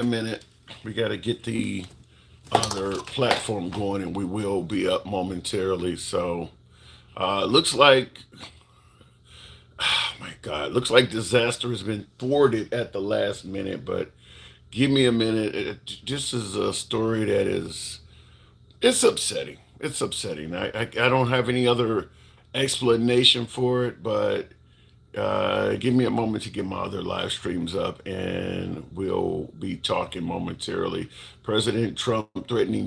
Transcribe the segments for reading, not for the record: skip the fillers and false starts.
a minute. We got to get the other platform going, and we will be up momentarily. So, looks like, oh my God, looks like disaster has been thwarted at the last minute. But give me a minute. This is a story that is, it's upsetting. It's upsetting. I don't have any other explanation for it, but give me a moment to get my other live streams up, and we'll be talking momentarily. President Trump threatening.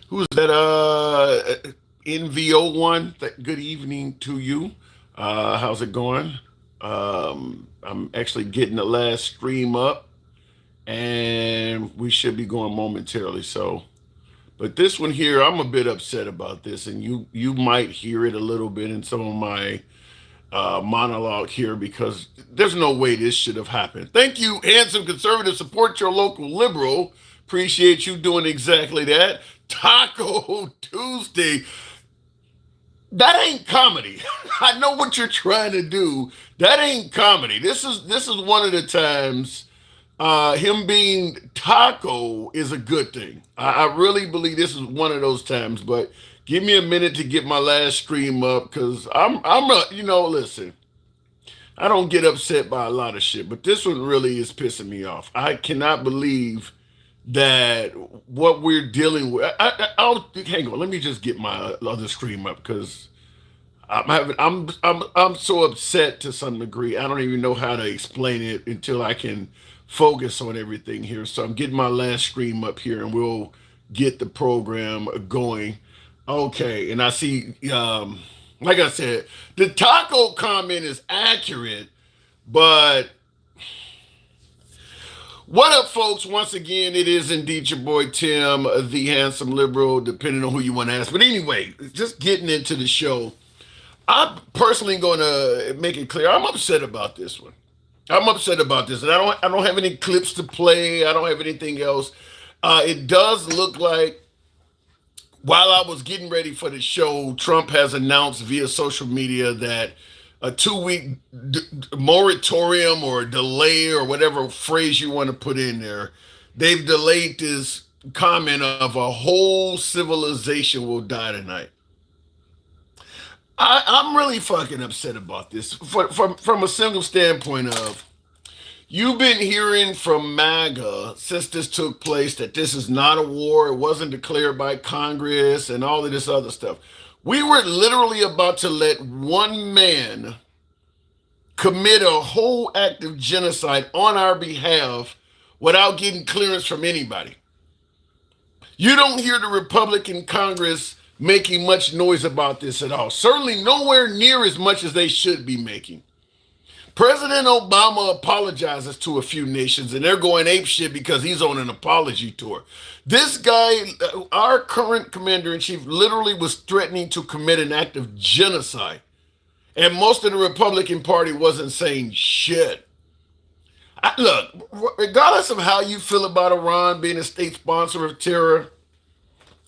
Who's that? NVO one. Good evening to you. How's it going? I'm actually getting the last stream up, and we should be going momentarily. So, but this one here, I'm a bit upset about this, and you might hear it a little bit in some of my monologue here because there's no way this should have happened. Thank you, handsome conservative. Support your local liberal. Appreciate you doing exactly that. Taco Tuesday. That ain't comedy. I know what you're trying to do. That ain't comedy. This is one of the times him being taco is a good thing. I really believe this is one of those times, but give me a minute to get my last stream up because listen, I don't get upset by a lot of shit, but this one really is pissing me off. I cannot believe that what we're dealing with. I'll hang on. Let me just get my other stream up because I'm so upset to some degree. I don't even know how to explain it until I can focus on everything here. So I'm getting my last stream up here, and we'll get the program going. Okay, and I see, like I said, the taco comment is accurate, but what up, folks? Once again, it is indeed your boy Tim, the handsome liberal, depending on who you want to ask. But anyway, just getting into the show. I'm personally going to make it clear. I'm upset about this one. I'm upset about this, and I don't have any clips to play. I don't have anything else. It does look like while I was getting ready for the show, Trump has announced via social media that a 2 week moratorium or delay or whatever phrase you want to put in there, they've delayed this comment of a whole civilization will die tonight. I'm really fucking upset about this from a single standpoint of you've been hearing from MAGA since this took place that this is not a war, it wasn't declared by Congress, and all of this other stuff. We were literally about to let one man commit a whole act of genocide on our behalf without getting clearance from anybody. You don't hear the Republican Congress making much noise about this at all. Certainly nowhere near as much as they should be making. President Obama apologizes to a few nations, and they're going apeshit because he's on an apology tour. This guy, our current commander-in-chief, literally was threatening to commit an act of genocide. And most of the Republican Party wasn't saying shit. Look, regardless of how you feel about Iran being a state sponsor of terror,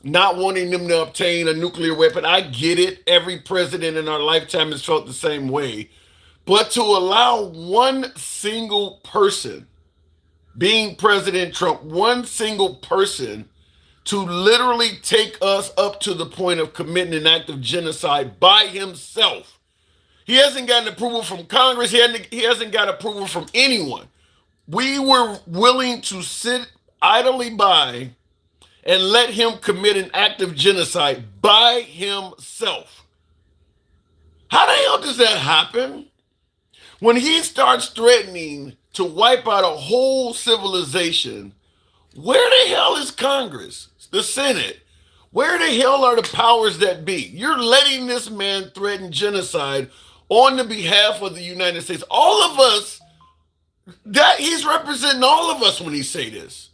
not wanting them to obtain a nuclear weapon, I get it. Every president in our lifetime has felt the same way. But to allow one single person, being President Trump, one single person, to literally take us up to the point of committing an act of genocide by himself. He hasn't gotten approval from Congress. He hasn't got approval from anyone. We were willing to sit idly by and let him commit an act of genocide by himself. How the hell does that happen? When he starts threatening to wipe out a whole civilization, where the hell is Congress, the Senate? Where the hell are the powers that be? You're letting this man threaten genocide on the behalf of the United States. All of us, that he's representing all of us when he say this.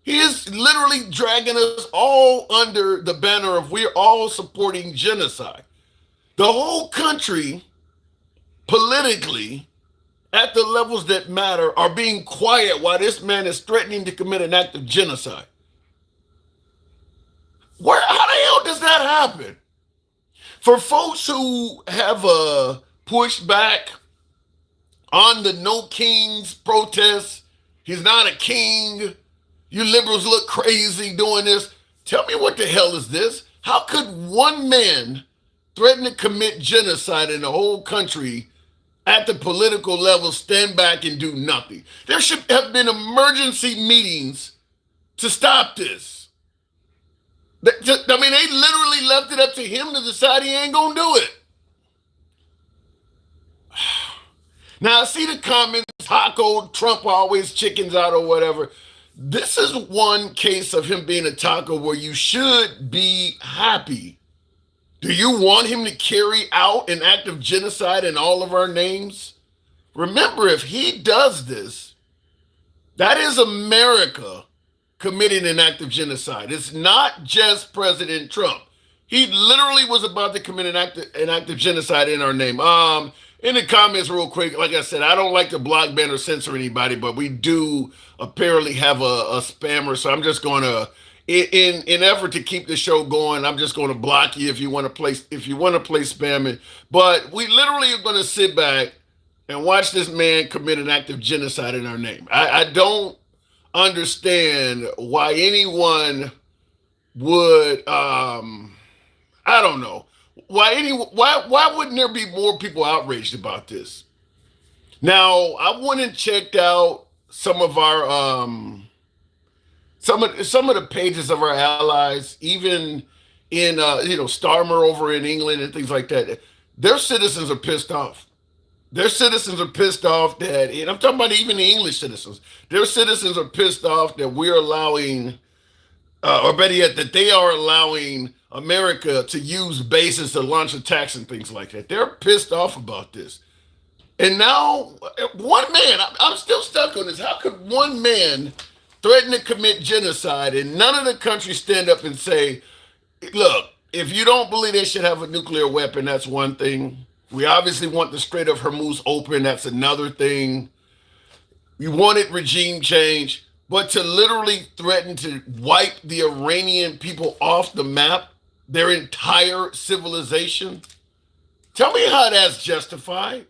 He is literally dragging us all under the banner of we're all supporting genocide. The whole country, politically, at the levels that matter, are being quiet while this man is threatening to commit an act of genocide. How the hell does that happen? For folks who have pushed back on the No Kings protests, he's not a king, You liberals look crazy doing this. Tell me what the hell is this? How could one man threaten to commit genocide in the whole country at the political level stand back and do nothing? There should have been emergency meetings to stop this. They literally left it up to him to decide he ain't gonna do it. Now I see the comments, taco, Trump always chickens out or whatever. This is one case of him being a taco where you should be happy. Do you want him to carry out an act of genocide in all of our names? Remember, if he does this, that is America committing an act of genocide. It's not just President Trump. He literally was about to commit an act of genocide in our name. In the comments, real quick, like I said, I don't like to block, ban, or censor anybody, but we do apparently have a spammer. So I'm just going to, in effort to keep the show going, I'm just going to block you if you want to play spamming. But we literally are going to sit back and watch this man commit an act of genocide in our name. I don't understand why anyone would. I don't know. Why wouldn't there be more people outraged about this? Now, I went and checked out some of our some of the pages of our allies, even in Starmer over in England and things like that. Their citizens are pissed off. Their citizens are pissed off that, and I'm talking about even the English citizens. Their citizens are pissed off that we're allowing, or better yet, that they are allowing America to use bases to launch attacks and things like that. They're pissed off about this. And now, one man, I'm still stuck on this. How could one man threaten to commit genocide and none of the countries stand up and say, look, if you don't believe they should have a nuclear weapon, that's one thing. We obviously want the Strait of Hormuz open, that's another thing. We wanted regime change, but to literally threaten to wipe the Iranian people off the map, their entire civilization, tell me how that's justified.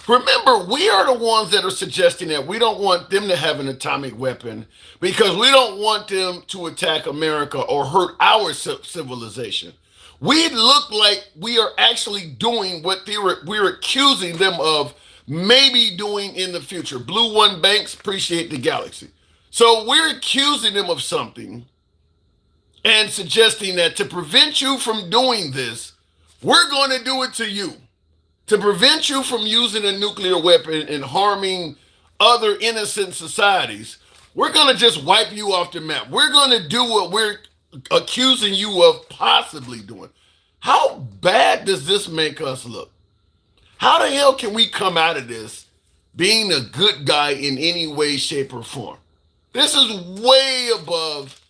Remember, we are the ones that are suggesting that we don't want them to have an atomic weapon because we don't want them to attack America or hurt our civilization. We look like we are actually doing what we're accusing them of maybe doing in the future. Blue One Banks, appreciate the galaxy. So we're accusing them of something and suggesting that to prevent you from doing this, we're going to do it to you. To prevent you from using a nuclear weapon and harming other innocent societies, we're going to just wipe you off the map. We're going to do what we're accusing you of possibly doing. How bad does this make us look? How the hell can we come out of this being a good guy in any way, shape, or form? This is way above,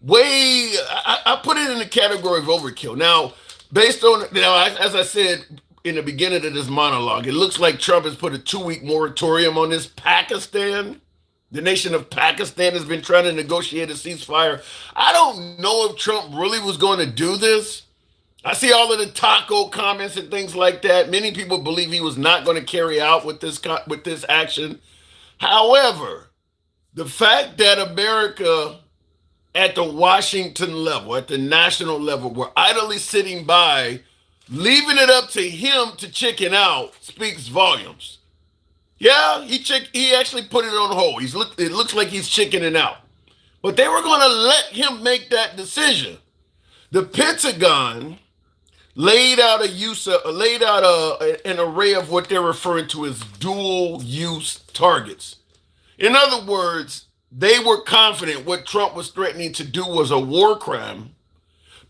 I put it in the category of overkill. Now, based on, as I said in the beginning of this monologue, it looks like Trump has put a 2-week moratorium on this. Pakistan, the nation of Pakistan, has been trying to negotiate a ceasefire. I don't know if Trump really was going to do this. I see all of the taco comments and things like that. Many people believe he was not going to carry out with this action. However, the fact that America at the Washington level, at the national level, were idly sitting by, leaving it up to him to chicken out, speaks volumes. Yeah, he actually put it on hold. It looks like he's chickening out. But they were going to let him make that decision. The Pentagon laid out an array of what they're referring to as dual-use targets. In other words, they were confident what Trump was threatening to do was a war crime,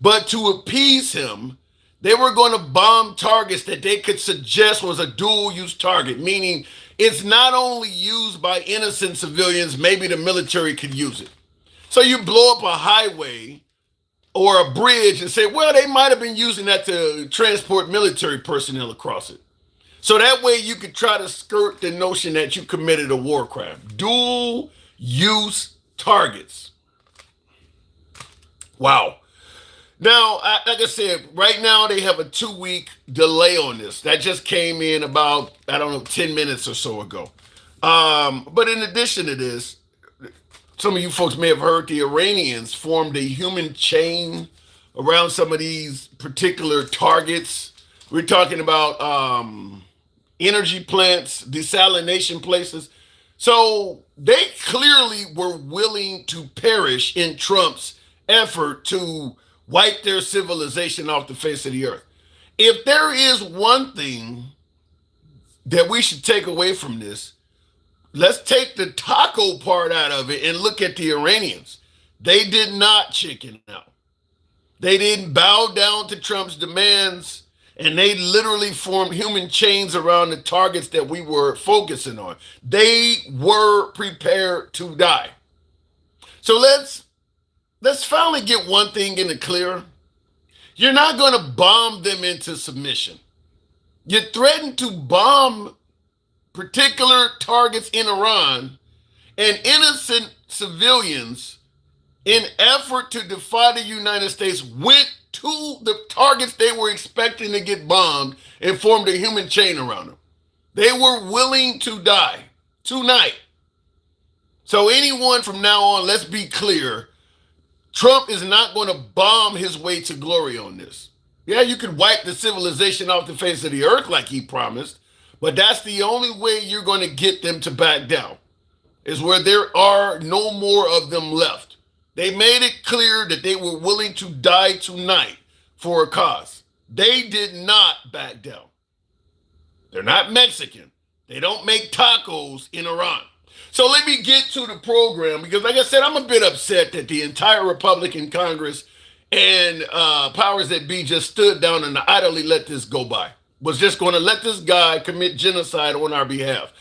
but to appease him, they were going to bomb targets that they could suggest was a dual-use target, meaning it's not only used by innocent civilians, maybe the military could use it. So you blow up a highway or a bridge and say, well, they might have been using that to transport military personnel across it. So that way you could try to skirt the notion that you committed a war crime. Dual use targets. Wow. Now, like I said, right now they have a 2-week delay on this. That just came in about, 10 minutes or so ago. But in addition to this, Some of you folks may have heard the Iranians formed a human chain around some of these particular targets. We're talking about energy plants, desalination places. So they clearly were willing to perish in Trump's effort to wipe their civilization off the face of the earth. If there is one thing that we should take away from this, let's take the taco part out of it and look at the Iranians. They did not chicken out. They didn't bow down to Trump's demands, and they literally formed human chains around the targets that we were focusing on. They were prepared to die. So let's finally get one thing in the clear. You're not going to bomb them into submission. You threatened to bomb particular targets in Iran, and innocent civilians, in effort to defy the United States, went to the targets they were expecting to get bombed and formed a human chain around them. They were willing to die tonight. So anyone from now on, let's be clear, Trump is not going to bomb his way to glory on this. Yeah, you could wipe the civilization off the face of the earth like he promised, but that's the only way you're going to get them to back down, is where there are no more of them left. They made it clear that they were willing to die tonight for a cause. They did not back down. They're not Mexican. They don't make tacos in Iran. So let me get to the program, because like I said, I'm a bit upset that the entire Republican Congress and powers that be just stood down and idly let this go by. Was just going to let this guy commit genocide on our behalf.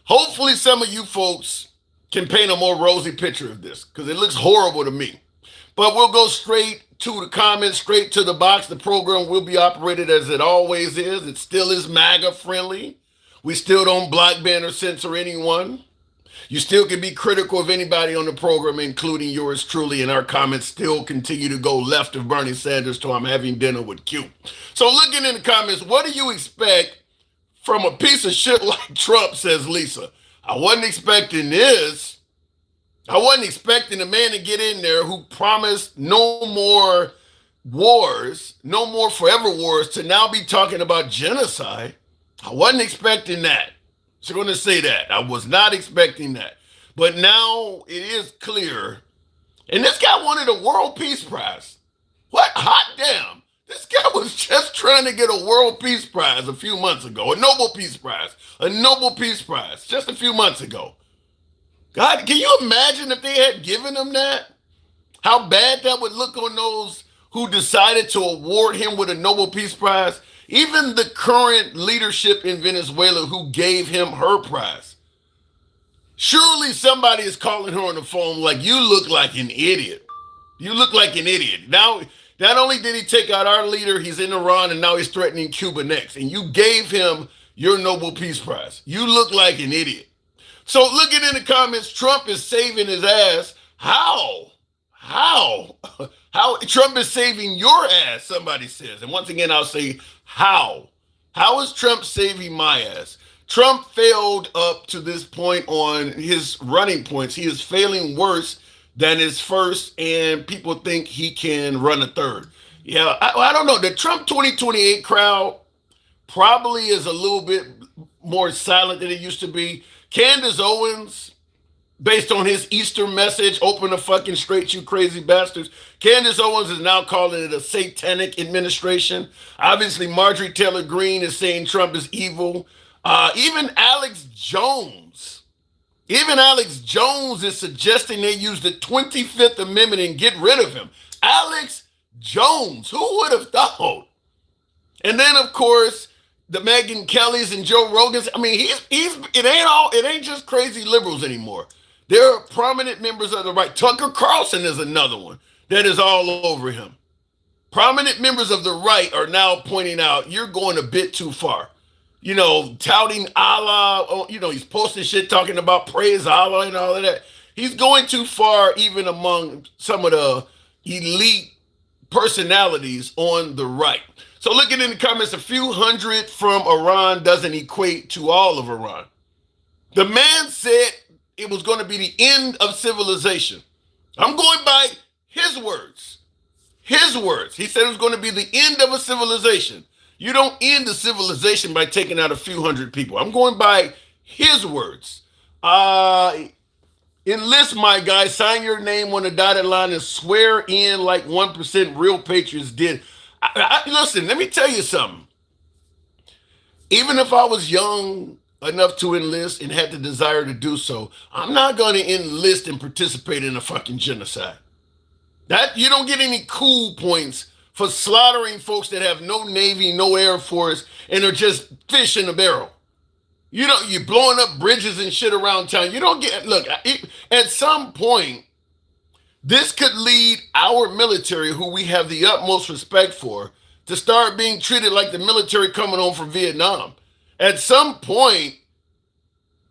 Hopefully some of you folks can paint a more rosy picture of this, because it looks horrible to me. But we'll go straight to the comments, straight to the box. The program will be operated as it always is. It still is MAGA friendly. We still don't block, ban, or censor anyone. You still can be critical of anybody on the program, including yours truly, and our comments still continue to go left of Bernie Sanders till I'm having dinner with Q. So looking in the comments, what do you expect from a piece of shit like Trump, says Lisa. I wasn't expecting this. I wasn't expecting a man to get in there who promised no more wars, no more forever wars, to now be talking about genocide. I wasn't expecting that. So I'm going to say that. I was not expecting that. But now it is clear. And this guy wanted a World Peace Prize. What? Hot damn. This guy was just trying to get a World Peace Prize a few months ago. A Nobel Peace Prize. A Nobel Peace Prize just a few months ago. God, can you imagine if they had given him that? How bad that would look on those who decided to award him with a Nobel Peace Prize? Even the current leadership in Venezuela who gave him her prize. Surely somebody is calling her on the phone like, you look like an idiot. You look like an idiot. Now, not only did he take out our leader, he's in Iran, and now he's threatening Cuba next. And you gave him your Nobel Peace Prize. You look like an idiot. So looking in the comments, Trump is saving his ass. How? How Trump is saving your ass, somebody says. And once again, I'll say, how? How is Trump saving my ass? Trump failed up to this point on his running points. He is failing worse than his first, and people think he can run a third. Yeah, I don't know. The Trump 2028 crowd probably is a little bit more silent than it used to be. Candace Owens, based on his Easter message, open the fucking straight, you crazy bastards. Candace Owens is now calling it a satanic administration. Obviously, Marjorie Taylor Greene is saying Trump is evil. Even Alex Jones is suggesting they use the 25th Amendment and get rid of him. Alex Jones, who would have thought? And then, of course, the Megyn Kellys and Joe Rogans. I mean, it ain't just crazy liberals anymore. There are prominent members of the right. Tucker Carlson is another one that is all over him. Prominent members of the right are now pointing out, you're going a bit too far. You know, touting Allah, you know, he's posting shit talking about praise Allah and all of that. He's going too far even among some of the elite personalities on the right. So looking in the comments, a few hundred from Iran doesn't equate to all of Iran. The man said it was going to be the end of civilization. I'm going by his words. His words. He said it was going to be the end of a civilization. You don't end a civilization by taking out a few hundred people. I'm going by his words. Enlist, my guy. Sign your name on the dotted line and swear in like 1% real patriots did. Listen, let me tell you something. Even if I was young enough to enlist and had the desire to do so, I'm not going to enlist and participate in a fucking genocide. That you don't get any cool points for slaughtering folks that have no Navy, no Air Force, and are just fish in a barrel. You know, you're blowing up bridges and shit around town. You don't get, look, at some point, this could lead our military, who we have the utmost respect for, to start being treated like the military coming home from Vietnam. At some point,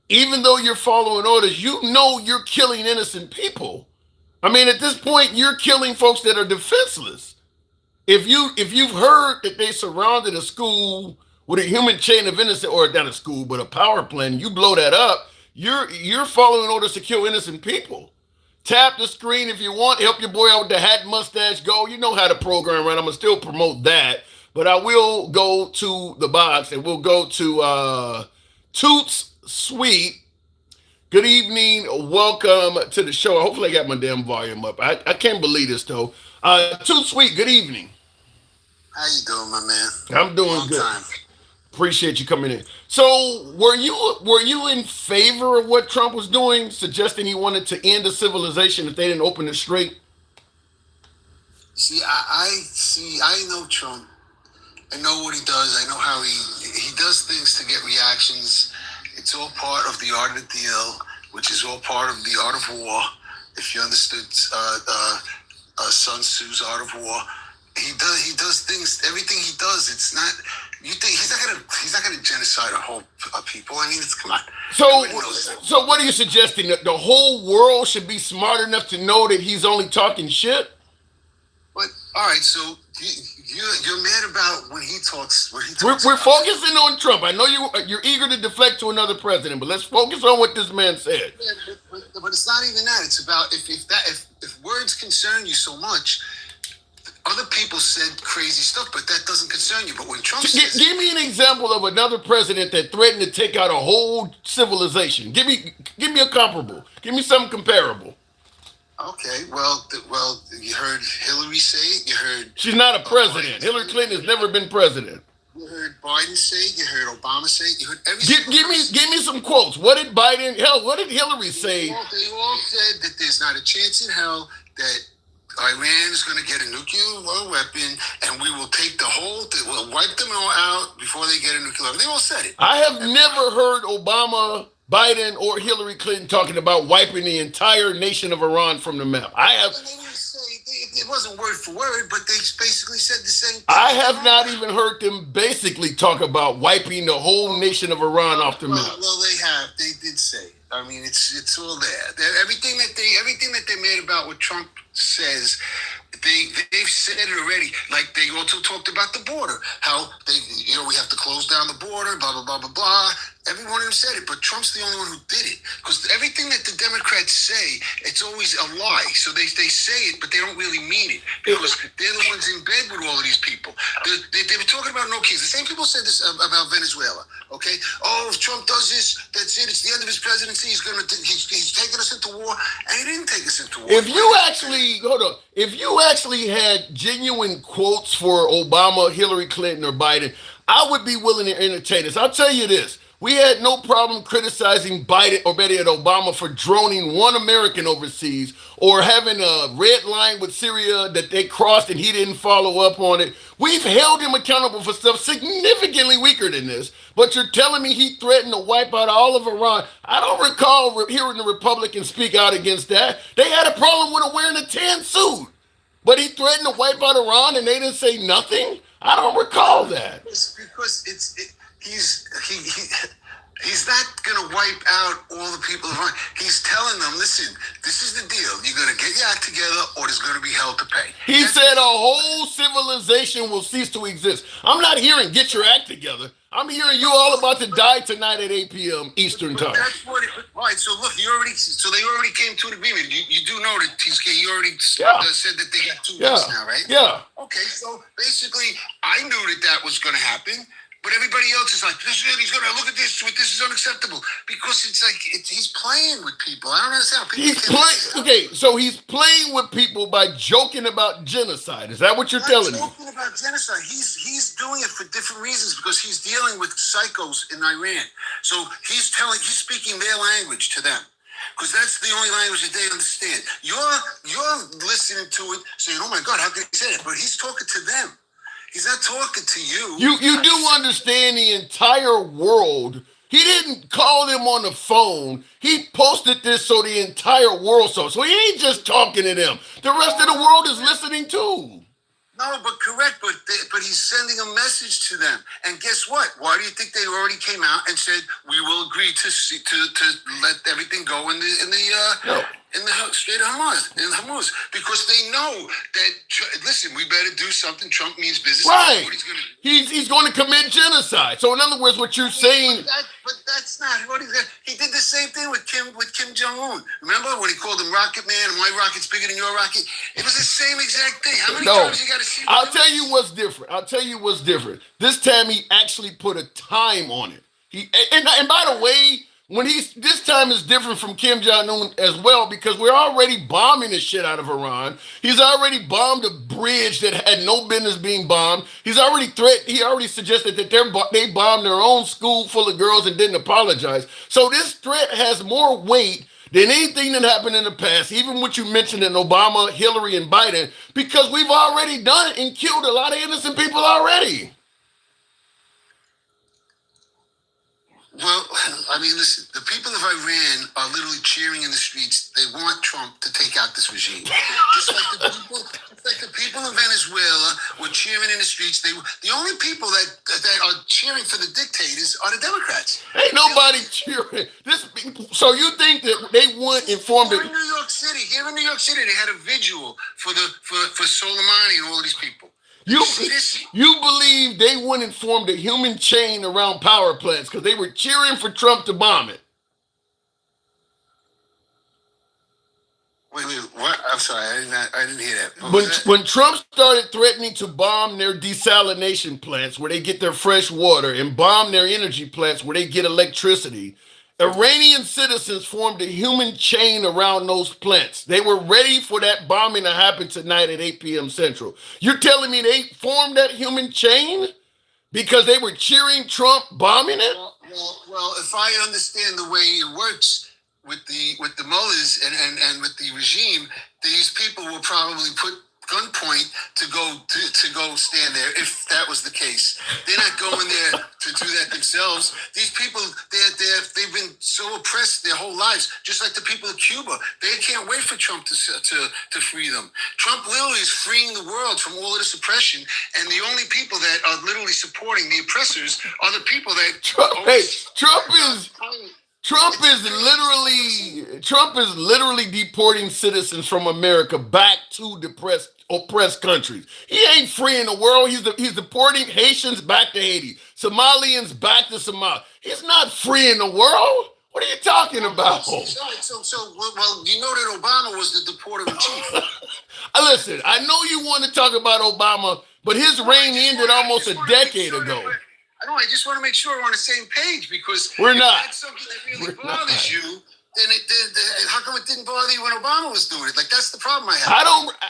even though you're following orders, you know you're killing innocent people. I mean, at this point, you're killing folks that are defenseless. If you've heard that they surrounded a school with a human chain of innocent, or not a school, but a power plant, you blow that up, you're following orders to kill innocent people. Tap the screen if you want. Help your boy out with the hat mustache go. You know how to program, right? I'm going to still promote that. But I will go to the box and we'll go to Toots Sweet. Good evening. Welcome to the show. Hopefully I got my damn volume up. I can't believe this, though. Toots Sweet, good evening. How you doing, my man? I'm doing Long good. time. Appreciate you coming in. So, were you in favor of what Trump was doing, suggesting he wanted to end a civilization if they didn't open the strait? See, I know Trump. I know what he does. I know how he does things to get reactions. It's all part of the art of the deal, which is all part of the art of war. If you understood Sun Tzu's art of war, he does things. Everything he does, it's not. You think he's not gonna genocide a whole people? I mean, come on. So what are you suggesting? That the whole world should be smart enough to know that he's only talking shit? But all right, so you're mad about when he talks. We're focusing on Trump. I know you're eager to deflect to another president, but let's focus on what this man said. Yeah, but it's not even that. It's about if words concern you so much. Other people said crazy stuff, but that doesn't concern you. But when Trump says... Give me an example of another president that threatened to take out a whole civilization. Give me a comparable. Give me something comparable. Okay, well, you heard Hillary say it. You heard... She's not a president. Hillary Clinton has never been president. You heard Biden say it. You heard Obama say it. You heard everything. Give me some quotes. What did Biden... Hell, what did Hillary say? They all said that there's not a chance in hell that Iran is going to get a nuclear weapon, and we will take we'll wipe them all out before they get a nuclear weapon. They all said it. I have never heard Obama, Biden, or Hillary Clinton talking about wiping the entire nation of Iran from the map. They didn't say it wasn't word for word, but they basically said the same thing. I have not even heard them basically talk about wiping the whole nation of Iran off the map. Well, they have. They did say it. I mean, it's all there. Everything that they made about what Trump says, they've said it already. Like they also talked about the border, how we have to close down the border, blah blah blah blah blah. Every one of them said it, but Trump's the only one who did it. Because everything that the Democrats say, it's always a lie. So they say it, but they don't really mean it. Because they're the ones in bed with all of these people. They were talking about no kids. The same people said this about Venezuela. Okay? Oh, if Trump does this, that's it. It's the end of his presidency. He's taking us into war. And he didn't take us into war. If you actually had genuine quotes for Obama, Hillary Clinton, or Biden, I would be willing to entertain this. I'll tell you this. We had no problem criticizing Biden, or better yet, Obama, for droning one American overseas, or having a red line with Syria that they crossed and he didn't follow up on it. We've held him accountable for stuff significantly weaker than this. But you're telling me he threatened to wipe out all of Iran. I don't recall hearing the Republicans speak out against that. They had a problem with him wearing a tan suit. But he threatened to wipe out Iran and they didn't say nothing? I don't recall that. It's because he's not going to wipe out all the people. He's telling them, listen, this is the deal. You're going to get your act together or there's going to be hell to pay. He said a whole civilization will cease to exist. I'm not hearing get your act together. I'm hearing you all about to die tonight at 8 p.m. Eastern But time. that's what it. All right. So look, they already came to an agreement. You do know that he already Yeah. said that they got 2 Yeah. weeks now, right? Yeah. Okay. So basically, I knew that was going to happen. But everybody else is like, he's going to look at this. This is unacceptable because it's like he's playing with people. I don't understand. He's playing. Okay, so he's playing with people by joking about genocide. Is that what you're telling me? Joking about genocide. He's doing it for different reasons because he's dealing with psychos in Iran. So he's speaking their language to them. Because that's the only language that they understand. You're listening to it, saying, "Oh my God, how can he say that?" But he's talking to them. He's not talking to you. You do understand the entire world. He didn't call them on the phone. He posted this so the entire world saw. So he ain't just talking to them. The rest of the world is listening too. No, but correct. But he's sending a message to them. And guess what? Why do you think they already came out and said we will agree to let everything go in the Strait of Hamas, because they know that. Listen, we better do something. Trump means business. Right. What he's going to do. He's going to commit genocide. So in other words, what you're saying. But that's not what he's going to. He did the same thing with Kim Jong-un. Remember when he called him Rocket Man? My rocket's bigger than your rocket. It was the same exact thing. How many times you got to see? I'll tell you what's different. This time he actually put a time on it. And by the way, this time is different from Kim Jong-un as well because we're already bombing the shit out of Iran. He's already bombed a bridge that had no business being bombed. He already suggested that they bombed their own school full of girls and didn't apologize. So this threat has more weight than anything that happened in the past, even what you mentioned in Obama, Hillary, and Biden, because we've already done it and killed a lot of innocent people already. Well, I mean, listen, the people of Iran are literally cheering in the streets. They want Trump to take out this regime. Just like the people in Venezuela were cheering in the streets. The only people that are cheering for the dictators are the Democrats. Ain't nobody cheering. So you think that they weren't informed? Here in New York City, they had a vigil for Soleimani and all of these people. You believe they wouldn't form the human chain around power plants because they were cheering for Trump to bomb it. Wait, what? I'm sorry, I didn't hear that. When Trump started threatening to bomb their desalination plants where they get their fresh water and bomb their energy plants where they get electricity, Iranian citizens formed a human chain around those plants. They were ready for that bombing to happen tonight at 8 p.m. Central. You're telling me they formed that human chain because they were cheering Trump bombing it? Well, if I understand the way it works with the mullahs and with the regime, these people will probably put gunpoint to go stand there if that was the case. They're not going there to do that themselves. These people, they've been so oppressed their whole lives, just like the people of Cuba. They can't wait for Trump to free them. Trump literally is freeing the world from all of this oppression, and the only people that are literally supporting the oppressors are the people that Trump is literally deporting citizens from America back to oppressed countries. He ain't freeing the world. He's deporting Haitians back to Haiti, Somalians back to Somalia. He's not freeing the world. What are you talking about? Well, you know that Obama was the deporter in chief. Listen, I know you want to talk about Obama, but his reign ended almost a decade ago. I just want to make sure we're on the same page because we're not. If that's something that really bothers you, then how come it didn't bother you when Obama was doing it? Like, that's the problem I have.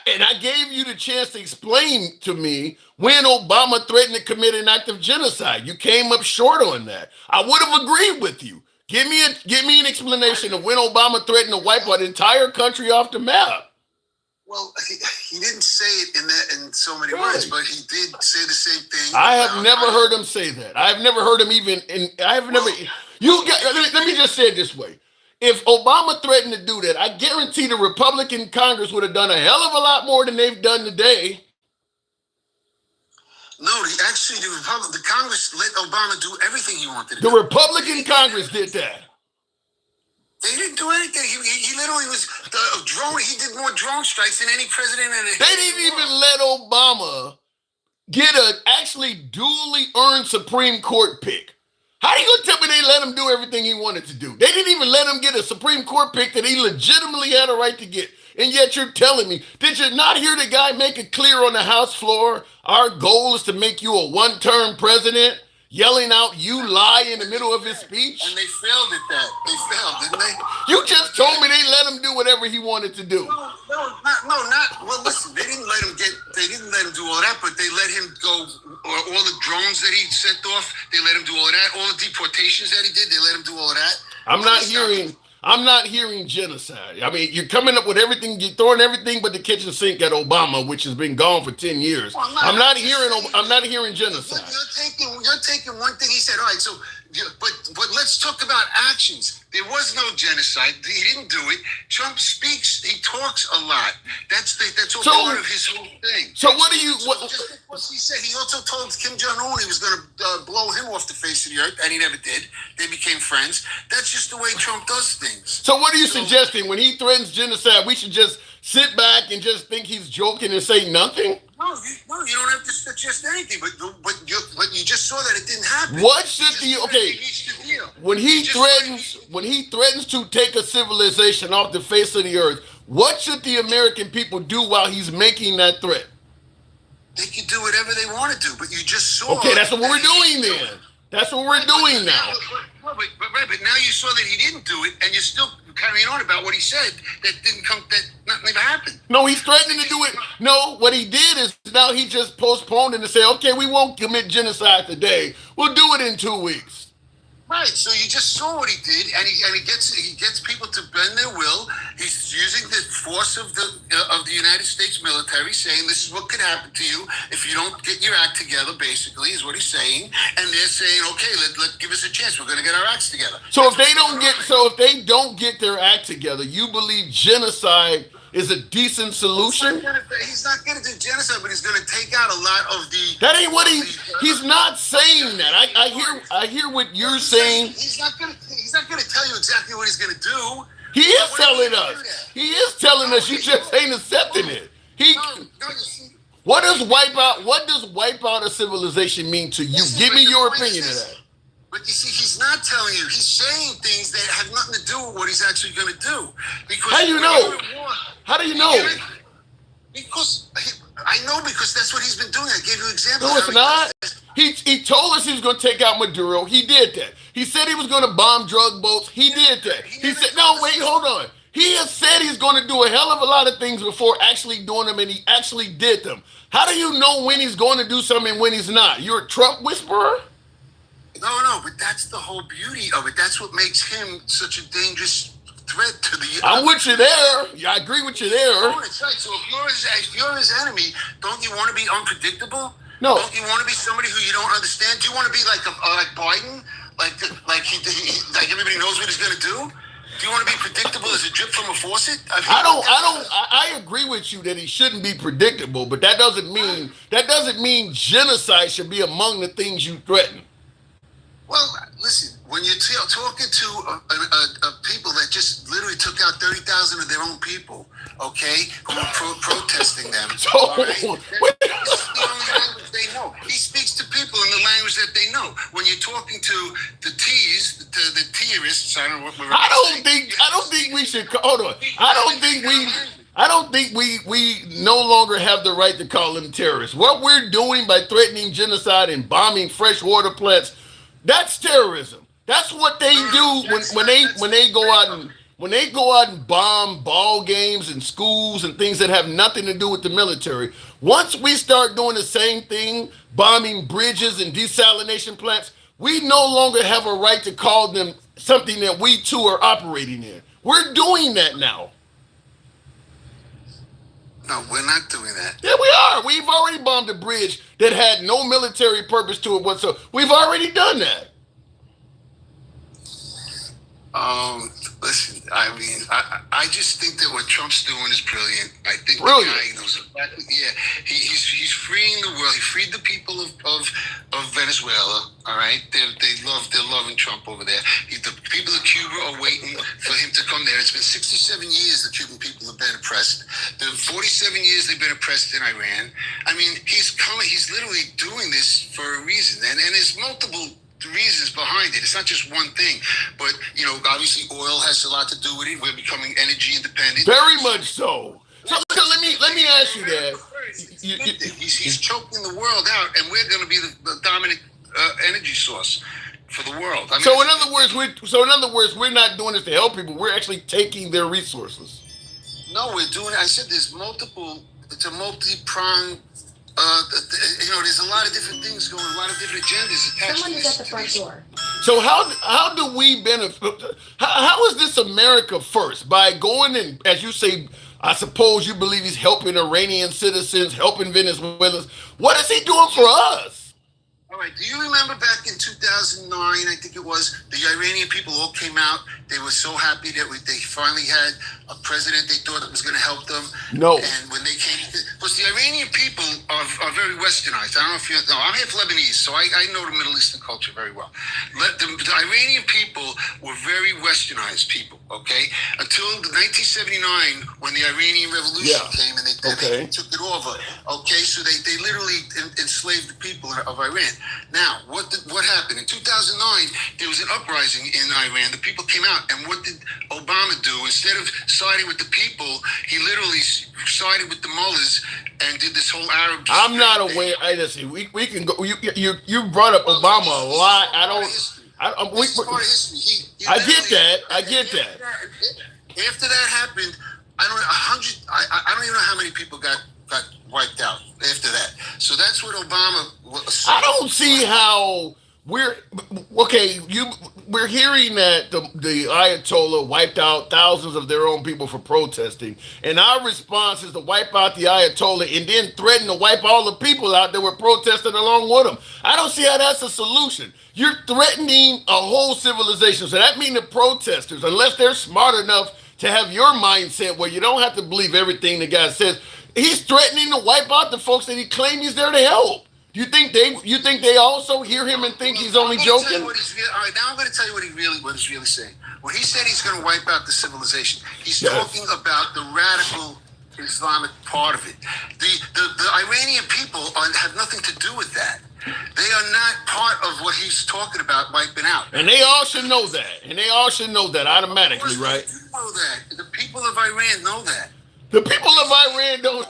And I gave you the chance to explain to me when Obama threatened to commit an act of genocide. You came up short on that. I would have agreed with you. Give me an explanation of when Obama threatened to wipe an entire country off the map. Well, he didn't say it in so many words, but he did say the same thing. I have never heard him say that. I've never heard him let me just say it this way. If Obama threatened to do that, I guarantee the Republican Congress would have done a hell of a lot more than they've done today. No, the Congress let Obama do everything he wanted to do. The Republican Congress did that. They didn't do anything. He literally was the drone. He did more drone strikes than any president. They didn't even let Obama get a actually duly earned Supreme Court pick. How you gonna tell me they let him do everything he wanted to do? They didn't even let him get a Supreme Court pick that he legitimately had a right to get. And yet you're telling me, did you not hear the guy make it clear on the House floor? Our goal is to make you a one-term president, yelling out "you lie" in the middle of his speech. And they failed at that. They failed, didn't they? You just told me they let him do whatever he wanted to do. Not. Well, listen, they didn't let him do all that, but they let him go. All the drones that he sent off, they let him do all of that. All the deportations that he did, they let him do all of that. I'm not hearing genocide. I mean, you're coming up with everything, you're throwing everything but the kitchen sink at Obama, which has been gone for 10 years. Well, I'm not hearing genocide. You're taking one thing he said. All right, so but let's talk about actions. There was no genocide. He didn't do it. Trump speaks. He talks a lot. That's all part of his whole thing. So what do you? What he said? He also told Kim Jong-un he was going to blow him off the face of the earth, and he never did. They became friends. That's just the way Trump does things. So what are you suggesting? When he threatens genocide, we should just sit back and just think he's joking and say nothing? No, you don't have to suggest anything. But you just saw that it didn't happen. What should when he threatens to take a civilization off the face of the earth? What should the American people do while he's making that threat? They can do whatever they want to do, but you just saw. Okay, that's what we're doing then. That's what we're doing now. But now you saw that he didn't do it, and you're still carrying on about what he said that nothing ever happened. No, he's threatening to do it. No, what he did is now he just postponed it and say, okay, we won't commit genocide today. We'll do it in 2 weeks. Right, so you just saw what he did, and he gets people to bend their will. He's using the force of the United States military, saying this is what could happen to you if you don't get your act together. Basically, is what he's saying, and they're saying, okay, let give us a chance. We're going to get our acts together. So if they don't get their act together, you believe genocide is a decent solution? He's not going to do genocide, but he's going to take out a lot of the. That ain't what he's not saying that. I hear what you're saying. He's not going to tell you exactly what he's going to do. He is telling us. He is telling us. You just ain't accepting it. What does wipe out a civilization mean to you? Give me your opinion of that. But you see, he's not telling you. He's saying things that have nothing to do with what he's actually going to do. Because how do you know? How do you know? Because I know, because that's what he's been doing. I gave you examples. No, it's not. He told us he was going to take out Maduro. He did that. He said he was going to bomb drug boats. He did that. He said, no, wait, hold on. He has said he's going to do a hell of a lot of things before actually doing them, and he actually did them. How do you know when he's going to do something and when he's not? You're a Trump whisperer? No, but that's the whole beauty of it. That's what makes him such a dangerous threat to the. I'm with you there. Yeah, I agree with you there. Oh, that's right. So if you're his enemy, don't you want to be unpredictable? No. Don't you want to be somebody who you don't understand? Do you want to be like Biden, like everybody knows what he's going to do? Do you want to be predictable as a drip from a faucet? I agree with you that he shouldn't be predictable, but that doesn't mean genocide should be among the things you threaten. Well, listen, when you're talking to people that just literally took out 30,000 of their own people, okay, who are protesting them, all right? This is the only language they know. He speaks to people in the language that they know. When you're talking to the the terrorists, I don't know what we're I don't think we should. Hold on. I don't think we no longer have the right to call them terrorists. What we're doing by threatening genocide and bombing freshwater plants, that's terrorism. That's what they do when they go out and bomb ball games and schools and things that have nothing to do with the military. Once we start doing the same thing, bombing bridges and desalination plants, we no longer have a right to call them something that we too are operating in. We're doing that now. No, we're not doing that. Yeah, we are. We've already bombed a bridge that had no military purpose to it whatsoever. We've already done that. Listen, I mean, I just think that what Trump's doing is brilliant. I think brilliant. The guy knows exactly. Yeah, he's freeing the world. He freed the people of Venezuela. All right, they're loving Trump over there. The people of Cuba are waiting for him to come there. It's been 67 years the Cuban people have been oppressed. The 47 years they've been oppressed in Iran. I mean, he's coming. He's literally doing this for a reason, and there's multiple reasons behind it. It's not just one thing, but obviously oil has a lot to do with it. We're becoming energy independent. Very much so. So let me ask you that. He's choking the world out, and we're going to be the dominant energy source for the world. I mean, so in other words, we're not doing this to help people. We're actually taking their resources. No, we're doing. I said there's multiple. It's a multi-pronged. There's a lot of different things going, a lot of different agendas attached. Someone is at the front door. So how do we benefit? How is this America first? By going and, as you say, I suppose you believe he's helping Iranian citizens, helping Venezuelans. What is he doing for us? All right. Do you remember back in 2009, I think it was, the Iranian people all came out. They were so happy that they finally had a president they thought was going to help them. No. And when they came, because the Iranian people are very westernized. I don't know if you know, I'm half Lebanese, so I know the Middle Eastern culture very well. The Iranian people were very westernized people, okay? Until 1979, when the Iranian Revolution came and they took it over, okay? So they literally enslaved the people of Iran. Now, what happened? In 2009, there was an uprising in Iran. The people came out, and what did Obama do? Instead of siding with the people, he literally sided with the mullahs and did this whole Arab. I'm not aware. Listen, we can go. You brought up Obama a lot. I don't. This is part of history. I get that. I get that. After that happened, I don't even know how many people got wiped out after that. So that's what Obama. I don't see how we're okay. We're hearing that the Ayatollah wiped out thousands of their own people for protesting, and our response is to wipe out the Ayatollah and then threaten to wipe all the people out that were protesting along with them. I don't see how that's a solution. You're threatening a whole civilization, so that means the protesters, unless they're smart enough to have your mindset where you don't have to believe everything the guy says, he's threatening to wipe out the folks that he claims he's there to help. You think they also hear him and think he's only joking? All right, now I'm going to tell you what he's really saying. When he said he's going to wipe out the civilization, he's talking about the radical Islamic part of it. The Iranian people have nothing to do with that. They are not part of what he's talking about wiping out. And they all should know that. Automatically, right? You know that. The people of Iran know that. The people of Iran don't.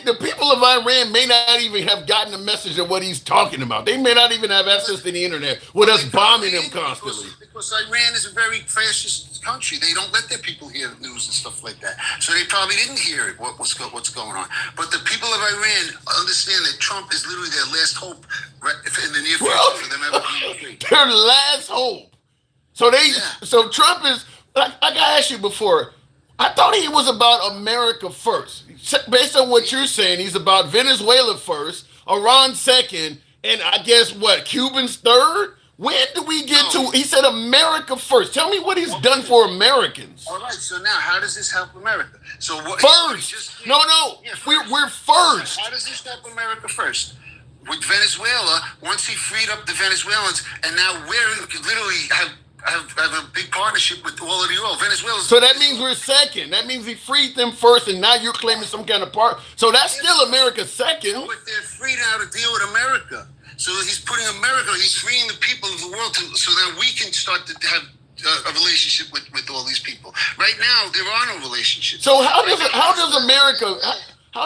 The people of Iran may not even have gotten the message of what he's talking about. They may not even have access to the internet with us bombing them constantly. Because Iran is a very fascist country. They don't let their people hear the news and stuff like that. So they probably didn't hear it. What's going on? But the people of Iran understand that Trump is literally their last hope in the near future for them ever being free. Their last hope. So Trump is. Like I asked you before. I thought he was about America first. Based on what you're saying, he's about Venezuela first, Iran second, and I guess Cubans third? When do we get to, he said America first. Tell me what he's done for Americans. All right, so now how does this help America? So what? First. No. Yeah, we're first. How does this help America first? With Venezuela, once he freed up the Venezuelans, and now we're literally have a big partnership with all of the oil. Venezuela. So that means we're second. That means he freed them first, and now you're claiming some kind of part. So that's still America second. But they're free now to deal with America. So he's putting America. He's freeing the people of the world so that we can start to have a relationship with all these people. Right now, there are no relationships. So how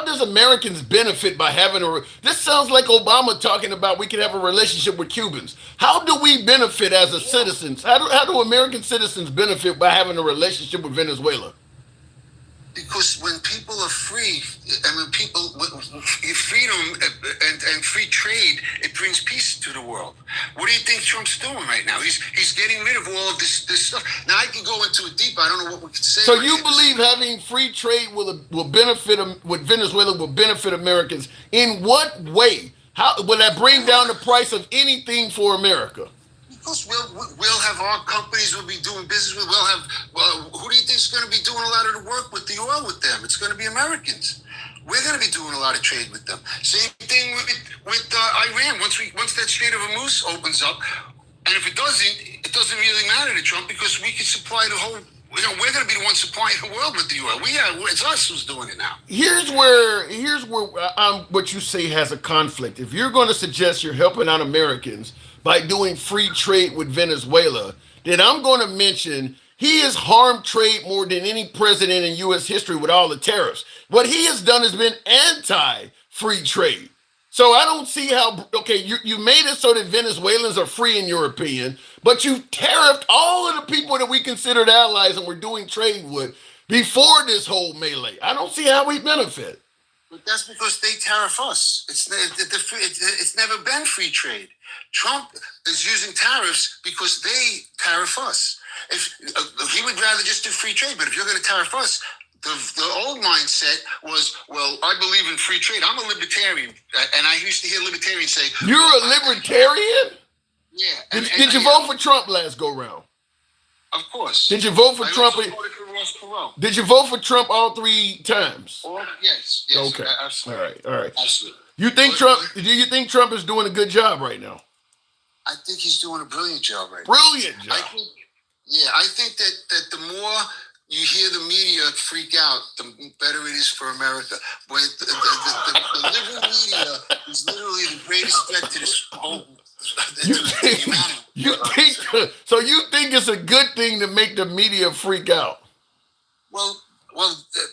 does Americans benefit by having this sounds like Obama talking about we can have a relationship with Cubans. How do we benefit as a citizens? How do American citizens benefit by having a relationship with Venezuela? Because when people are free, and when freedom and free trade, it brings peace to the world. What do you think Trump's doing right now? He's getting rid of all of this stuff. Now I can go into it deep. I don't know what we can say. So you believe having free trade will benefit with Venezuela will benefit Americans in what way? How will that bring down the price of anything for America? Because we'll have our companies we'll be doing business with. We'll have who do you think is going to be doing a lot of the work with the oil with them? It's going to be Americans. we're going to be doing a lot of trade with them. Same thing with Iran. Once that Strait of Hormuz opens up, and if it doesn't really matter to Trump because we can supply the whole. We're going to be the one supplying the world with the oil. It's us who's doing it now. Here's where what you say has a conflict. If you're going to suggest you're helping out Americans by doing free trade with Venezuela, then I'm going to mention he has harmed trade more than any president in U.S. history with all the tariffs. What he has done has been anti-free trade. So I don't see how, okay, you made it so that Venezuelans are free in your opinion, but you tariffed all of the people that we considered allies and were doing trade with before this whole melee. I don't see how we benefit. But that's because they tariff us. It's never been free trade. Trump is using tariffs because they tariff us. If he would rather just do free trade, but if you're going to tariff us, the old mindset was, well, I believe in free trade. I'm a libertarian, and I used to hear libertarians say, "You're a libertarian." Yeah. Did you vote for Trump last go round? Of course. Did you vote for Trump? Did you vote for Trump all 3 times? Yes. Okay. Absolutely. All right. Absolutely. You think Trump? Do you think Trump is doing a good job right now? I think he's doing a brilliant job right now. Brilliant job. I think that the more you hear the media freak out, the better it is for America. But the liberal media is literally the greatest threat to this whole. You think so? You think it's a good thing to make the media freak out? Well,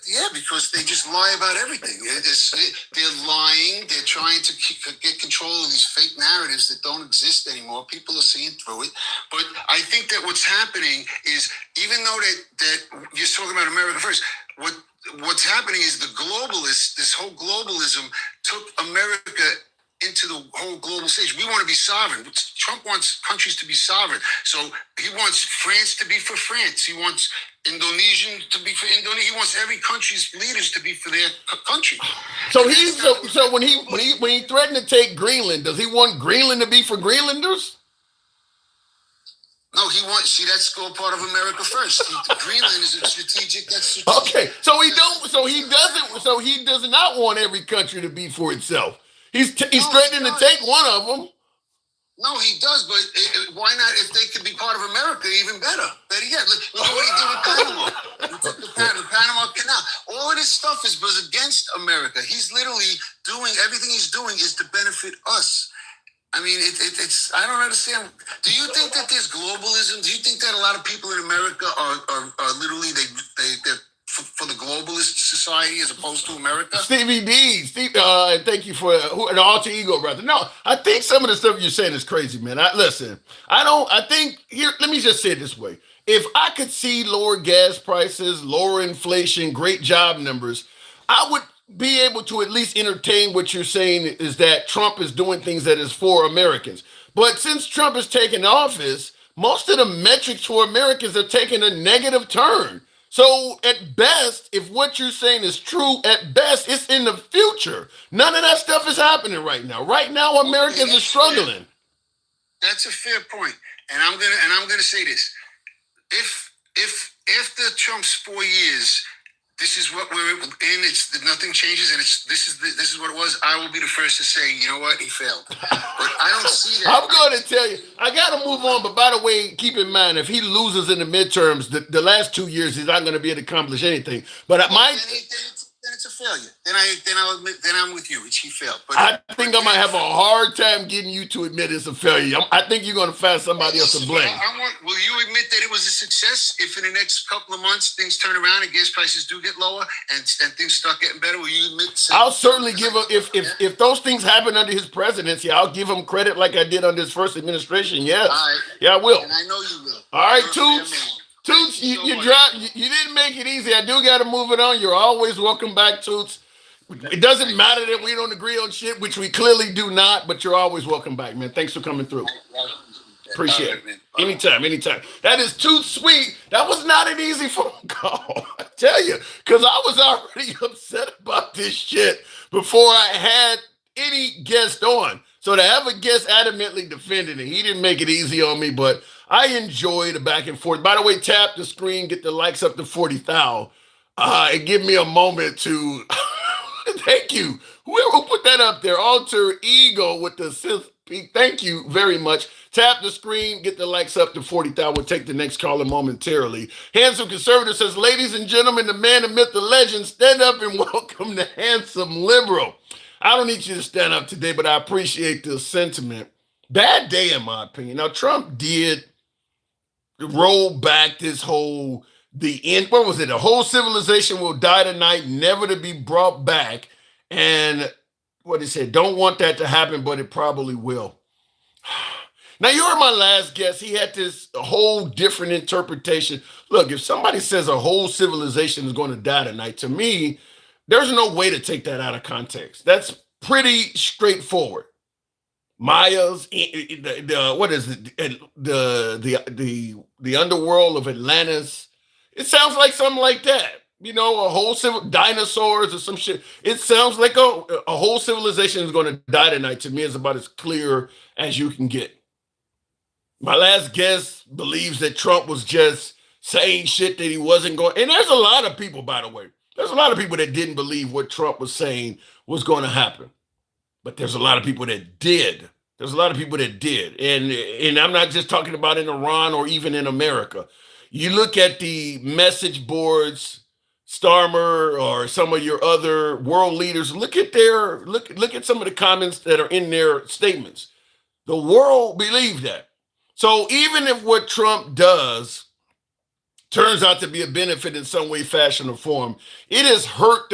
yeah, because they just lie about everything. They're lying. They're trying to get control of these fake narratives that don't exist anymore. People are seeing through it. But I think that what's happening is, even though that you're talking about America first, what's happening is the globalists, this whole globalism took America into the whole global stage. We want to be sovereign. Trump wants countries to be sovereign. So he wants France to be for France. He wants Indonesian to be for Indonesia. He wants every country's leaders to be for their country. So when he threatened to take Greenland, does he want Greenland to be for Greenlanders? No, he wants. See, that's all part of America first. Greenland is a strategic. That's strategic. Okay, so he does not want every country to be for itself. He's threatening to take one of them. No, he does, but why not? If they could be part of America, even better. Better yet, look what he did with Panama. He took the Panama Canal. All of this stuff was against America. He's literally doing everything he's doing is to benefit us. I mean, it's. I don't understand. Do you think that there's globalism? Do you think that a lot of people in America are literally they're for the globalist society as opposed to America? Stevie D, thank you for an alter ego, brother. No, I think some of the stuff you're saying is crazy, man. I think here, let me just say it this way. If I could see lower gas prices, lower inflation, great job numbers, I would be able to at least entertain what you're saying is that Trump is doing things that is for Americans. But since Trump has taken office, most of the metrics for Americans are taking a negative turn. So at best, if what you're saying is true, at best, it's in the future. None of that stuff is happening right now. Right now, Americans are struggling. That's a fair point. And I'm gonna say this. If after Trump's 4 years, this is what we're in. Nothing changes, and this is what it was. I will be the first to say, you know what, he failed. But I don't see that. I'm going to tell you, I got to move on. But by the way, keep in mind, if he loses in the midterms, the last 2 years, he's not going to be able to accomplish anything. But then it's a failure. Then I'm with you. He failed. But I think I might have a hard time getting you to admit it's a failure. I think you're going to find somebody else to blame. Will you admit that it was a success? If in the next couple of months things turn around and gas prices do get lower and things start getting better, will you admit? I'll certainly give him if those things happen under his presidency, I'll give him credit like I did under his first administration. Yes, yeah, I will. And I know you will. All right, Toots. Toots, you didn't make it easy. I do got to move it on. You're always welcome back, Toots. It doesn't matter that we don't agree on shit, which we clearly do not, but you're always welcome back, man. Thanks for coming through. Appreciate it. Anytime. That is too sweet. That was not an easy phone call, I tell you, because I was already upset about this shit before I had any guest on. So to have a guest adamantly defending it, he didn't make it easy on me, but I enjoy the back and forth. By the way, tap the screen, get the likes up to 40,000, and give me a moment to Thank you. Whoever put that up there, alter ego with the fifth peak. Thank you very much. Tap the screen, get the likes up to 40,000. We'll take the next caller momentarily. Handsome Conservative says, ladies and gentlemen, the man, the myth, the legend, stand up and welcome the handsome liberal. I don't need you to stand up today, but I appreciate the sentiment. Bad day, in my opinion. Now, Trump did roll back this whole the end. What was it? A whole civilization will die tonight, never to be brought back. And what he said, don't want that to happen, but it probably will. Now, you heard my last guess. He had this whole different interpretation. Look, if somebody says a whole civilization is going to die tonight, to me, there's no way to take that out of context. That's pretty straightforward. Maya's what is it? The underworld of Atlantis. It sounds like something like that. You know, a whole dinosaurs or some shit. It sounds like a whole civilization is going to die tonight. To me, is about as clear as you can get. My last guest believes that Trump was just saying shit that he wasn't going. And there's a lot of people, by the way. There's a lot of people that didn't believe what Trump was saying was going to happen. But there's a lot of people that did. There's a lot of people that did. And I'm not just talking about in Iran or even in America. You look at the message boards, Starmer or some of your other world leaders, look at some of the comments that are in their statements. The world believed that. So even if what Trump does turns out to be a benefit in some way, fashion, or form, it has hurt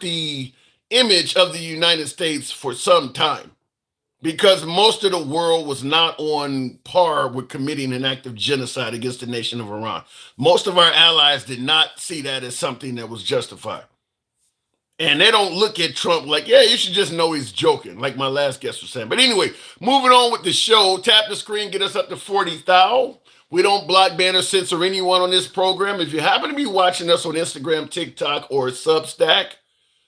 the image of the United States for some time because most of the world was not on par with committing an act of genocide against the nation of Iran. Most of our allies did not see that as something that was justified. And they don't look at Trump like, yeah, you should just know he's joking, like my last guest was saying. But anyway, moving on with the show, tap the screen, get us up to 40,000. We don't block, ban, or censor anyone on this program. If you happen to be watching us on Instagram, TikTok, or Substack,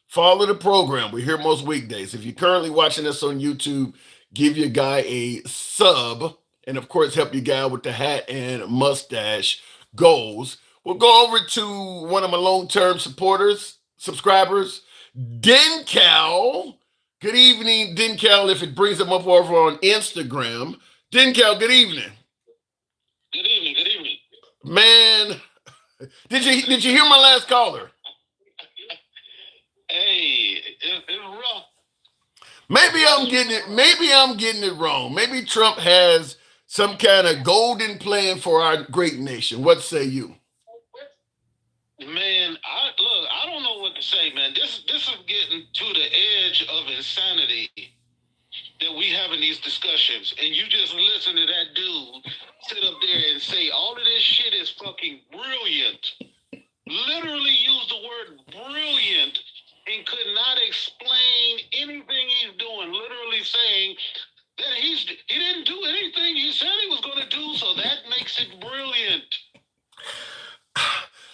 follow the program. We're here most weekdays. If you're currently watching us on YouTube, give your guy a sub. And of course, help your guy with the hat and mustache goals. We'll go over to one of my long-term subscribers, Dencal. Good evening, Dencal, if it brings them up over on Instagram. Dencal, good evening. Good evening, good evening. Man, did you hear my last caller? Hey, it's rough. Maybe I'm getting it wrong. Maybe Trump has some kind of golden plan for our great nation. What say you? Man, I don't know what to say, man. This is getting to the edge of insanity that we having these discussions, and you just listen to that dude sit up there and say all of this shit is fucking brilliant. Literally use the word brilliant and could not explain anything he's doing. Literally saying that he didn't do anything he said he was going to do, so that makes it brilliant.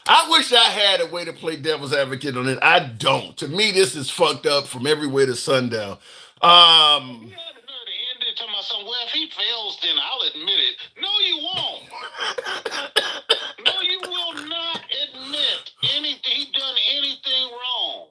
I wish I had a way to play devil's advocate on it. I don't. To me, this is fucked up from every way to sundown. You had the nerve to end it to myself. Well, if he fails, then I'll admit it. No, you won't. No, you will not admit he done anything wrong.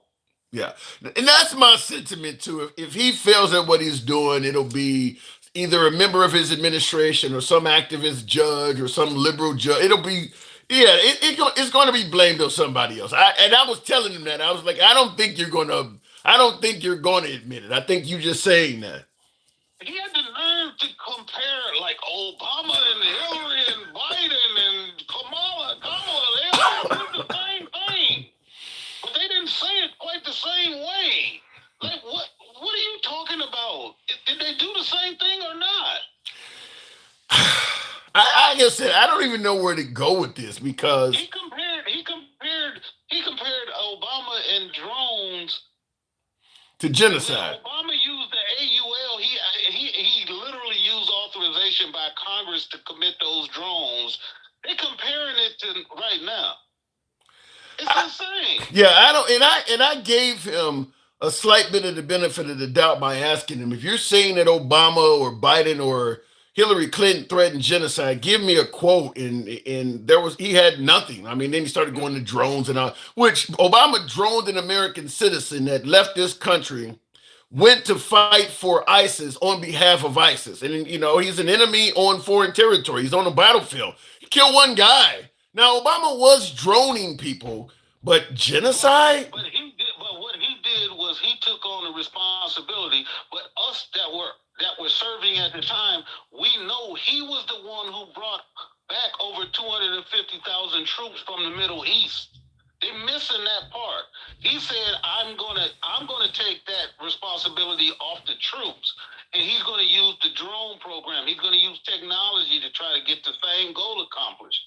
Yeah, and that's my sentiment too. If he fails at what he's doing, it'll be either a member of his administration or some activist judge or some liberal judge. It'll be, yeah, it's going to be blamed on somebody else. I was telling him that. I was like, I don't think you're going to admit it. I think you're just saying that. He had the nerve to compare like Obama and Hillary and Biden and Kamala. They all did the same thing, but they didn't say it quite the same way. Like what are you talking about? Did they do the same thing or not? Like I said, I don't even know where to go with this because he compared Obama and drones to genocide. Obama used the AUL. He literally used authorization by Congress to commit those drones. They're comparing it to right now. It's insane. Yeah, I don't, and I gave him a slight bit of the benefit of the doubt by asking him if you're saying that Obama or Biden or Hillary Clinton threatened genocide. Give me a quote, and there was he had nothing. I mean, then he started going to drones and all, which Obama droned an American citizen that left this country, went to fight for ISIS on behalf of ISIS, and he's an enemy on foreign territory. He's on the battlefield. He killed one guy. Now Obama was droning people, but genocide. But what he did was he took on the responsibility. But us that were serving at the time, we know he was the one who brought back over 250,000 troops from the Middle East. They're missing that part. He said, "I'm gonna take that responsibility off the troops, and he's gonna use the drone program. He's gonna use technology to try to get the same goal accomplished."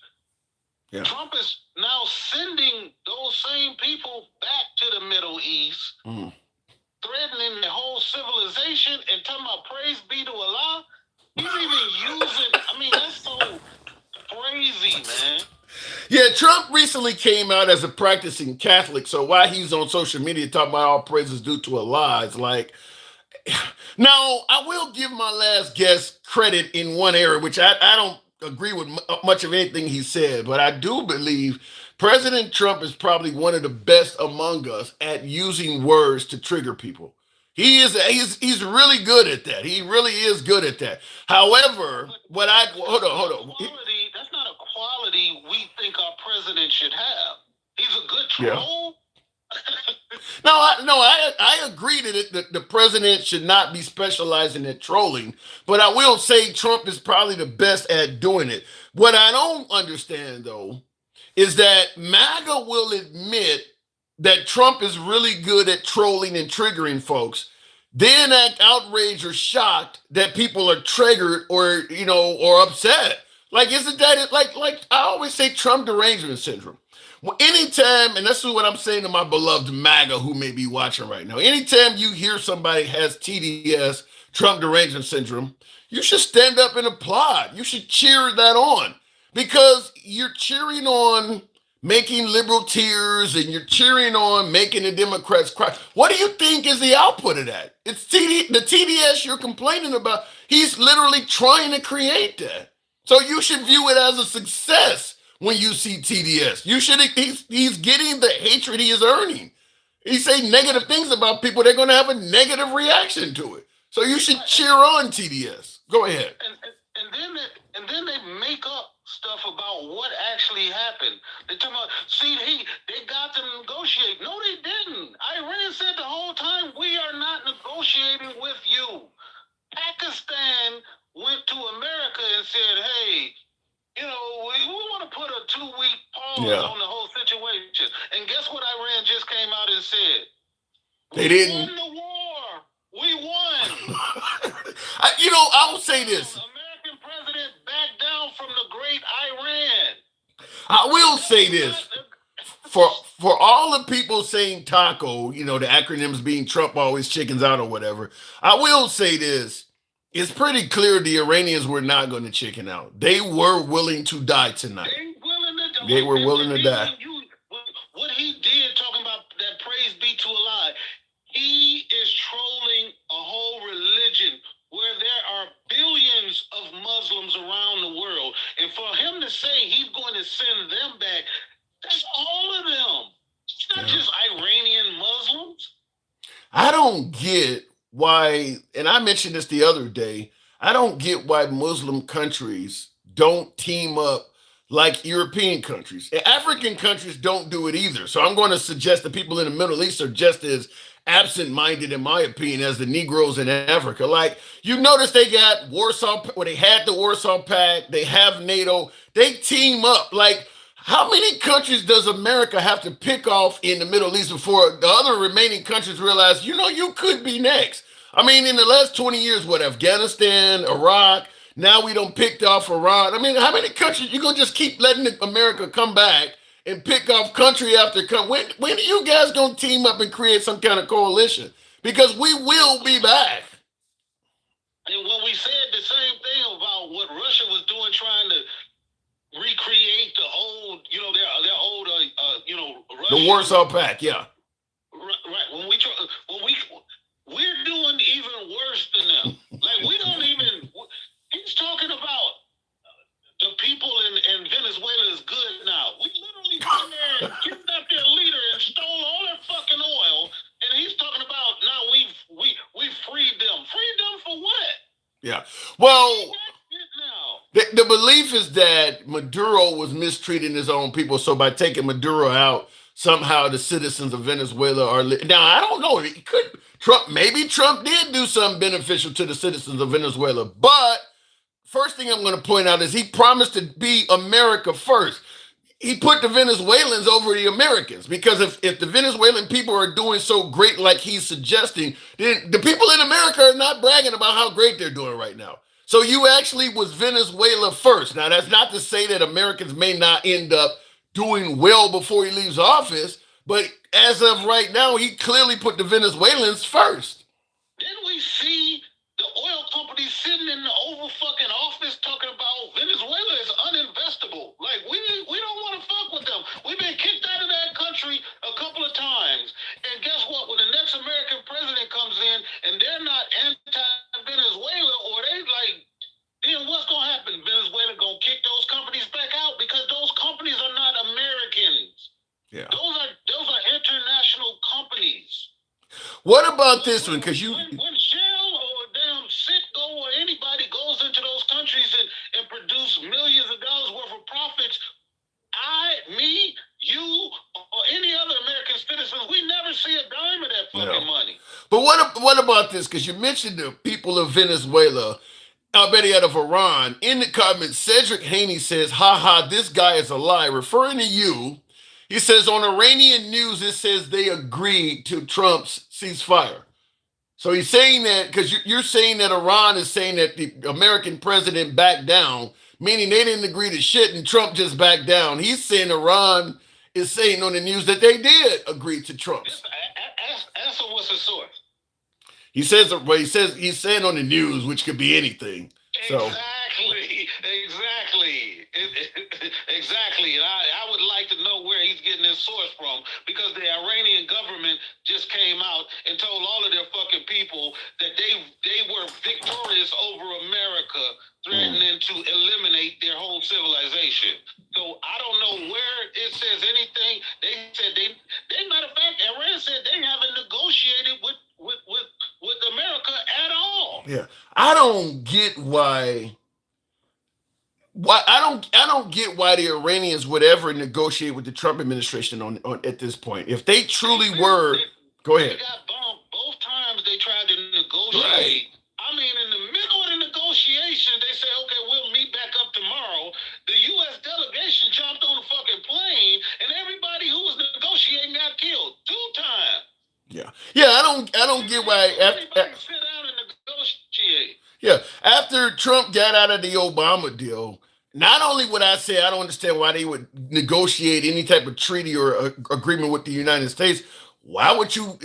Yeah. Trump is now sending those same people back to the Middle East, threatening the whole civilization and talking about praise be to Allah. He's even using, I mean, that's so crazy, man. Yeah, Trump recently came out as a practicing Catholic, so while he's on social media talking about all praises due to Allah, it's like, now I will give my last guest credit in one area, which I don't agree with much of anything he said, but I do believe President Trump is probably one of the best among us at using words to trigger people. He's really good at that. He really is good at that. However, hold on. That's not a quality we think our president should have. He's a good troll. Yeah. I agree that the president should not be specializing at trolling, but I will say Trump is probably the best at doing it. What I don't understand, though, is that MAGA will admit that Trump is really good at trolling and triggering folks, then act outraged or shocked that people are triggered or upset. Like, isn't that it? Like I always say, Trump derangement syndrome. Well, anytime, and this is what I'm saying to my beloved MAGA who may be watching right now, anytime you hear somebody has TDS, Trump derangement syndrome, you should stand up and applaud. You should cheer that on, because you're cheering on making liberal tears and you're cheering on making the Democrats cry. What do you think is the output of that? It's the TDS you're complaining about. He's literally trying to create that. So you should view it as a success. When you see TDS, he's getting the hatred he is earning. He's saying negative things about people, they're going to have a negative reaction to it. So you should cheer on TDS. Go ahead. And then they make up stuff about what actually happened. They talk about, they got them to negotiate. No, they didn't. Iran said the whole time, we are not negotiating with you. Pakistan went to America and said, hey, we want to put a 2-week pause on the whole situation. And guess what Iran just came out and said? They didn't. We won the war. We won. I will say this. American president backed down from the great Iran. I will say this. For all the people saying taco, the acronyms being Trump always chickens out or whatever, I will say this. It's pretty clear the Iranians were not going to chicken out. They were willing to die tonight. They were willing to die. What he did, talking about that praise be to Allah, he is trolling a whole religion where there are billions of Muslims around the world. And for him to say he's going to send them back, that's all of them. It's not just Iranian Muslims. I don't get why, and I mentioned this the other day, I don't get why Muslim countries don't team up like European countries. And African countries don't do it either. So I'm going to suggest that people in the Middle East are just as absent-minded, in my opinion, as the Negroes in Africa. Like, you notice they got they had the Warsaw Pact, they have NATO, they team up. Like, how many countries does America have to pick off in the Middle East before the other remaining countries realize, you could be next? I mean, in the last 20 years, Afghanistan, Iraq, now we done picked off Iran. I mean, how many countries, you going to just keep letting America come back and pick off country after country? When are you guys going to team up and create some kind of coalition? Because we will be back. And when we said the same thing about what Russia was doing, trying to recreate the old, their old, Russian, the Warsaw Pact, yeah. Right. We're doing even worse than them. Like, we don't even. He's talking Yeah. Well, Now, the belief is that Maduro was mistreating his own people. So by taking Maduro out, somehow the citizens of Venezuela are. Now, I don't know. It could Trump. Maybe Trump did do something beneficial to the citizens of Venezuela. But first thing I'm going to point out is he promised to be America first. He put the Venezuelans over the Americans because if the Venezuelan people are doing so great like he's suggesting, then the people in America are not bragging about how great they're doing right now. So you actually was Venezuela first. Now that's not to say that Americans may not end up doing well before he leaves office, but as of right now, he clearly put the Venezuelans first. didn't we see the oil companies sitting in the Oval fucking office talking about Venezuela is uninvestable? Like we don't want to fuck with them. We've been kicked out of that country a couple of times, and guess what? When the next American president comes in and they're not anti-Venezuela, or they like, then what's gonna happen? Venezuela gonna kick those companies back out because those companies are not Americans. Yeah. Those are international companies. What about this one? Because you when Shell or damn Citgo or anybody goes into those countries and produce millions of dollars worth of profits, me, you, or any other American citizen, we never see a dime of that fucking money. But what about this? Because you mentioned the people of Venezuela, already out of Iran. In the comments, Cedric Haney says, "Ha ha, this guy is a lie," referring to you. He says on Iranian news, it says they agreed to Trump's ceasefire. So he's saying that because you're saying that Iran is saying that the American president backed down, meaning they didn't agree to shit and Trump just backed down. He's saying Iran is saying on the news that they did agree to Trump's. Ask him what's the source. He says, well, he's saying on the news, which could be anything. So Exactly. And I would like to know where he's getting his source from, because the Iranian government just came out and told all of their fucking people that they were victorious over America, threatening to eliminate their whole civilization. So I don't know where it says anything. They said they matter of fact, Iran said they haven't negotiated with America at all. Yeah, I don't get why I don't get why the Iranians would ever negotiate with the Trump administration on at this point. If they truly were, go ahead. They got bumped both times they tried to negotiate. Right. I mean, in the middle of the negotiation, they said, "Okay, we'll meet back up tomorrow." The U.S. delegation jumped on the fucking plane, and everybody who was negotiating got killed 2 times. Yeah, I don't get why. Everybody sit down and negotiate. Yeah, after Trump got out of the Obama deal, not only would I say I don't understand why they would negotiate any type of treaty or agreement with the United States. Why would you,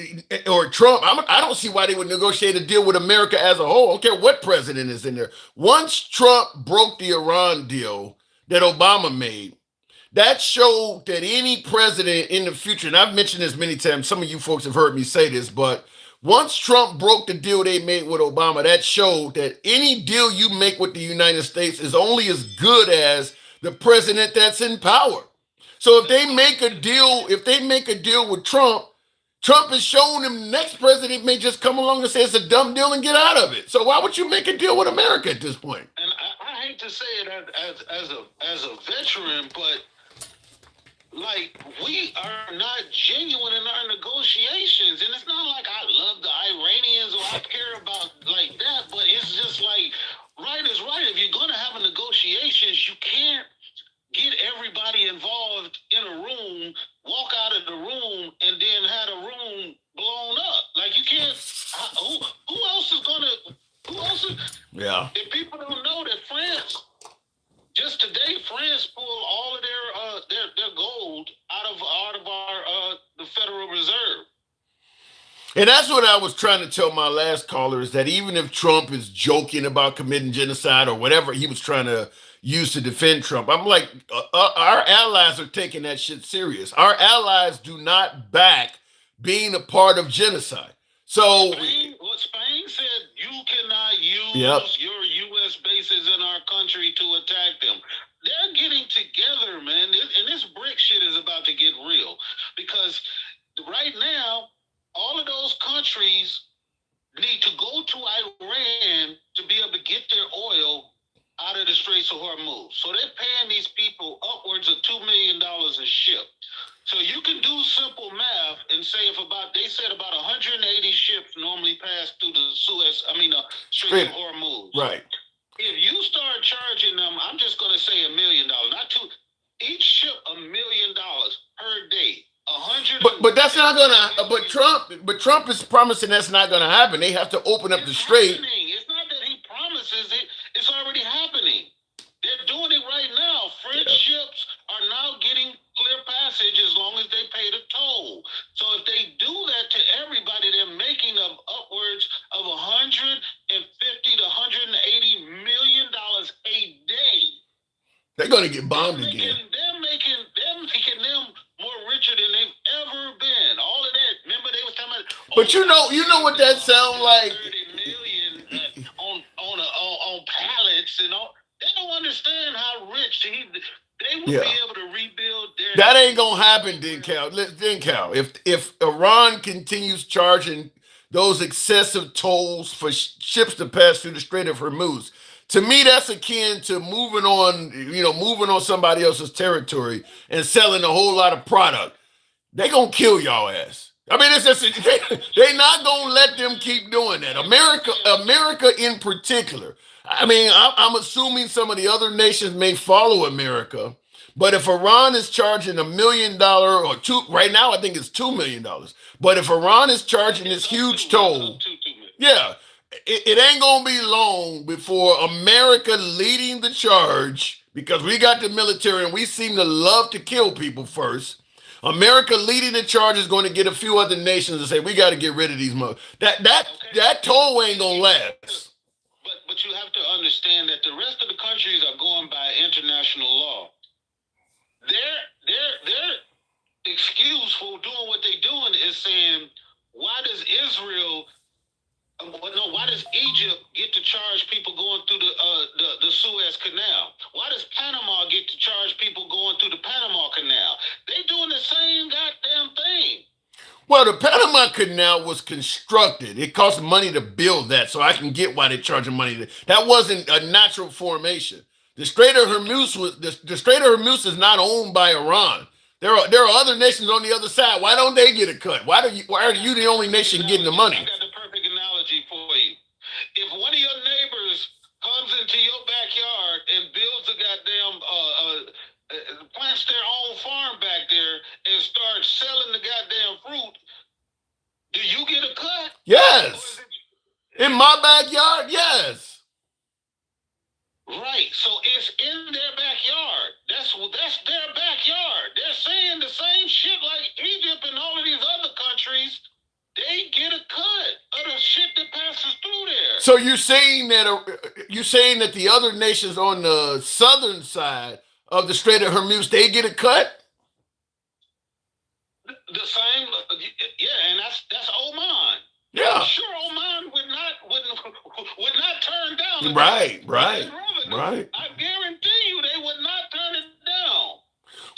or Trump? I don't see why they would negotiate a deal with America as a whole. I don't care what president is in there. Once Trump broke the Iran deal that Obama made, that showed that any president in the future, and I've mentioned this many times, some of you folks have heard me say this, but once Trump broke the deal they made with Obama, that showed that any deal you make with the United States is only as good as the president that's in power. So if they make a deal with Trump, Trump has shown them the next president may just come along and say it's a dumb deal and get out of it. So why would you make a deal with America at this point? And I hate to say it as a veteran, but like, we are not genuine in our negotiations, and it's not like I love the Iranians or I care about like that, but it's just like, right is right. If you're gonna have a negotiations, you can't get everybody involved in a room, walk out of the room, and then have the room blown up. Like, you can't. Who else is gonna? Who else is? Yeah. If people don't know that France. Just today, France pulled all of their gold out of our the Federal Reserve. And that's what I was trying to tell my last caller, is that even if Trump is joking about committing genocide or whatever he was trying to use to defend Trump, I'm like, our allies are taking that shit serious. Our allies do not back being a part of genocide. So Spain said you cannot use your U.S. bases in our country to attack them. They're getting together, man. And this brick shit is about to get real. Because right now, all of those countries need to go to Iran to be able to get their oil out of the Straits of Hormuz. So they're paying these people upwards of $2 million a ship. So you can do simple math and say if about they said about 180 ships normally pass through the Straits of Hormuz. Right. If you start charging them, I'm just going to say $1 million, not two. Each ship $1 million per day. But that's not gonna. But Trump is promising that's not gonna happen. They have to open up the strait. It's not that he promises it; it's already happening. They're doing it right now. French ships are now getting clear passage as long as they pay the toll. So if they do that to everybody, they're making upwards of 150 to 180 million dollars a day. They're gonna get bombed again. They're making them more richer than they've ever been. All of that. Remember they was talking about. But you know what that sounds like. 30 million on pallets and all. They don't understand how rich they will be able to rebuild their. That ain't gonna happen, Cal. If Iran continues charging those excessive tolls for ships to pass through the Strait of Hormuz, to me that's akin to moving on somebody else's territory and selling a whole lot of product. They gonna kill y'all ass. I mean, it's just they not gonna let them keep doing that. America in particular. I mean, I'm assuming some of the other nations may follow America, but if Iran is charging $1 million or two, right now I think it's $2 million. But if Iran is charging this huge toll, it ain't gonna be long before America leading the charge, because we got the military and we seem to love to kill people first. America leading the charge is going to get a few other nations to say we got to get rid of these mother. That toll ain't gonna last. But you have to understand that the rest of the countries are going by international law. Their excuse for doing what they're doing is saying, why does Egypt get to charge people going through the Suez Canal? Why does Panama get to charge people going through the Panama Canal? They doing the same goddamn thing. Well, the Panama Canal was constructed. It cost money to build that, so I can get why they're charging money. That wasn't a natural formation. The Strait of Hormuz is not owned by Iran. There are other nations on the other side. Why don't they get a cut? Why are you the only nation getting the money? I got the perfect analogy for you. If one of your neighbors comes into your backyard and builds a goddamn plants their own farm back there and starts selling the goddamn fruit, do you get a cut? Yes. In my backyard, yes. Right. So it's in their backyard. That's their backyard. They're saying the same shit like Egypt and all of these other countries. They get a cut of the shit that passes through there. So you're saying that the other nations on the southern side of the Strait of Hormuz, they get a cut? The same, and that's Oman. Yeah. I'm sure Oman would not turn down. Right. I guarantee you they would not turn it down.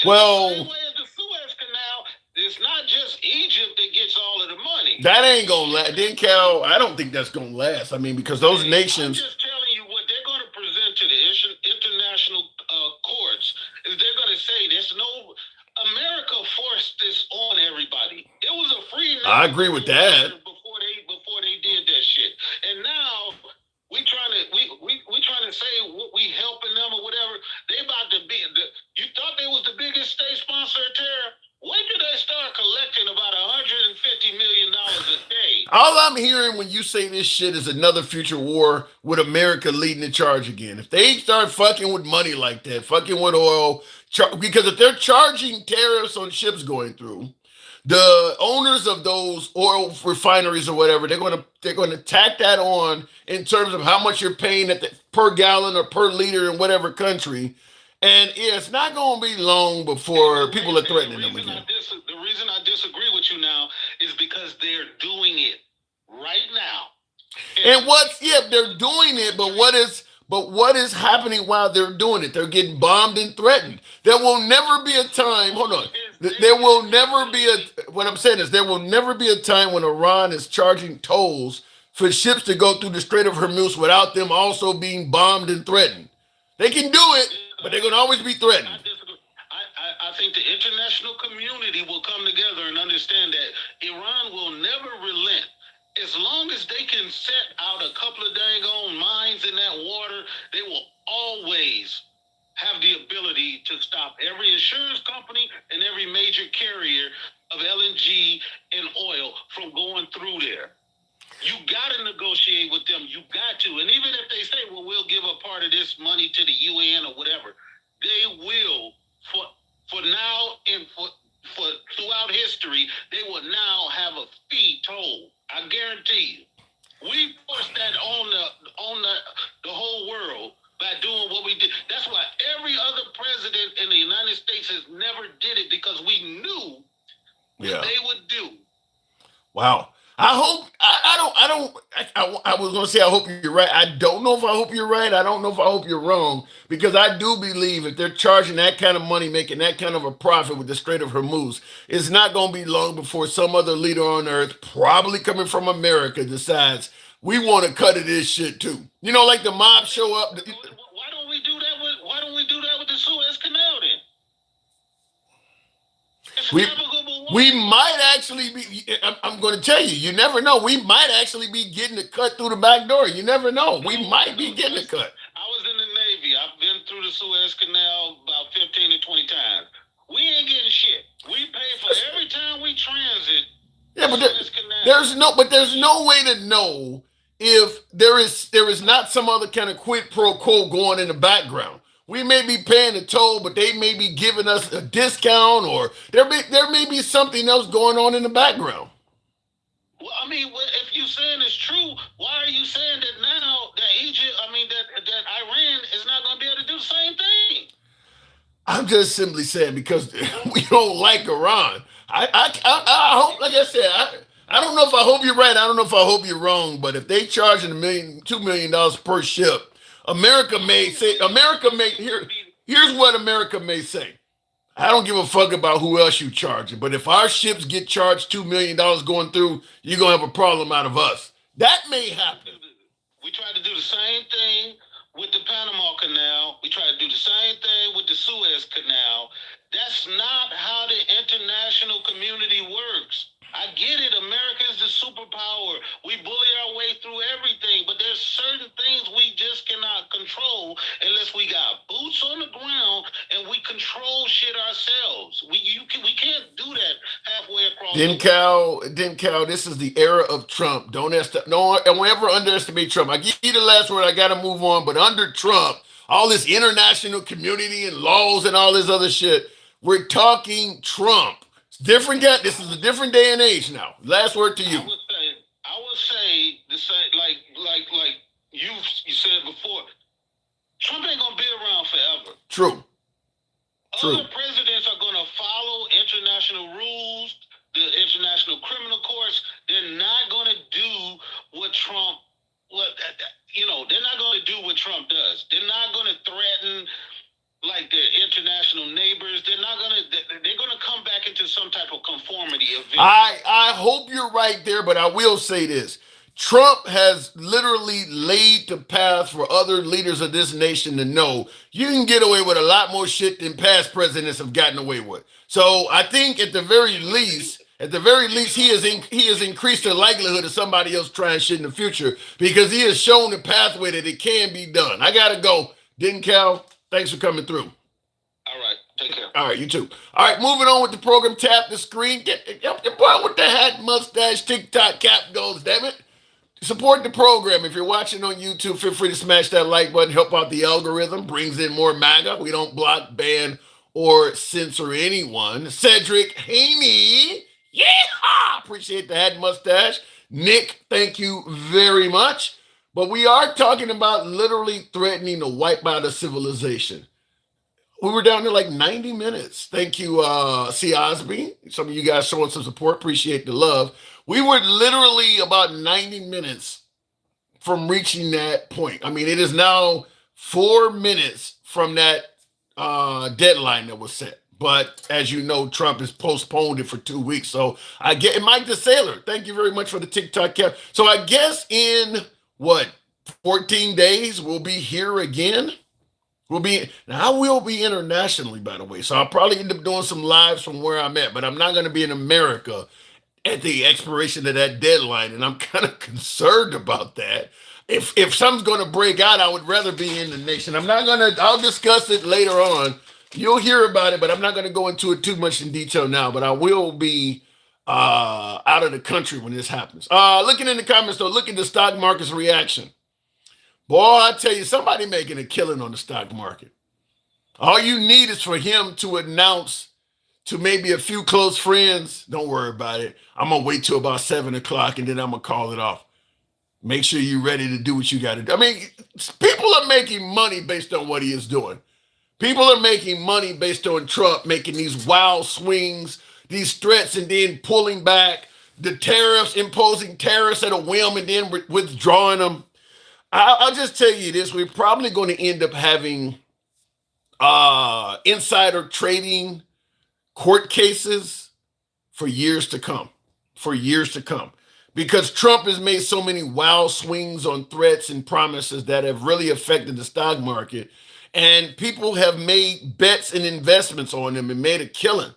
Well, the same way as the Suez Canal, it's not just Egypt that gets all of the money. That ain't gonna last. Then, Cal, I don't think that's gonna last. I mean, because those nations. I'm just telling you what they're going to present to the international courts is they're going to say there's no. America forced this on everybody. It was a free. I agree with that. Before they did that shit, and now we trying to say what we helping them or whatever. They about to be. You thought they was the biggest state sponsor of terror. When did they start collecting about $150 million a day? All I'm hearing when you say this shit is another future war with America leading the charge again. If they start fucking with money like that, fucking with oil, because if they're charging tariffs on ships going through, the owners of those oil refineries or whatever, they're going to tack that on in terms of how much you're paying per gallon or per liter in whatever country. And it's not going to be long before people are threatening them again. The reason I disagree with you now is because they're doing it right now. And they're doing it, but what is happening while they're doing it? They're getting bombed and threatened. There will never be a time, hold on. There will never be what I'm saying is there will never be a time when Iran is charging tolls for ships to go through the Strait of Hormuz without them also being bombed and threatened. They can do it, but they're going to always be I threatened. disagree. I think the international community will come together and understand that Iran will never relent. As long as they can set out a couple of dang on mines in that water, they will always have the ability to stop every insurance company and every major carrier of LNG and oil from going through there. You got to negotiate with them. You got to. And even if they say, well, we'll give a part of this money to the UN or whatever, they will, for now and for throughout history, they will now have a fee toll. I guarantee you. We forced that on the whole world by doing what we did. That's why every other president in the United States has never did it, because we knew what they would do. Wow. I hope I was gonna say I hope you're right. I don't know if I hope you're right. I don't know if I hope you're wrong, because I do believe if they're charging that kind of money, making that kind of a profit with the Strait of Hormuz, it's not gonna be long before some other leader on earth, probably coming from America, decides we want to cut of this shit too. You know, like the mob show up. Why don't we do that with the Suez Canal then? It's We navigable water. we might actually be. I'm going to tell you. You never know. We might actually be getting a cut through the back door. You never know. We might be getting a cut. I was in the Navy. I've been through the Suez Canal about 15 to 20 times. We ain't getting shit. We pay for every time we transit. Yeah, but Suez Canal. there's no way to know if there is not some other kind of quid pro quo going in the background. We may be paying a toll, but they may be giving us a discount, or there may be something else going on in the background. Well, I mean, if you saying it's true, why are you saying that now that Egypt, that Iran is not going to be able to do the same thing? I'm just simply saying because we don't like Iran. I hope, like I said, I don't know if I hope you're right. I don't know if I hope you're wrong. But if they charging $2 million per ship, here's what America may say. I don't give a fuck about who else you charging, but if our ships get charged $2 million going through, you're gonna have a problem out of us. That may happen. We tried to do the same thing with the Panama Canal. We tried to do the same thing with the Suez Canal. That's not how the international community works. I get it. America is the superpower. We bully our way through everything, but there's certain things we just cannot control unless we got boots on the ground and we control shit ourselves. We can't do that halfway across. Cal, this is the era of Trump. Don't ever underestimate Trump. I give you the last word. I got to move on. But under Trump, all this international community and laws and all this other shit, we're talking Trump. Different guy. This is a different day and age now. Last word to you. I would say the same, like you said before. Trump ain't gonna be around forever. True. Other presidents are gonna follow international rules, the international criminal courts. They're not gonna do what Trump. They're not gonna do what Trump does. They're not gonna threaten like their international neighbors. They're gonna come back into some type of conformity eventually. I hope you're right there, but I will say this. Trump has literally laid the path for other leaders of this nation to know you can get away with a lot more shit than past presidents have gotten away with. So I think at the very least, he has increased the likelihood of somebody else trying shit in the future, because he has shown the pathway that it can be done. I gotta go. Didn't Cal? Thanks for coming through. All right. Take care. All right, you too. All right, moving on with the program. Tap the screen. Get your boy with the hat, mustache, TikTok cap goes, damn it. Support the program. If you're watching on YouTube, feel free to smash that like button. Help out the algorithm. Brings in more MAGA. We don't block, ban, or censor anyone. Cedric Haney. Yeah! Appreciate the hat, mustache. Nick, thank you very much. But we are talking about literally threatening to wipe out a civilization. We were down there like 90 minutes. Thank you, C. Osby. Some of you guys showing some support. Appreciate the love. We were literally about 90 minutes from reaching that point. I mean, it is now 4 minutes from that deadline that was set. But as you know, Trump has postponed it for 2 weeks. So I get it. Mike the Sailor, thank you very much for the TikTok cap. So I guess in what 14 days we'll be here again. We'll be now. I will be internationally, by the way. So I'll probably end up doing some lives from where I'm at, but I'm not going to be in America at the expiration of that deadline, and I'm kind of concerned about that. If something's going to break out, I would rather be in the nation. I'm not going to. I'll discuss it later on. You'll hear about it, but I'm not going to go into it too much in detail now. But I will be out of the country when this happens. Looking in the comments though, look at the stock market's reaction. Boy, I tell you, somebody making a killing on the stock market. All you need is for him to announce to maybe a few close friends, don't worry about it. I'm gonna wait till about 7 o'clock and then I'm gonna call it off. Make sure you're ready to do what you got to do. I mean, people are making money based on what he is doing. People are making money based on Trump making these wild swings, these threats, and then pulling back the tariffs, imposing tariffs at a whim, and then withdrawing them. I'll just tell you this: we're probably going to end up having insider trading court cases for years to come, because Trump has made so many wild swings on threats and promises that have really affected the stock market, and people have made bets and investments on them and made a killing.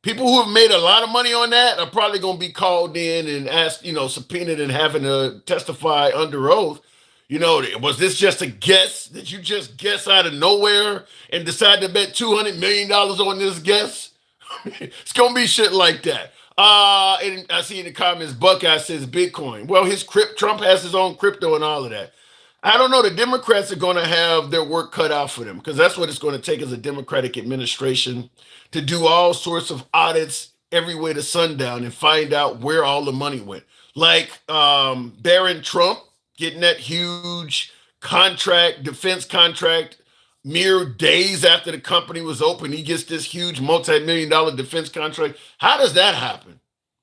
People who have made a lot of money on that are probably going to be called in and asked, subpoenaed and having to testify under oath. Was this just a guess? Did you just guess out of nowhere and decide to bet $200 million on this guess? It's going to be shit like that. And I see in the comments, Buckeye says Bitcoin. Well, Trump has his own crypto and all of that. I don't know. The Democrats are going to have their work cut out for them because that's what it's going to take as a Democratic administration to do all sorts of audits every way to sundown and find out where all the money went. Like Barron Trump getting that huge defense contract, mere days after the company was open. He gets this huge multi-million-dollar defense contract. How does that happen?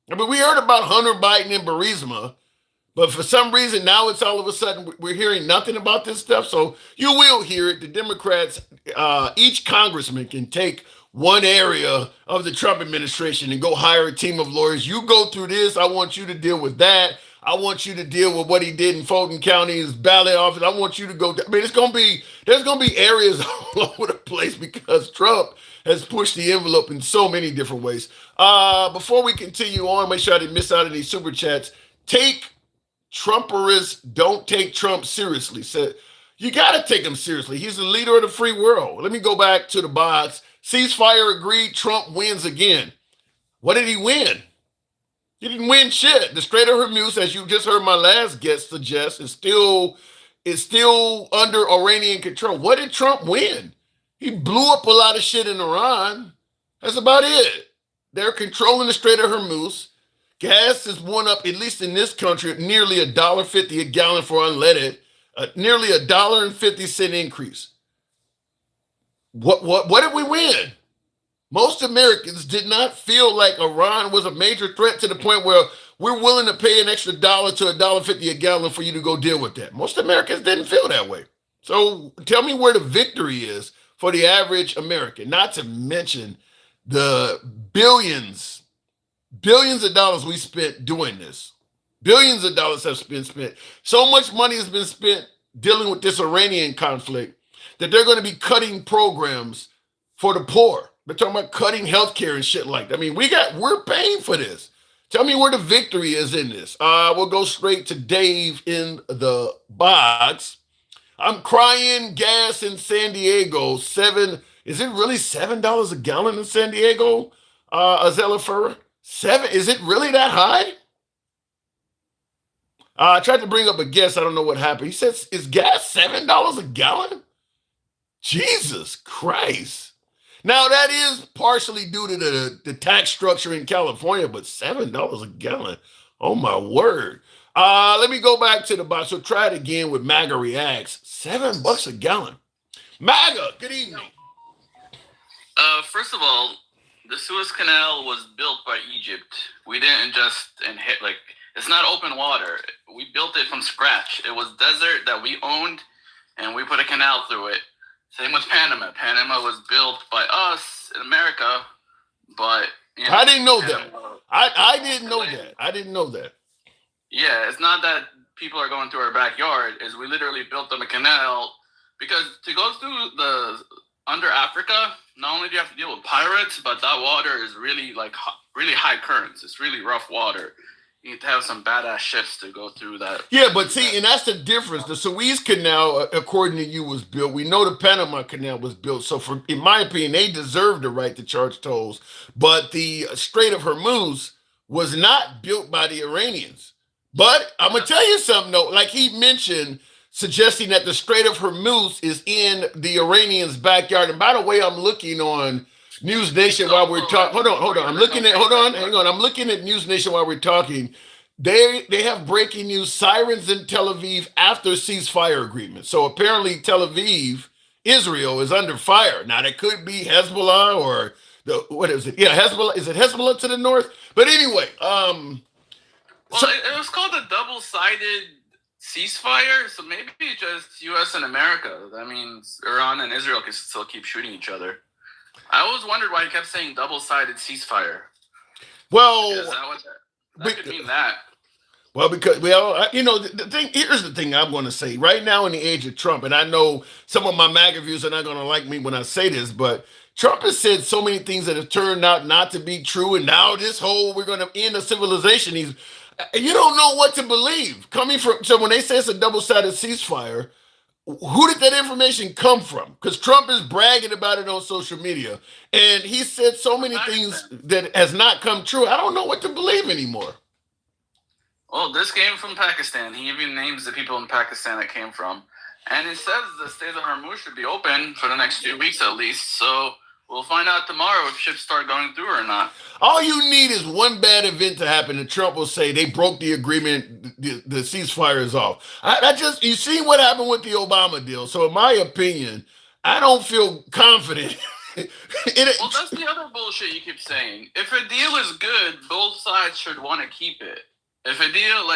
I mean, we heard about Hunter Biden and Burisma, but for some reason, now it's all of a sudden we're hearing nothing about this stuff. So you will hear it. The Democrats, each congressman can take one area of the Trump administration and go hire a team of lawyers. You go through this. I want you to deal with that. I want you to deal with what he did in Fulton County's ballot office. I want you to go. I mean, there's going to be areas all over the place because Trump has pushed the envelope in so many different ways. Before we continue on, make sure I didn't miss out any super chats. Trumperists don't take Trump seriously. So you got to take him seriously. He's the leader of the free world. Let me go back to the box. Ceasefire agreed. Trump wins again. What did he win? He didn't win shit. The Strait of Hormuz, as you just heard my last guest suggest, is still under Iranian control. What did Trump win? He blew up a lot of shit in Iran. That's about it. They're controlling the Strait of Hormuz. Gas has went up, at least in this country, nearly $1.50 a gallon for unleaded, nearly $1.50 increase. What did we win? Most Americans did not feel like Iran was a major threat to the point where we're willing to pay an extra $1 to $1.50 a gallon for you to go deal with that. Most Americans didn't feel that way. So tell me where the victory is for the average American, not to mention the billions of dollars we spent doing this. Billions of dollars have been spent. So much money has been spent dealing with this Iranian conflict that they're going to be cutting programs for the poor. They're talking about cutting healthcare and shit like that. I mean, we're paying for this. Tell me where the victory is in this. We'll go straight to Dave in the box. I'm crying gas in San Diego. Is it really $7 a gallon in San Diego? Azella Furrer? Is it really that high? I tried to bring up a guest. I don't know what happened. He says, is gas $7 a gallon? Jesus Christ. Now, that is partially due to the tax structure in California, but $7 a gallon. Oh, my word. Let me go back to the box. So try it again with MAGA Reacts. $7 a gallon. MAGA, good evening. First of all, the Suez Canal was built by Egypt. We didn't just it's not open water. We built it from scratch. It was desert that we owned, and we put a canal through it. Same with Panama. Panama was built by us, in America, but I didn't know kind that. of I didn't know delayed. that. I didn't know that. Yeah, it's not that people are going through our backyard. Is we literally built them a canal because to go through the under Africa, not only do you have to deal with pirates, but that water is really really high currents. It's really rough water. You need to have some badass ships to go through that. Yeah, but see, and that's the difference. The Suez Canal, according to you, was built. We know the Panama Canal was built. So, for in my opinion, they deserve the right to charge tolls. But the Strait of Hormuz was not built by the Iranians. But I'm gonna tell you something though. Like he mentioned, suggesting that the Strait of Hormuz is in the Iranians' backyard. And by the way, I'm looking on News Nation while we're talking. Hold on. I'm looking at. Hold on, hang on. I'm looking at News Nation while we're talking. They have breaking news: sirens in Tel Aviv after ceasefire agreement. So apparently, Tel Aviv, Israel, is under fire. Now that could be Hezbollah or the what is it? Yeah, Hezbollah. Is it Hezbollah to the north? But anyway, Well, so it was called a double-sided ceasefire, so maybe just U.S. and America. That means Iran and Israel can still keep shooting each other. I always wondered why he kept saying double-sided ceasefire. well, Is that what that could mean that? Well, because the thing. Here's the thing I'm going to say. Right now, in the age of Trump, and I know some of my MAGA views are not going to like me when I say this, but Trump has said so many things that have turned out not to be true, and now this whole we're going to end a civilization. You don't know what to believe. Coming from so when they say it's a double-sided ceasefire, who did that information come from? Because Trump is bragging about it on social media, and he said so many things Pakistan. that has not come true. I don't know what to believe anymore. Well, this came from Pakistan. He even names the people in Pakistan it came from. And it says the Strait of Hormuz should be open for the next 2 weeks at least. So we'll find out tomorrow if ships start going through or not. All you need is one bad event to happen, and Trump will say they broke the agreement, the ceasefire is off. You see what happened with the Obama deal. So, in my opinion, I don't feel confident. Well, that's the other bullshit you keep saying. If a deal is good, both sides should want to keep it. If a deal,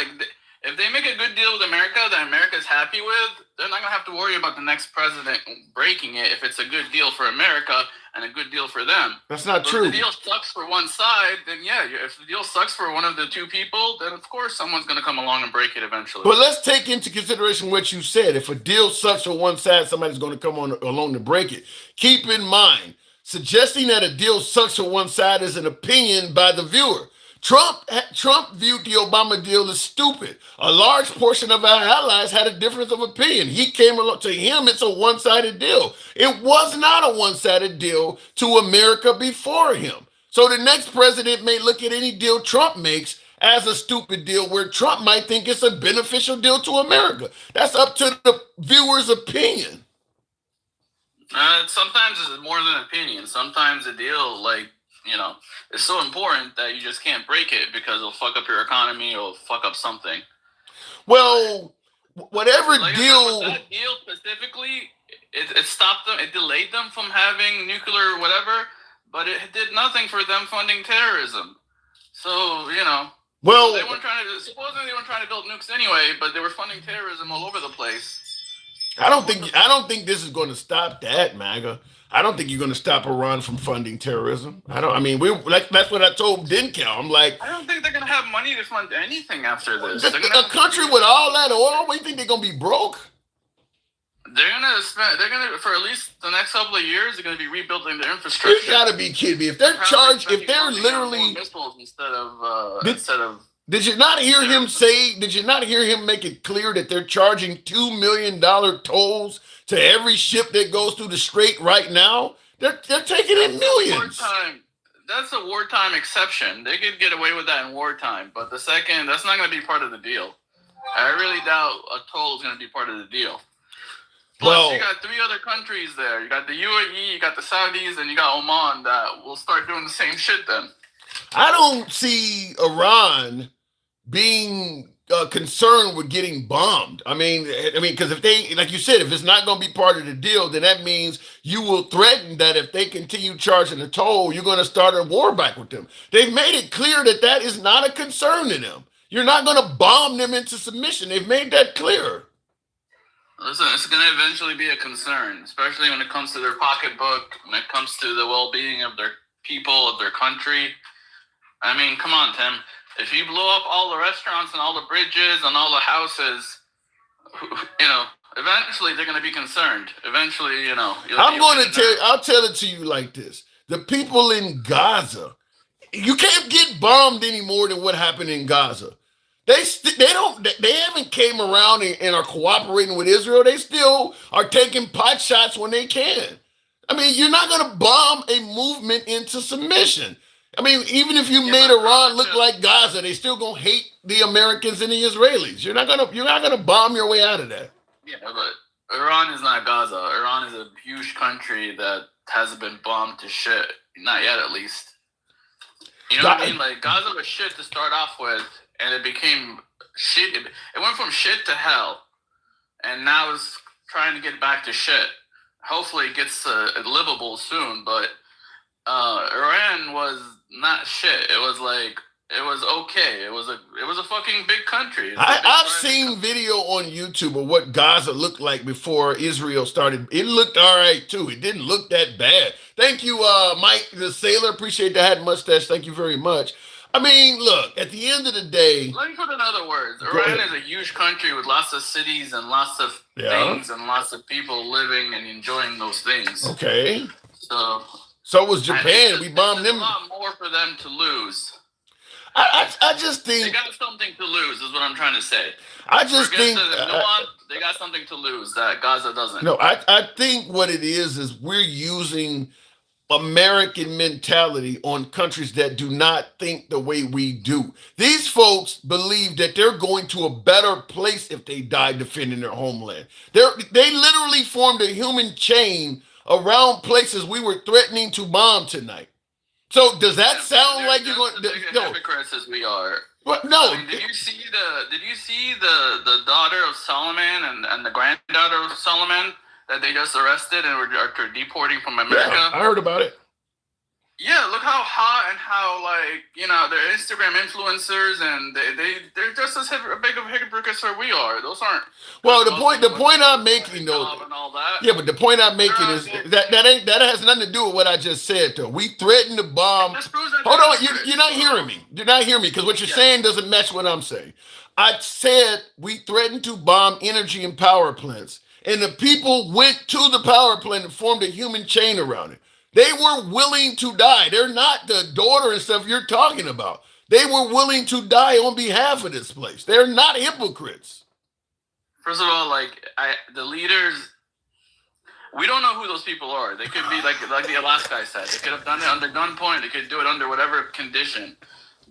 if they make a good deal with America that America's happy with, they're not going to have to worry about the next president breaking it if it's a good deal for America and a good deal for them. That's not But true. if the deal sucks for one side, then yeah, if the deal sucks for one of the two people, then of course someone's going to come along and break it eventually. But let's take into consideration what you said. If a deal sucks for one side, somebody's going to come along to break it. Keep in mind, suggesting that a deal sucks for one side is an opinion by the viewer. Trump viewed the Obama deal as stupid. A large portion of our allies had a difference of opinion. He came along to him, it's a one-sided deal. It was not a one-sided deal to America before him. So the next president may look at any deal Trump makes as a stupid deal where Trump might think it's a beneficial deal to America. That's up to the viewer's opinion. Sometimes it's more than opinion. Sometimes a deal, is so important that you just can't break it because it'll fuck up your economy or fuck up something. Well, whatever deal. That deal specifically, it stopped them, it delayed them from having nuclear whatever, but it did nothing for them funding terrorism. So, Well, supposedly they weren't trying to build nukes anyway, but they were funding terrorism all over the place. I don't think this is going to stop that, MAGA. I don't think you're going to stop Iran from funding terrorism. That's what I told Denkel. I'm like, I don't think they're going to have money to fund anything after this. A country with all that oil, we think they're going to be broke? They're going to, for at least the next couple of years, they're going to be rebuilding their infrastructure. You got to be kidding me. If they're literally missiles instead of Did you not hear him say? Did you not hear him make it clear that they're charging $2 million tolls to every ship that goes through the strait right now? They're taking in millions. That's a wartime exception. They could get away with that in wartime, but that's not going to be part of the deal. I really doubt a toll is going to be part of the deal. Plus, you got 3 other countries there. You got the UAE, you got the Saudis, and you got Oman that will start doing the same shit then. I don't see Iran being concerned with getting bombed. I mean, because if they, like you said, if it's not going to be part of the deal, then that means you will threaten that if they continue charging a toll, you're going to start a war back with them. They've made it clear that that is not a concern to them. You're not going to bomb them into submission. They've made that clear. Listen, it's going to eventually be a concern, especially when it comes to their pocketbook, when it comes to the well-being of their people, of their country. I mean, come on, Tim. If you blow up all the restaurants and all the bridges and all the houses, eventually they're going to be concerned. Eventually, I'll tell it to you like this. The people in Gaza, you can't get bombed any more than what happened in Gaza. They haven't came around and are cooperating with Israel. They still are taking pot shots when they can. I mean, you're not going to bomb a movement into submission. I mean, even if you made Iran look like Gaza, they still gonna hate the Americans and the Israelis. You're not gonna bomb your way out of that. Yeah, but Iran is not Gaza. Iran is a huge country that hasn't been bombed to shit. Not yet, at least. You know what I mean? Like, Gaza was shit to start off with, and it became shit. It went from shit to hell, and now it's trying to get back to shit. Hopefully it gets livable soon, but Iran was not shit. It was okay. It was a fucking big country. I've seen video on YouTube of what Gaza looked like before Israel started. It looked all right too. It didn't look that bad. Thank you, Mike the Sailor. Appreciate the hat and mustache. Thank you very much. I mean, look, at the end of the day. Let me put in other words. Iran is a huge country with lots of cities and lots of things and lots of people living and enjoying those things. Okay. So was Japan. We bombed them. A lot more for them to lose. I just think they got something to lose, is what I'm trying to say. I just think they got something to lose that Gaza doesn't. No, I think what it is we're using American mentality on countries that do not think the way we do. These folks believe that they're going to a better place if they die defending their homeland. They literally formed a human chain around places we were threatening to bomb tonight. So does that sound like you're going? No, hypocrites as we are. What? No. I mean, did you see the daughter of Solomon and the granddaughter of Solomon that they just arrested and are deporting from America? Yeah, I heard about it. Yeah, look how hot and how they're Instagram influencers and they're just as big of hypocrites as we are. Those aren't. Well, the point I'm making though. Yeah, but the point I'm making is that has nothing to do with what I just said though. We threatened to bomb. Hold on, you're not hearing me. You're not hearing me because what you're saying doesn't match what I'm saying. I said we threatened to bomb energy and power plants, and the people went to the power plant and formed a human chain around it. They were willing to die. They're not the daughter and stuff you're talking about. They were willing to die on behalf of this place. They're not hypocrites. First of all, the leaders, we don't know who those people are. They could be like the Alaska guy said. They could have done it under gunpoint. They could do it under whatever condition.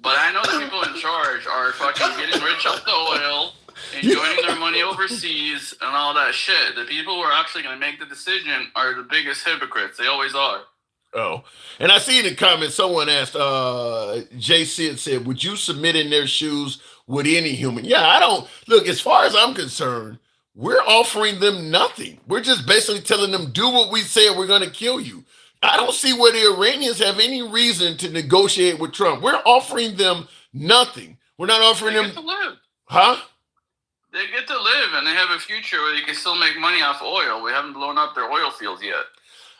But I know the people in charge are fucking getting rich off the oil, enjoying their money overseas, and all that shit. The people who are actually going to make the decision are the biggest hypocrites. They always are. Oh, and I see in the comments someone asked, JC had said, would you submit in their shoes with any human? Yeah, I don't. Look, as far as I'm concerned, we're offering them nothing. We're just basically telling them, do what we say, we're going to kill you. I don't see where the Iranians have any reason to negotiate with Trump. We're offering them nothing. We're not offering them. They get to live. Huh? They get to live, and they have a future where they can still make money off oil. We haven't blown up their oil fields yet.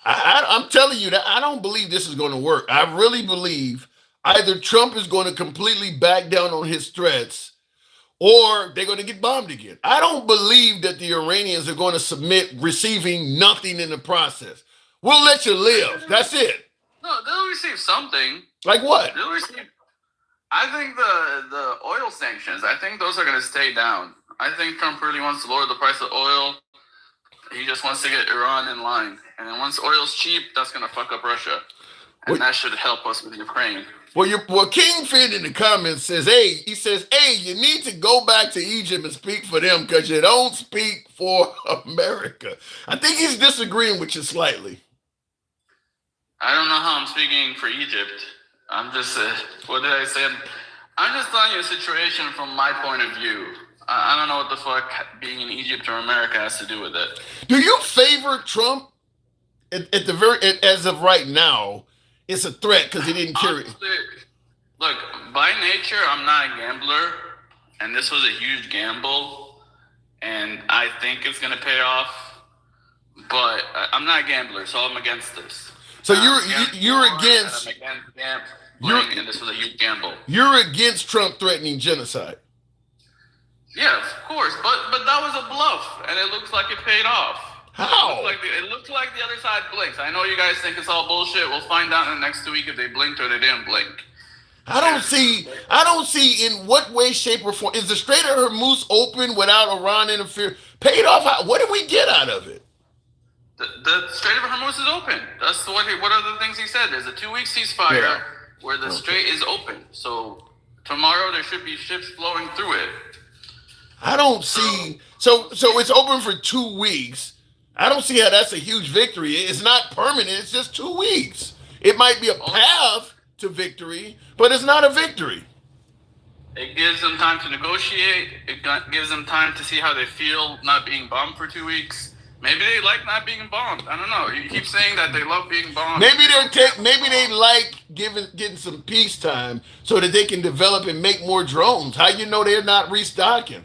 I'm telling you that I don't believe this is going to work. I really believe either Trump is going to completely back down on his threats or they're going to get bombed again. I don't believe that the Iranians are going to submit receiving nothing in the process. We'll let you live. That's it. No, they'll receive something. Like what? They'll receive. I think the oil sanctions, I think those are going to stay down. I think Trump really wants to lower the price of oil. He just wants to get Iran in line. And then once oil's cheap, that's going to fuck up Russia. And that should help us with Ukraine. Well, King Finn in the comments says, you need to go back to Egypt and speak for them because you don't speak for America. I think he's disagreeing with you slightly. I don't know how I'm speaking for Egypt. I'm just, what did I say? I'm just telling you a situation from my point of view. I don't know what the fuck being in Egypt or America has to do with it. Do you favor Trump as of right now? It's a threat because he didn't carry. Look, by nature, I'm not a gambler, and this was a huge gamble. and I think it's gonna pay off. But I'm not a gambler, so I'm against this. So you're I'm against against gambling, and this was a huge gamble. You're against Trump threatening genocide. Yeah, of course, but that was a bluff, and it looks like it paid off. How? It looks like the other side blinks. I know you guys think it's all bullshit. We'll find out in the next 2 weeks if they blinked or they didn't blink. I don't see in what way, shape, or form is the Strait of Hormuz open without Iran interfering. Paid off. What did we get out of it? The Strait of Hormuz is open. That's what are the things he said. There's a 2-week ceasefire where the strait is open. So tomorrow there should be ships flowing through it. I don't see. So it's open for 2 weeks. I don't see how that's a huge victory. It's not permanent. It's just 2 weeks. It might be a path to victory, but it's not a victory. It gives them time to negotiate. It gives them time to see how they feel not being bombed for 2 weeks. Maybe they like not being bombed. I don't know. You keep saying that they love being bombed. Maybe they like getting some peacetime so that they can develop and make more drones. How you know they're not restocking?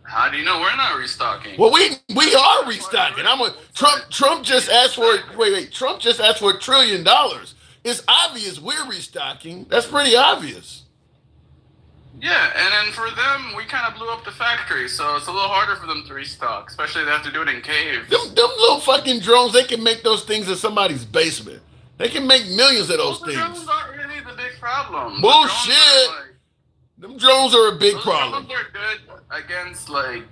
How do you know we're not restocking? Well, we are restocking. Trump just asked for Trump just asked for $1 trillion. It's obvious we're restocking. That's pretty obvious. Yeah, and then for them, we kind of blew up the factory, so it's a little harder for them to restock, especially they have to do it in caves. Them little fucking drones, they can make those things in somebody's basement. They can make millions of those things. Drones aren't really the big problem. Bullshit. Them drones are a big problem. Drones are good against like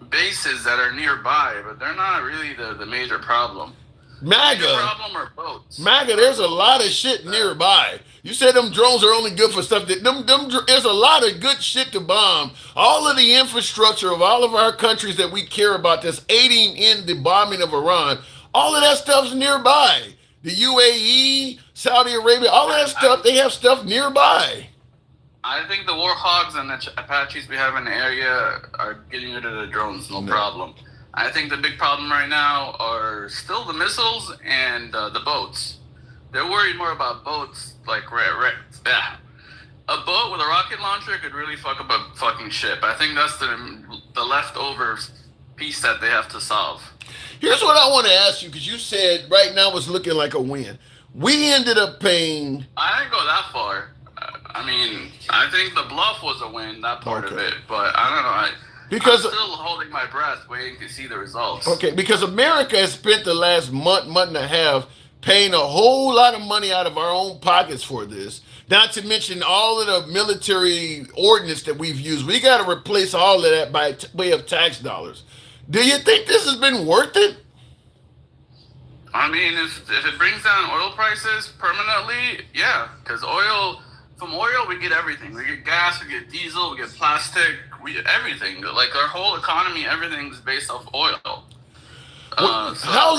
bases that are nearby, but they're not really the major problem. MAGA, there's a lot of shit nearby. You said them drones are only good for stuff that there's a lot of good shit to bomb. All of the infrastructure of all of our countries that we care about that's aiding in the bombing of Iran, all of that stuff's nearby. The UAE, Saudi Arabia, all of that stuff, they have stuff nearby. I think the Warhogs and the Apaches we have in the area are getting rid of the drones, no problem. I think the big problem right now are still the missiles and the boats. They're worried more about boats, like a boat with a rocket launcher could really fuck up a fucking ship. I think that's the leftover piece that they have to solve. Here's what I want to ask you, because you said right now it's looking like a win. We ended up paying... I didn't go that far. I mean, I think the bluff was a win, that part of it, but I don't know. I'm still holding my breath, waiting to see the results. Okay, because America has spent the last month and a half paying a whole lot of money out of our own pockets for this. Not to mention all of the military ordnance that we've used. We got to replace all of that by way of tax dollars. Do you think this has been worth it? I mean, if it brings down oil prices permanently, yeah. Because from oil, we get everything. We get gas, we get diesel, we get plastic, we get everything. Like our whole economy, everything's based off oil. How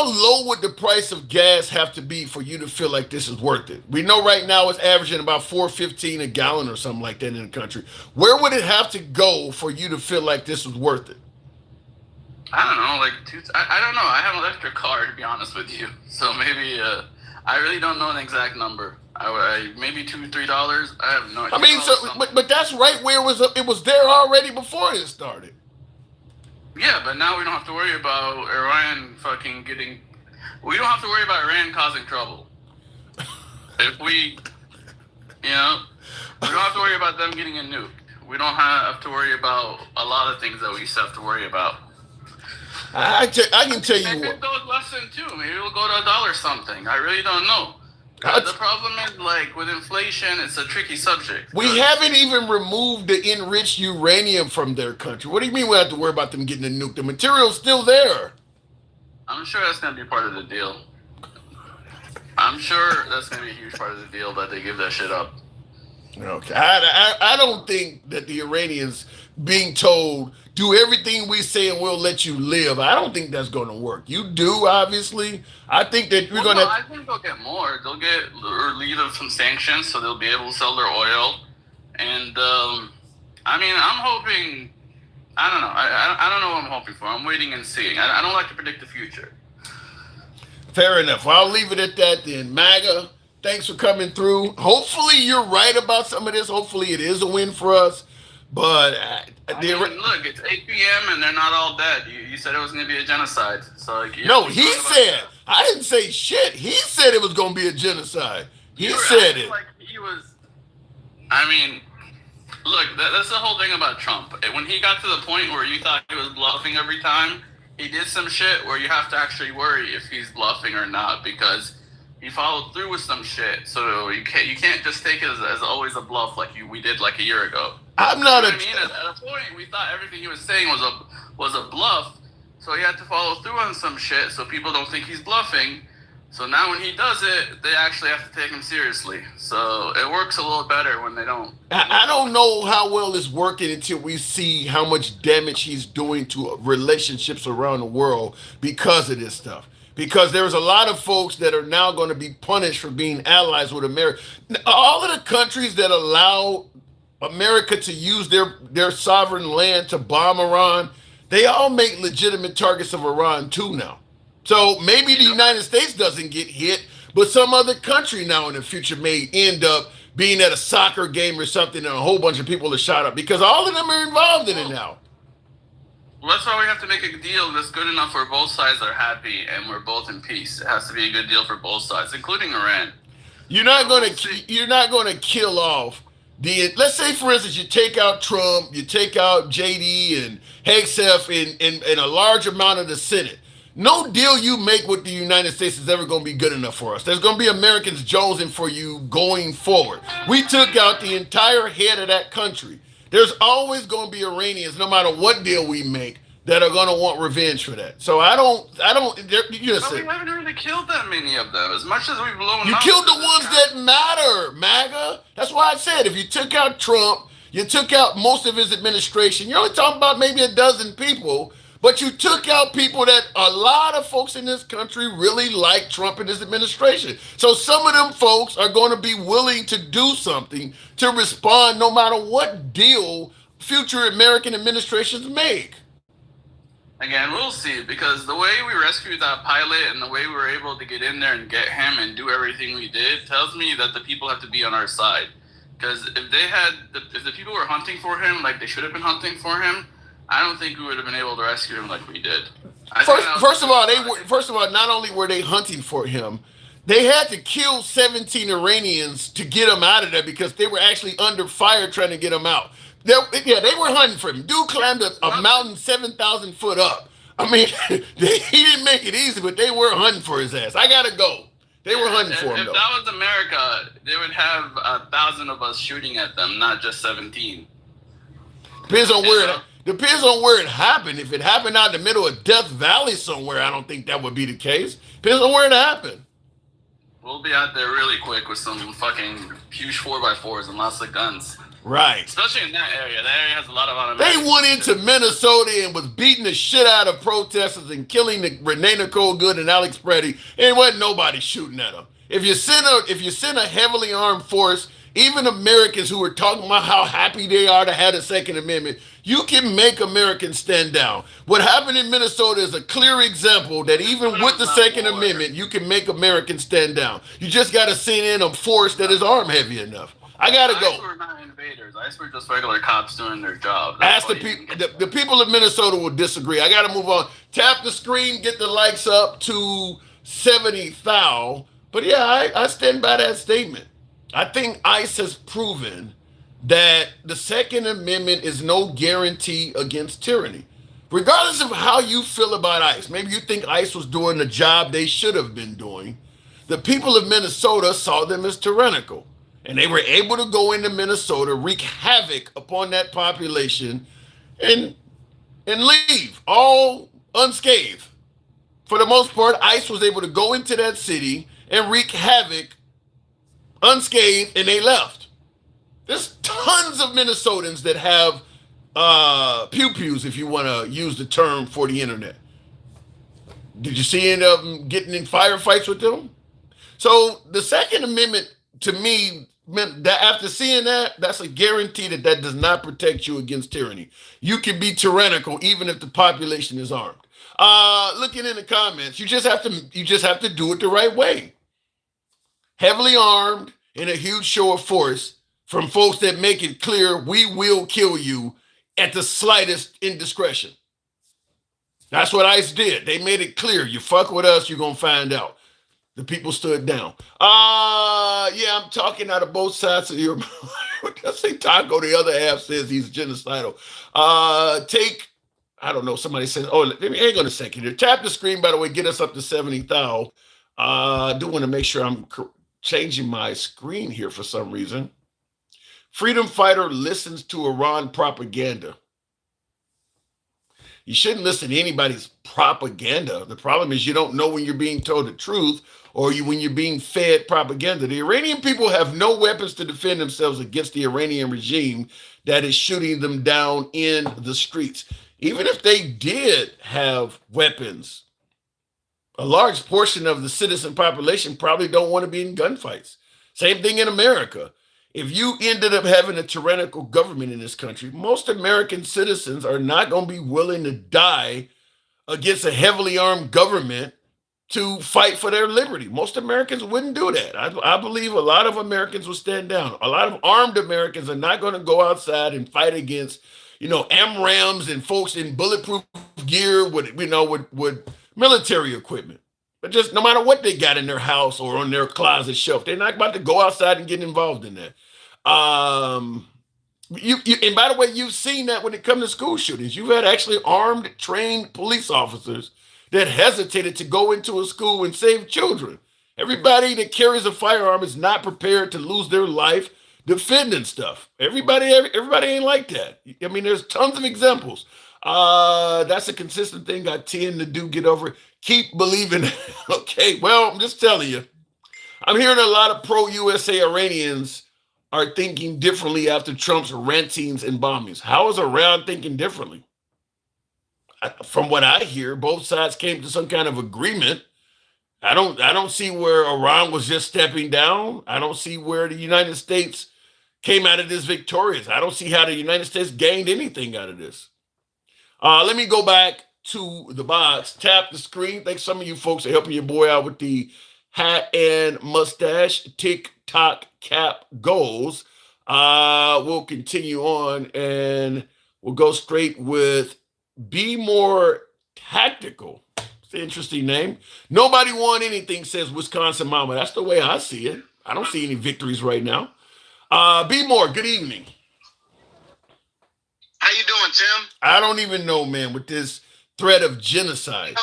low would the price of gas have to be for you to feel like this is worth it? We know right now it's averaging about $4.15 a gallon or something like that in the country. Where would it have to go for you to feel like this was worth it? I don't know, I don't know. I have an electric car, to be honest with you. So maybe I really don't know an exact number. Maybe $2-3. I have no idea. I mean, but that's right where it was. It was there already before it started. Yeah, but now we don't have to worry about Iran fucking getting... We don't have to worry about Iran causing trouble. If we... we don't have to worry about them getting a nuke. We don't have to worry about a lot of things that we used to have to worry about. I can tell you what. Maybe it goes less than 2. Maybe it'll go to $1 something. I really don't know. The problem is, like, with inflation, it's a tricky subject. We haven't even removed the enriched uranium from their country. What do you mean we have to worry about them getting a nuke? The material's still there. I'm sure that's going to be part of the deal. I'm sure that's going to be a huge part of the deal that they give that shit up. Okay. I don't think that the Iranians being told, do everything we say and we'll let you live. I don't think that's going to work. You do, obviously. I think that we're going to... I think they'll get more. They'll get relief of some sanctions, so they'll be able to sell their oil. And, I mean, I'm hoping... I don't know. I don't know what I'm hoping for. I'm waiting and seeing. I don't like to predict the future. Fair enough. Well, I'll leave it at that then. MAGA, thanks for coming through. Hopefully you're right about some of this. Hopefully it is a win for us. But I mean, look, it's 8 p.m. and they're not all dead. You said it was going to be a genocide. So, like, you have no, to be he smart about said. that. I didn't say shit. He said it was going to be a genocide. He You were said acting it. like he was. I mean, look, that's the whole thing about Trump. When he got to the point where you thought he was bluffing every time, he did some shit where you have to actually worry if he's bluffing or not because he followed through with some shit. So you can't just take it as always a bluff like we did like a year ago. I'm You not know a. what I mean? At a point, we thought everything he was saying was a bluff. So he had to follow through on some shit so people don't think he's bluffing. So now when he does it, they actually have to take him seriously. So it works a little better when they don't. I don't know how well it's working until we see how much damage he's doing to relationships around the world because of this stuff. Because there's a lot of folks that are now going to be punished for being allies with America. All of the countries that allow America to use their sovereign land to bomb Iran, they all make legitimate targets of Iran too now. So maybe the United States doesn't get hit, but some other country now in the future may end up being at a soccer game or something and a whole bunch of people are shot up because all of them are involved in it now. Well, that's why we have to make a deal that's good enough where both sides are happy and we're both in peace. It has to be a good deal for both sides, including Iran. You're not going to kill off the. Let's say, for instance, you take out Trump, you take out JD and Hegseth in a large amount of the Senate. No deal you make with the United States is ever going to be good enough for us. There's going to be Americans jonesing for you going forward. We took out the entire head of that country. There's always going to be Iranians, no matter what deal we make, that are going to want revenge for that. So I don't. You just But we haven't really killed that many of them. As much as we've blown you up. killed the ones that matter, MAGA. That's why I said if you took out Trump, you took out most of his administration. You're only talking about maybe a dozen people, but you took out people that a lot of folks in this country really like Trump and his administration. So some of them folks are going to be willing to do something to respond no matter what deal future American administrations make. Again, we'll see, because the way we rescued that pilot and the way we were able to get in there and get him and do everything we did tells me that the people have to be on our side. Because if the people were hunting for him like they should have been hunting for him, I don't think we would have been able to rescue him like we did. First of all, not only were they hunting for him, they had to kill 17 Iranians to get him out of there because they were actually under fire trying to get him out. They were hunting for him. Dude climbed a mountain 7,000 foot up. I mean, he didn't make it easy, but they were hunting for his ass. I gotta go. They were hunting for him, if though. that was America, they would have 1,000 of us shooting at them, not just 17. Depends on where it happened. If it happened out in the middle of Death Valley somewhere, I don't think that would be the case. Depends on where it happened. We'll be out there really quick with some fucking huge 4x4s and lots of guns. Right. Especially in that area. That area has a lot of They automatic. went into Minnesota and was beating the shit out of protesters and killing the Renee Nicole Good and Alex Preddy, and wasn't nobody shooting at them. If you send a heavily armed force, even Americans who are talking about how happy they are to have the Second Amendment, you can make Americans stand down. What happened in Minnesota is a clear example that even with the Second Amendment, you can make Americans stand down. You just got to send in a force that is arm heavy enough. I gotta go. ICE were not invaders. ICE were just regular cops doing their job. Ask the people. The people of Minnesota will disagree. I gotta move on. Tap the screen. Get the likes up to 70,000. But yeah, I stand by that statement. I think ICE has proven that the Second Amendment is no guarantee against tyranny. Regardless of how you feel about ICE, maybe you think ICE was doing the job they should have been doing. The people of Minnesota saw them as tyrannical. And they were able to go into Minnesota, wreak havoc upon that population, and leave all unscathed. For the most part, ICE was able to go into that city and wreak havoc unscathed, and they left. There's tons of Minnesotans that have pew-pews, if you want to use the term for the internet. Did you see any of them getting in firefights with them? So the Second Amendment, to me, meant that after seeing that, that's a guarantee that does not protect you against tyranny. You can be tyrannical even if the population is armed. Looking in the comments, you just have to do it the right way. Heavily armed in a huge show of force from folks that make it clear we will kill you at the slightest indiscretion. That's what ICE did. They made it clear, you fuck with us, you're gonna find out. The people stood down. Yeah, I'm talking out of both sides of your mouth. I say Taco, the other half says he's genocidal. I don't know, somebody says, oh, let me hang on a second here. Tap the screen, by the way, get us up to 70,000. I do want to make sure I'm changing my screen here for some reason. Freedom fighter listens to Iran propaganda. You shouldn't listen to anybody's propaganda. The problem is you don't know when you're being told the truth or when you're being fed propaganda. The Iranian people have no weapons to defend themselves against the Iranian regime that is shooting them down in the streets. Even if they did have weapons, a large portion of the citizen population probably don't want to be in gunfights. Same thing in America. If you ended up having a tyrannical government in this country, most American citizens are not going to be willing to die against a heavily armed government to fight for their liberty. Most Americans wouldn't do that. I believe a lot of Americans will stand down. A lot of armed Americans are not going to go outside and fight against, AMRAAMs and folks in bulletproof gear with military equipment. But just no matter what they got in their house or on their closet shelf, they're not about to go outside and get involved in that. And by the way, you've seen that when it comes to school shootings. You've had actually armed, trained police officers that hesitated to go into a school and save children. Everybody that carries a firearm is not prepared to lose their life defending stuff. Everybody ain't like that. I mean, there's tons of examples. That's a consistent thing I tend to do. Get over it. Keep believing. Okay, well, I'm just telling you. I'm hearing a lot of pro-USA Iranians are thinking differently after Trump's rantings and bombings. How is Iran thinking differently? From what I hear, both sides came to some kind of agreement. I don't see where Iran was just stepping down. I don't see where the United States came out of this victorious. I don't see how the United States gained anything out of this. Let me go back to the box. Tap the screen. Thanks some of you folks are helping your boy out with the hat and mustache. TikTok cap goals. We'll continue on and we'll go straight with Be More Tactical. It's an interesting name. Nobody won anything, says Wisconsin Mama. That's the way I see it. I don't see any victories right now. Be More, good evening. How you doing, Tim? I don't even know, man, with this threat of genocide.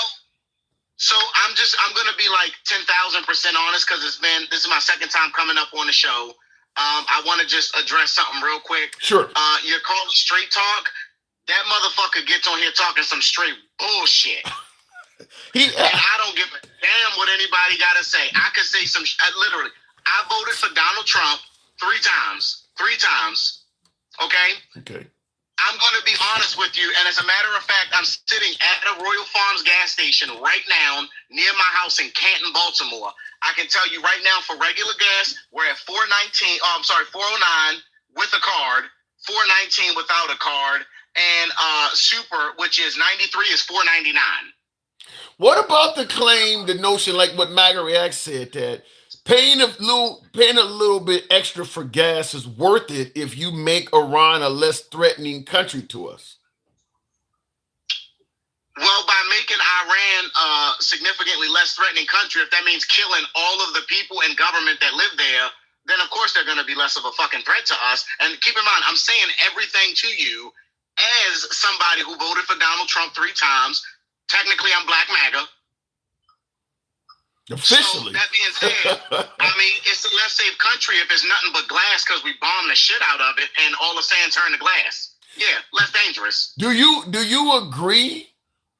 So I'm gonna be like 10,000% honest because this is my second time coming up on the show. I want to just address something real quick. Sure. You're called Straight Talk. That motherfucker gets on here talking some straight bullshit. And I don't give a damn what anybody got to say. I could say literally, I voted for Donald Trump 3 times. 3 times. Okay? I'm going to be honest with you. And as a matter of fact, I'm sitting at a Royal Farms gas station right now near my house in Canton, Baltimore. I can tell you right now for regular gas, we're at $4.09 with a card, $4.19 without a card, and super, which is 93, is $4.99. What about the claim, the notion, like what MAGA React said, that paying a little bit extra for gas is worth it if you make Iran a less threatening country to us? Well, by making Iran a significantly less threatening country, if that means killing all of the people and government that live there, then of course they're going to be less of a fucking threat to us. And keep in mind, I'm saying everything to you as somebody who voted for Donald Trump 3 times. Technically, I'm Black MAGA. Officially. So that being said, I mean, it's a less safe country if it's nothing but glass because we bombed the shit out of it and all the sand turned to glass. Yeah, less dangerous. Do you agree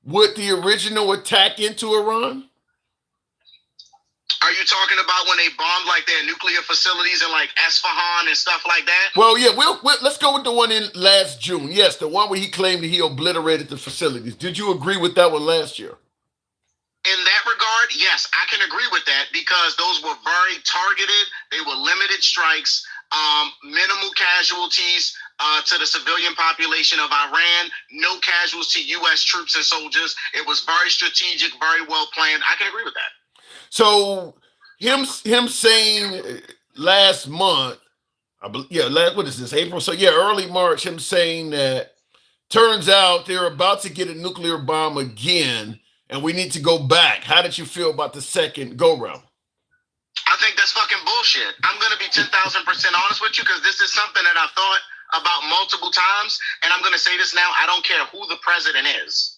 with the original attack into Iran? Are you talking about when they bombed like their nuclear facilities in like Isfahan and stuff like that? Well, yeah, let's go with the one in last June. Yes, the one where he claimed that he obliterated the facilities. Did you agree with that one last year? In that regard, yes, I can agree with that because those were very targeted. They were limited strikes, minimal casualties to the civilian population of Iran, no casualties to U.S. troops and soldiers. It was very strategic, very well planned. I can agree with that. So him saying last month What is this, April? So yeah, early March, him saying that turns out they're about to get a nuclear bomb again, and we need to go back. How did you feel about the second go round? I think that's fucking bullshit. I'm gonna be 10,000% honest with you because this is something that I've thought about multiple times, and I'm gonna say this now. I don't care who the president is.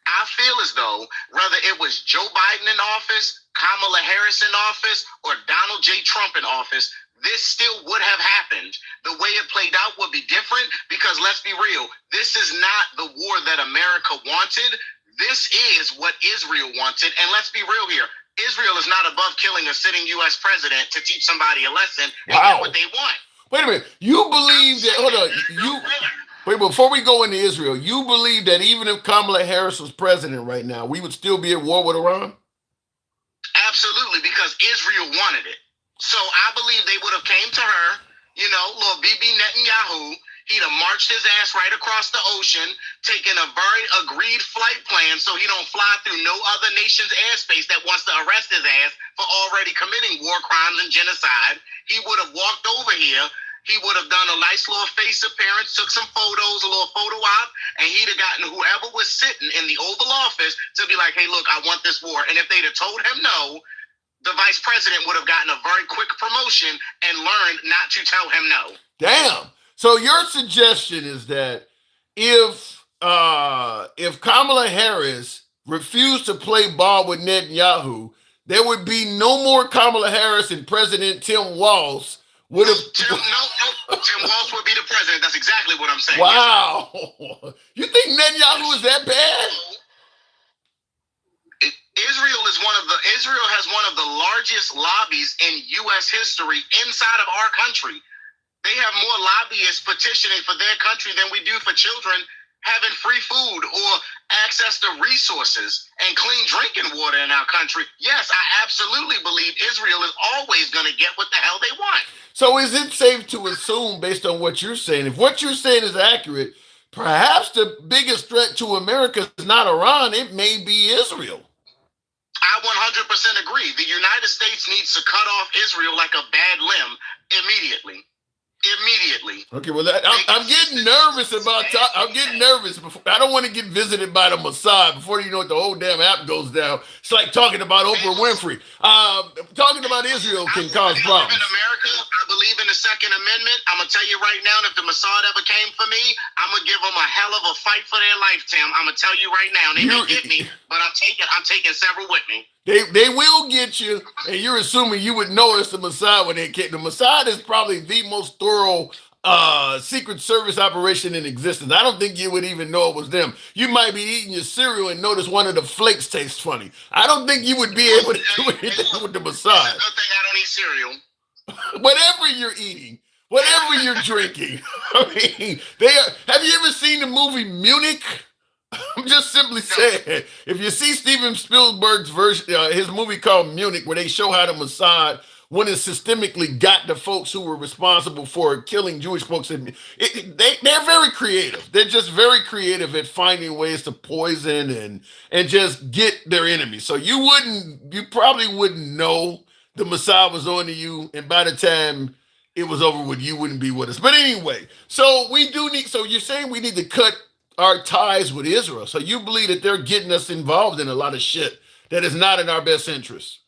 I feel as though whether it was Joe Biden in office, Kamala Harris in office, or Donald J. Trump in office, this still would have happened. The way it played out would be different because let's be real, this is not the war that America wanted. This is what Israel wanted. And let's be real here. Israel is not above killing a sitting U.S. president to teach somebody a lesson and get what they want. Wait a minute. You believe that, hold on, wait, before we go into Israel, you believe that even if Kamala Harris was president right now, we would still be at war with Iran? Absolutely, because Israel wanted it. So I believe they would have came to her, little Bibi Netanyahu. He'd have marched his ass right across the ocean, taken a very agreed flight plan so he don't fly through no other nation's airspace that wants to arrest his ass for already committing war crimes and genocide. He would have walked over here. He would have done a nice little face appearance, took some photos, a little photo op, and he'd have gotten whoever was sitting in the Oval Office to be like, hey, look, I want this war. And if they'd have told him no, the vice president would have gotten a very quick promotion and learned not to tell him no. Damn. So your suggestion is that if Kamala Harris refused to play ball with Netanyahu, there would be no more Kamala Harris and President Tim Walz would have. Tim Walz would be the president. That's exactly what I'm saying. Wow. Yes, you think Netanyahu is that bad? Israel has one of the largest lobbies in U.S. history inside of our country. They have more lobbyists petitioning for their country than we do for children having free food or access to resources and clean drinking water in our country. Yes, I absolutely believe Israel is always going to get what the hell they want. So is it safe to assume, based on what you're saying, if what you're saying is accurate, perhaps the biggest threat to America is not Iran, it may be Israel? I 100% agree. The United States needs to cut off Israel like a bad limb immediately. Okay, well, I'm getting nervous about. I'm getting nervous. I don't want to get visited by the Mossad. Before you know it, the whole damn app goes down. It's like talking about Oprah Winfrey. Talking about Israel can cause problems. In America, I believe in the Second Amendment. I'm gonna tell you right now, if the Mossad ever came for me, I'm gonna give them a hell of a fight for their life, Tim. I'm gonna tell you right now. They may get me, but I'm taking several with me. They will get you, and you're assuming you would know it's the Mossad when they get. The Mossad is probably the most thorough Secret Service operation in existence. I don't think you would even know it was them. You might be eating your cereal and notice one of the flakes tastes funny. I don't think you would be able to do anything with the Mossad. Good thing I don't eat cereal. Whatever you're eating, whatever you're drinking. I mean, have you ever seen the movie Munich? I'm just simply saying, if you see Steven Spielberg's version, his movie called Munich, where they show how the Mossad, when it systemically got the folks who were responsible for killing Jewish folks, they're very creative. They're just very creative at finding ways to poison and just get their enemies. So you probably wouldn't know the Mossad was on to you, and by the time it was over with, you wouldn't be with us. But anyway, so you're saying we need to cut our ties with Israel. So you believe that they're getting us involved in a lot of shit that is not in our best interest?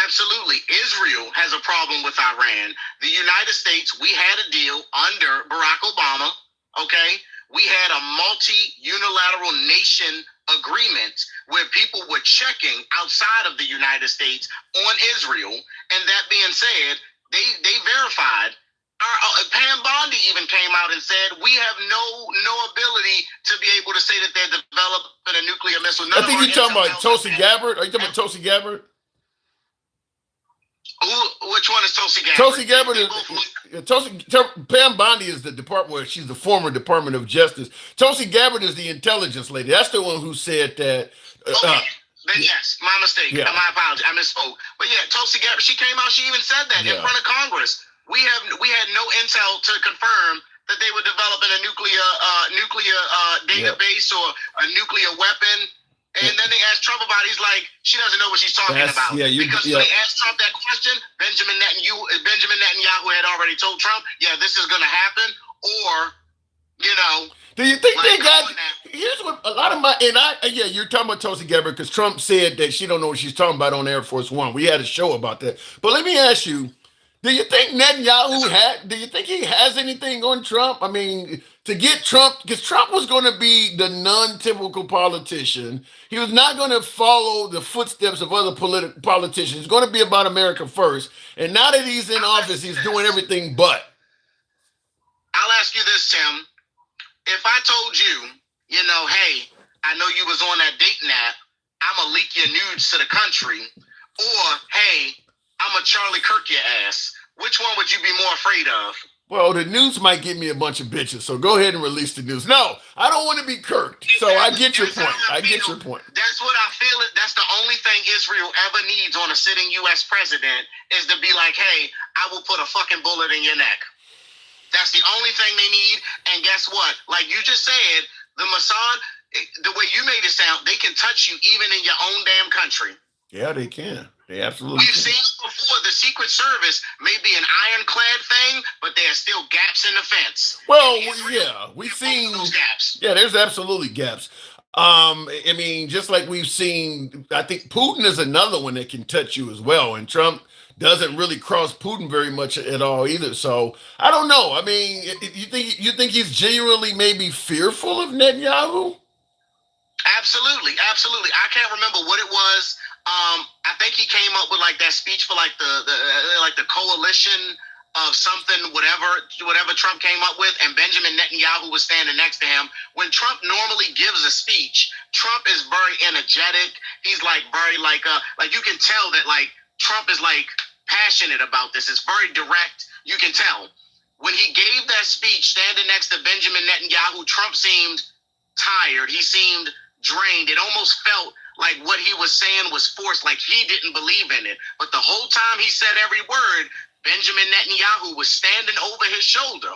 Absolutely. Israel has a problem with Iran. The United States, we had a deal under Barack Obama, okay? We had a multi-unilateral nation agreement where people were checking outside of the United States on Israel. And that being said, they verified. Pam Bondi even came out and said, we have no ability to be able to say that they're developing a nuclear missile. I think you're talking about Tulsi Gabbard. Are you talking about Tulsi Gabbard? Which one is Tulsi Gabbard? Tulsi Gabbard is Pam Bondi is the department. She's the former Department of Justice. Tulsi Gabbard is the intelligence lady. That's the one who said that. Yes, my mistake. Yeah. My apology. I misspoke. But yeah, Tulsi Gabbard. She came out. She even said that in front of Congress. We had no intel to confirm that they were developing a nuclear database or a nuclear weapon. And then they asked Trump about it. He's like, she doesn't know what she's talking about. Because when they asked Trump that question, Benjamin Netanyahu had already told Trump, yeah, this is going to happen. Or, you know. Do you think they got? Here's what a lot of my you're talking about Tulsi Gabbard because Trump said that she don't know what she's talking about on Air Force One. We had a show about that. But let me ask you, do you think Netanyahu do you think he has anything on Trump? I mean, to get Trump, because Trump was going to be the non-typical politician. He was not going to follow the footsteps of other politicians. It's going to be about America first. And now that he's in office, he's doing everything but. I'll ask you this, Tim. If I told you, you know, hey, I know you was on that dating app, I'm going to leak your nudes to the country. Or, hey, I'm going to Charlie Kirk your ass. Which one would you be more afraid of? Well, the news might give me a bunch of bitches, so go ahead and release the news. No, I don't want to be kirked. So I get your point. I get your point. That's what I feel. That's the only thing Israel ever needs on a sitting U.S. president is to be like, hey, I will put a fucking bullet in your neck. That's the only thing they need. And guess what? Like you just said, the Mossad, the way you made it sound, they can touch you even in your own damn country. Yeah, they can. They absolutely We've can. seen it before. The Secret Service may be an ironclad thing, but there are still gaps in the fence. Well, yeah, we've seen those gaps. Yeah, there's absolutely gaps. I mean, just like we've seen, I think Putin is another one that can touch you as well. And Trump doesn't really cross Putin very much at all either. So I don't know. I mean, you think he's genuinely maybe fearful of Netanyahu? Absolutely. I can't remember what it was. I think he came up with like that speech for like the coalition of something, whatever Trump came up with, and Benjamin Netanyahu was standing next to him. When Trump normally gives a speech, Trump is very energetic. He's like very like you can tell that like Trump is like passionate about this. It's very direct. You can tell. When he gave that speech standing next to Benjamin Netanyahu, Trump seemed tired. He seemed drained. It almost felt like what he was saying was forced, like he didn't believe in it. But the whole time he said every word, Benjamin Netanyahu was standing over his shoulder.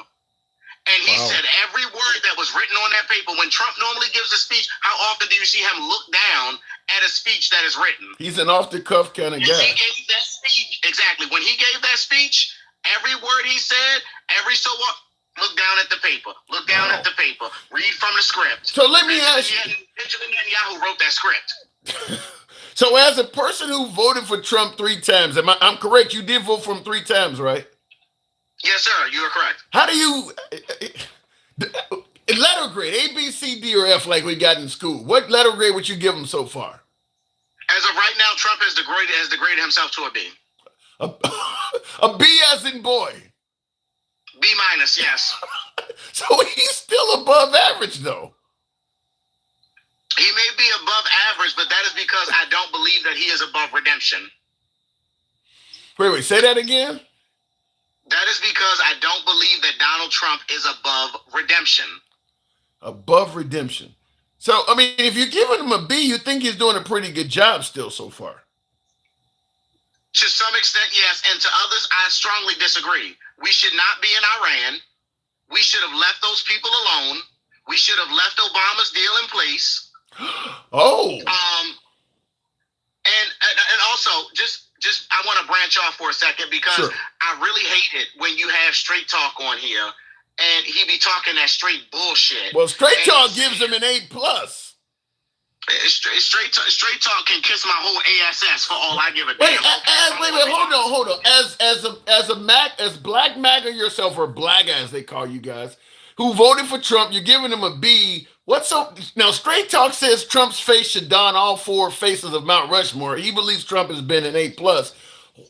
And he said every word that was written on that paper. When Trump normally gives a speech, how often do you see him look down at a speech that is written? He's an off-the-cuff kind of guy. He gave that speech. Exactly. When he gave that speech, every word he said, every so often, look down at the paper. Look down at the paper. Read from the script. So let me ask you. Benjamin Netanyahu wrote that script. So as a person who voted for Trump 3 times, I'm correct, you did vote for him 3 times, right? Yes, sir. You are correct. How do you letter grade, A, B, C, D, or F like we got in school? What letter grade would you give him so far? As of right now, Trump has degraded himself to a B. A B as in boy. B minus, yes. So he's still above average, though. He may be above average, but that is because I don't believe that he is above redemption. Wait, say that again? That is because I don't believe that Donald Trump is above redemption. Above redemption. So, I mean, if you're giving him a B, you think he's doing a pretty good job still so far. To some extent, yes. And to others, I strongly disagree. We should not be in Iran. We should have left those people alone. We should have left Obama's deal in place. Oh. And also, just I want to branch off for a second because I really hate it when you have Straight Talk on here and he be talking that straight bullshit. Well, Straight Talk gives him an A+. Straight Talk can kiss my whole ASS for all I give a damn. Wait, hold on. As black MAGA yourself, or black as they call you guys, who voted for Trump, you're giving him a B. What's up? Now, Straight Talk says Trump's face should don all 4 faces of Mount Rushmore. He believes Trump has been an A+.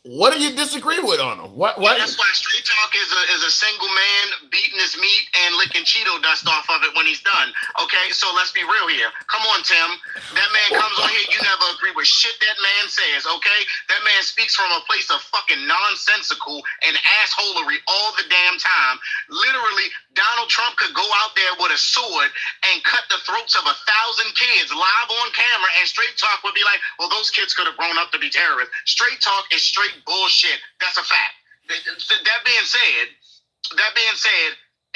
What do you disagree with on him? Why? That's why Straight Talk is a single man beating his meat and licking Cheeto dust off of it when he's done. Okay, so let's be real here. Come on, Tim. That man comes on here. You never agree with shit that man says. Okay, that man speaks from a place of fucking nonsensical and assholery all the damn time. Literally, Donald Trump could go out there with a sword and cut the throats of 1,000 kids live on camera, and Straight Talk would be like, well, those kids could have grown up to be terrorists. Straight Talk is straight bullshit. That's a fact. That being said,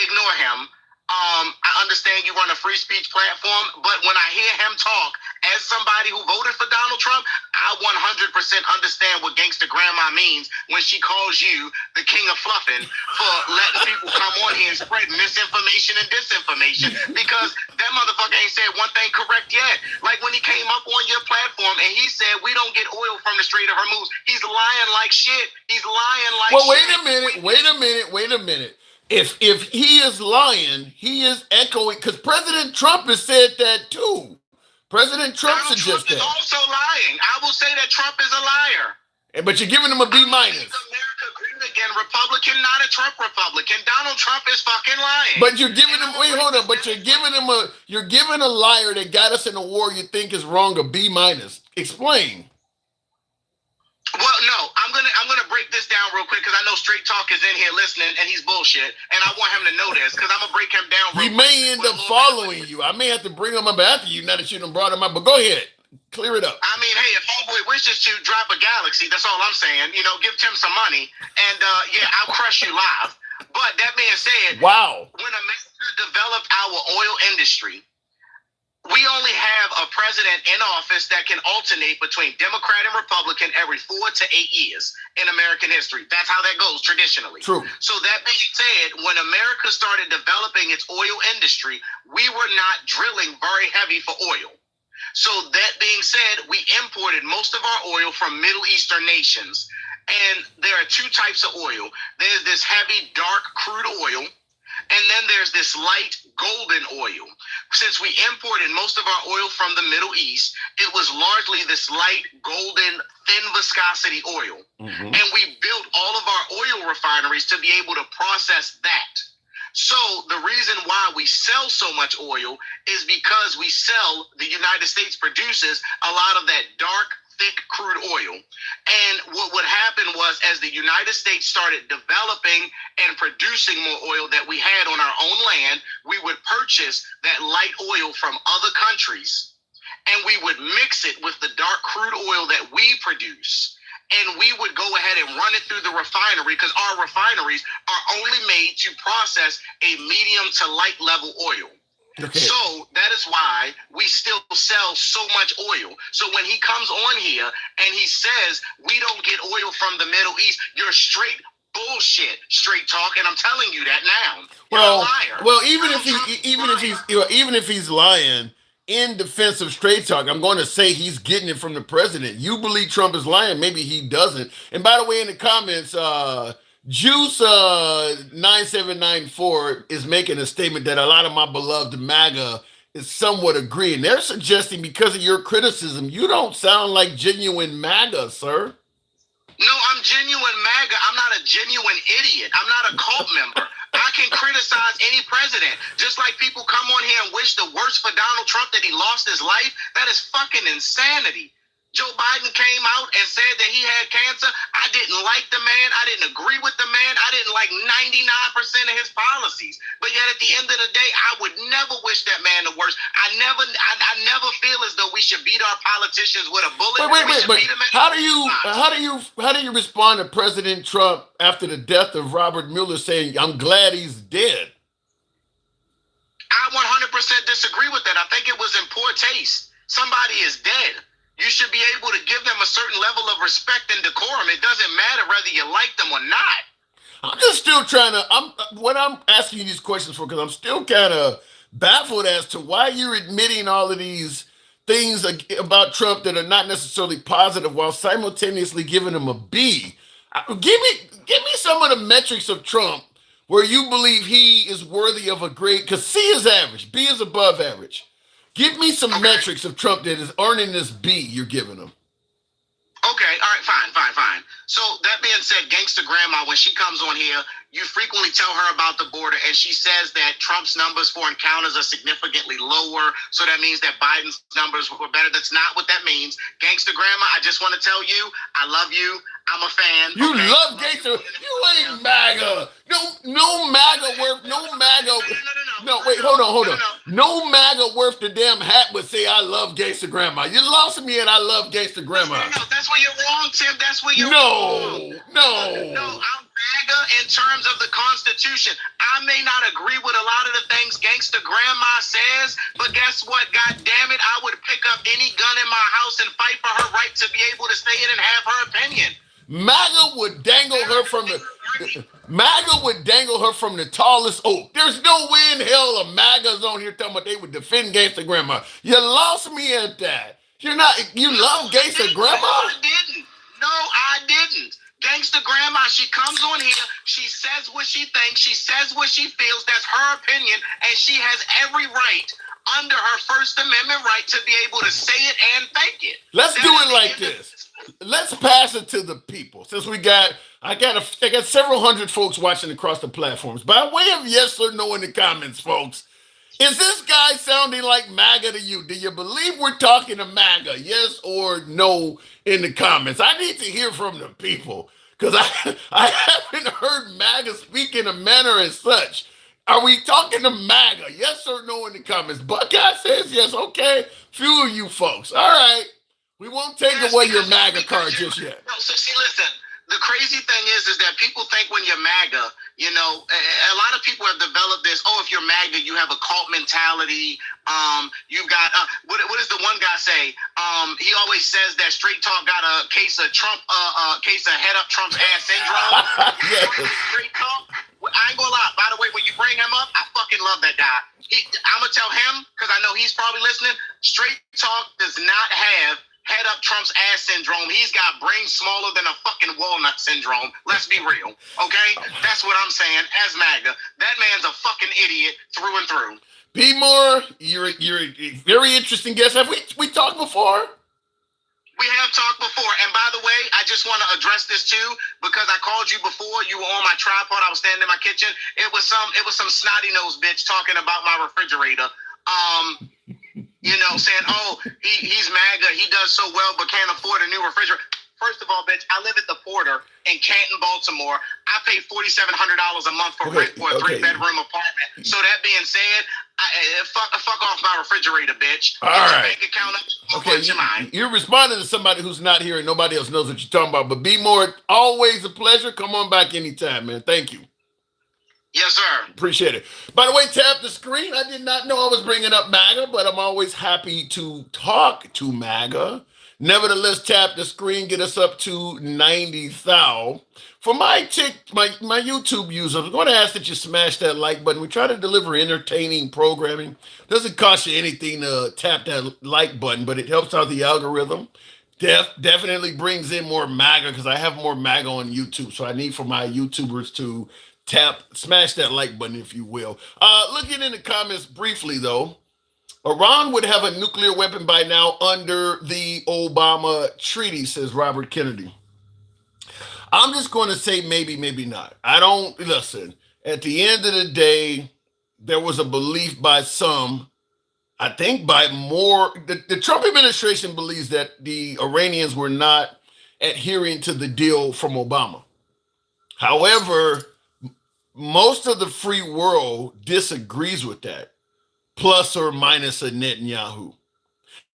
ignore him. I understand you run a free speech platform, but when I hear him talk as somebody who voted for Donald Trump, I 100% understand what gangster grandma means when she calls you the king of fluffing for letting people come on here and spread misinformation and disinformation, because that motherfucker ain't said one thing correct yet. Like when he came up on your platform and he said we don't get oil from the Strait of Hormuz. He's lying like shit. He's lying like well, shit. wait a minute. If he is lying, he is echoing, because President Trump has said that too. President Trump Donald Trump suggested is that. also lying. I will say that Trump is a liar. But you're giving him a B minus. America green again, Republican, not a Trump Republican. Donald Trump is fucking lying. But you're giving him, wait, hold on. But you're giving a liar that got us in a war you think is wrong a B minus. Explain. Well, no, I'm gonna break this down real quick because I know Straight Talk is in here listening and he's bullshit, and I want him to know this because I'm gonna break him down. He may end up following you. I may have to bring him up after you now that you done brought him up. But go ahead, clear it up. I mean, hey, if homeboy wishes to drop a galaxy, that's all I'm saying. You know, give Tim some money, and yeah, I'll crush you live. But that being said, wow, when America developed our oil industry, we only have a president in office that can alternate between Democrat and Republican every 4 to 8 years in American history. That's how that goes traditionally. True. So that being said, when America started developing its oil industry, we were not drilling very heavy for oil. So that being said, we imported most of our oil from Middle Eastern nations. And there are two types of oil. There's this heavy, dark crude oil, and then there's this light golden oil. Since we imported most of our oil from the Middle East, it was largely this light golden thin viscosity oil. Mm-hmm. And we built all of our oil refineries to be able to process that. So the reason why we sell so much oil is because the United States produces a lot of that dark, thick crude oil. And what would happen was, as the United States started developing and producing more oil that we had on our own land, we would purchase that light oil from other countries, and we would mix it with the dark crude oil that we produce. And we would go ahead and run it through the refinery, because our refineries are only made to process a medium to light level oil. Okay. So that is why we still sell so much oil. So when he comes on here and he says we don't get oil from the Middle East, you're straight bullshit, Straight Talk, and I'm telling you that now. You're a liar. Well, even if he's lying, in defense of Straight Talk, I'm going to say he's getting it from the president. You believe Trump is lying, maybe he doesn't. And by the way, in the comments, Juice 9794 is making a statement that a lot of my beloved MAGA is somewhat agreeing. They're suggesting because of your criticism, you don't sound like genuine MAGA, sir. No, I'm genuine MAGA. I'm not a genuine idiot. I'm not a cult member. I can criticize any president. Just like people come on here and wish the worst for Donald Trump, that he lost his life. That is fucking insanity. Joe Biden came out and said that he had cancer. I didn't like the man. I didn't agree with the man. I didn't like 99% of his policies. But yet at the end of the day, I would never wish that man the worst. I never feel as though we should beat our politicians with a bullet. Wait. How do you respond to President Trump after the death of Robert Mueller saying, "I'm glad he's dead"? I 100% disagree with that. I think it was in poor taste. Somebody is dead. You should be able to give them a certain level of respect and decorum. It doesn't matter whether you like them or not. I'm just still trying to, I'm asking you these questions for, because I'm still kind of baffled as to why you're admitting all of these things about Trump that are not necessarily positive while simultaneously giving him a B. Give me some of the metrics of Trump where you believe he is worthy of a grade, because C is average, B is above average. Give me some metrics of Trump that is earning this B you're giving him. Okay, all right, fine. So that being said, Gangster Grandma, when she comes on here, you frequently tell her about the border, and she says that Trump's numbers for encounters are significantly lower, so that means that Biden's numbers were better. That's not what that means. Gangster Grandma, I just want to tell you, I love you. I'm a fan. You love Gangster. You ain't MAGA. No MAGA worth. No MAGA. No, wait, hold on. No MAGA worth the damn hat would say I love Gangster Grandma. You lost me, and I love Gangster Grandma. No, that's where you're wrong, Tim. That's where you're wrong. No, I'm MAGA in terms of the Constitution. I may not agree with a lot of the things Gangster Grandma says, but guess what? God damn it, I would pick up any gun say it and have her opinion. MAGA would dangle her from the MAGA would dangle her from the tallest oak. There's no way in hell a MAGA's on here talking about they would defend gangster grandma. You lost me at that. You're not. You love gangster grandma. I didn't. No, I didn't. Gangster grandma, she comes on here, she says what she thinks, she says what she feels, that's her opinion, and she has every right under her First Amendment right to be able to say it and think it. Let's do it like this. Let's pass it to the people. Since I got several hundred folks watching across the platforms. By way of yes or no in the comments, folks, is this guy sounding like MAGA to you? Do you believe we're talking to MAGA? Yes or no in the comments. I need to hear from the people because I haven't heard MAGA speak in a manner as such. Are we talking to MAGA? Yes or no in the comments. Buckeye says yes. Okay. Few of you folks. All right. We won't take away your MAGA card just yet. No, so see, listen. The crazy thing is that people think when you're MAGA, you know, a lot of people have developed this. Oh, if you're MAGA, you have a cult mentality. You've got what does the one guy say? He always says that Straight Talk got a case of Trump, case of head up Trump's ass syndrome. Yes. Straight Talk. I ain't gonna lie. By the way, when you bring him up, I fucking love that guy. I'm gonna tell him because I know he's probably listening. Straight Talk does not have head up Trump's ass syndrome. He's got brain smaller than a fucking walnut syndrome. Let's be real, okay? That's what I'm saying. As MAGA, that man's a fucking idiot through and through. P. Moore, you're a very interesting guest. Have we talked before? We have talked before, and by the way, I just want to address this too because I called you before. You were on my tripod. I was standing in my kitchen. It was some snotty nosed bitch talking about my refrigerator. You know, saying, oh, he's MAGA, he does so well, but can't afford a new refrigerator. First of all, bitch, I live at the Porter in Canton, Baltimore. I pay $4,700 a month for rent for a 3-bedroom apartment. So that being said, fuck off my refrigerator, bitch. All right. Bank account up, okay, you're responding to somebody who's not here and nobody else knows what you're talking about. But be more, always a pleasure. Come on back anytime, man. Thank you. Yes, sir. Appreciate it. By the way, tap the screen. I did not know I was bringing up MAGA, but I'm always happy to talk to MAGA. Nevertheless, tap the screen. Get us up to 90,000. For my YouTube users, I'm going to ask that you smash that like button. We try to deliver entertaining programming. Doesn't cost you anything to tap that like button, but it helps out the algorithm. Definitely brings in more MAGA because I have more MAGA on YouTube. So I need for my YouTubers to smash that like button, if you will. Looking in the comments briefly, though, Iran would have a nuclear weapon by now under the Obama treaty, says Robert Kennedy. I'm just going to say maybe, maybe not. I don't, listen, at the end of the day, there was a belief by some, I think by more, the Trump administration believes that the Iranians were not adhering to the deal from Obama. However, most of the free world disagrees with that, plus or minus a Netanyahu.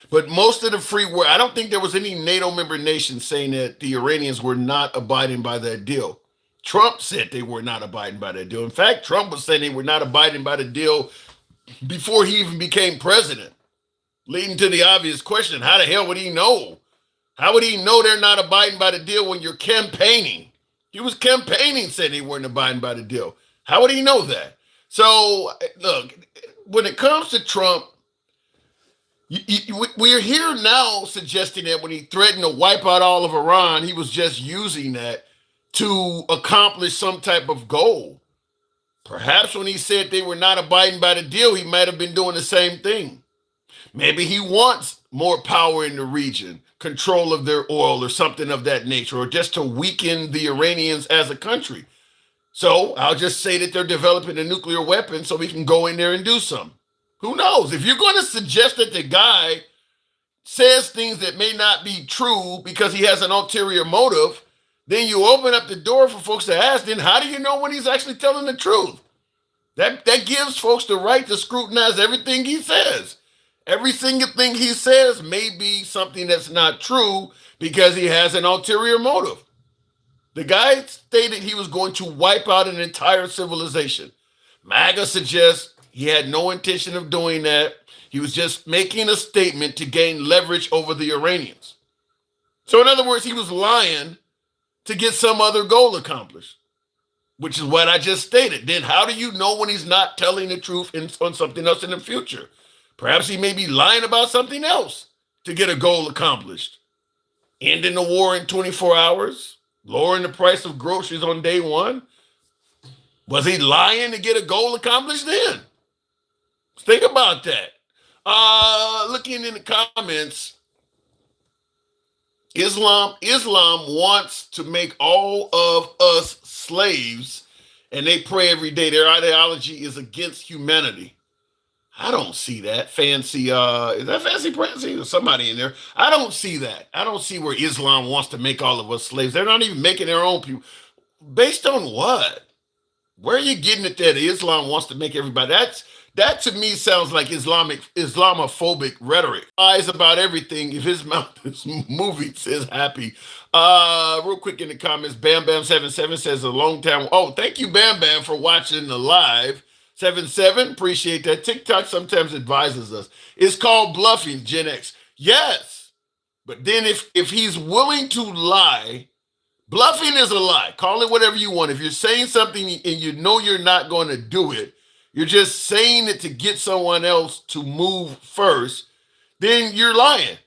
But most of the free world, I don't think there was any NATO member nation saying that the Iranians were not abiding by that deal. Trump said they were not abiding by that deal. In fact, Trump was saying they were not abiding by the deal before he even became president, leading to the obvious question, how the hell would he know? How would he know they're not abiding by the deal when you're campaigning? He was campaigning saying they weren't abiding by the deal. How would he know that? So, look, when it comes to Trump, we're here now suggesting that when he threatened to wipe out all of Iran, he was just using that to accomplish some type of goal. Perhaps when he said they were not abiding by the deal, he might have been doing the same thing. Maybe he wants more power in the region, control of their oil or something of that nature, or just to weaken the Iranians as a country. So I'll just say that they're developing a nuclear weapon so we can go in there and do something. Who knows? If you're going to suggest that the guy says things that may not be true because he has an ulterior motive, then you open up the door for folks to ask, then how do you know when he's actually telling the truth? That gives folks the right to scrutinize everything he says. Every single thing he says may be something that's not true because he has an ulterior motive. The guy stated he was going to wipe out an entire civilization. MAGA suggests he had no intention of doing that. He was just making a statement to gain leverage over the Iranians. So, in other words, he was lying to get some other goal accomplished, which is what I just stated. Then, how do you know when he's not telling the truth on something else in the future? Perhaps he may be lying about something else to get a goal accomplished. Ending the war in 24 hours, lowering the price of groceries on day one. Was he lying to get a goal accomplished then? Think about that. Looking in the comments, Islam wants to make all of us slaves, and they pray every day. Their ideology is against humanity. I don't see that. Fancy, is that Fancy Prancy or somebody in there? I don't see that. I don't see where Islam wants to make all of us slaves. They're not even making their own people. Based on what? Where are you getting at that Islam wants to make everybody? That to me sounds like Islamophobic rhetoric. Lies about everything. If his mouth is moving, says happy. Real quick in the comments, Bam Bam 77 says a long time. Oh, thank you, Bam Bam, for watching the live. 77, appreciate that. TikTok sometimes advises us. It's called bluffing, Gen X. Yes. But then if he's willing to lie, bluffing is a lie. Call it whatever you want. If you're saying something and you know you're not going to do it, you're just saying it to get someone else to move first, then you're lying.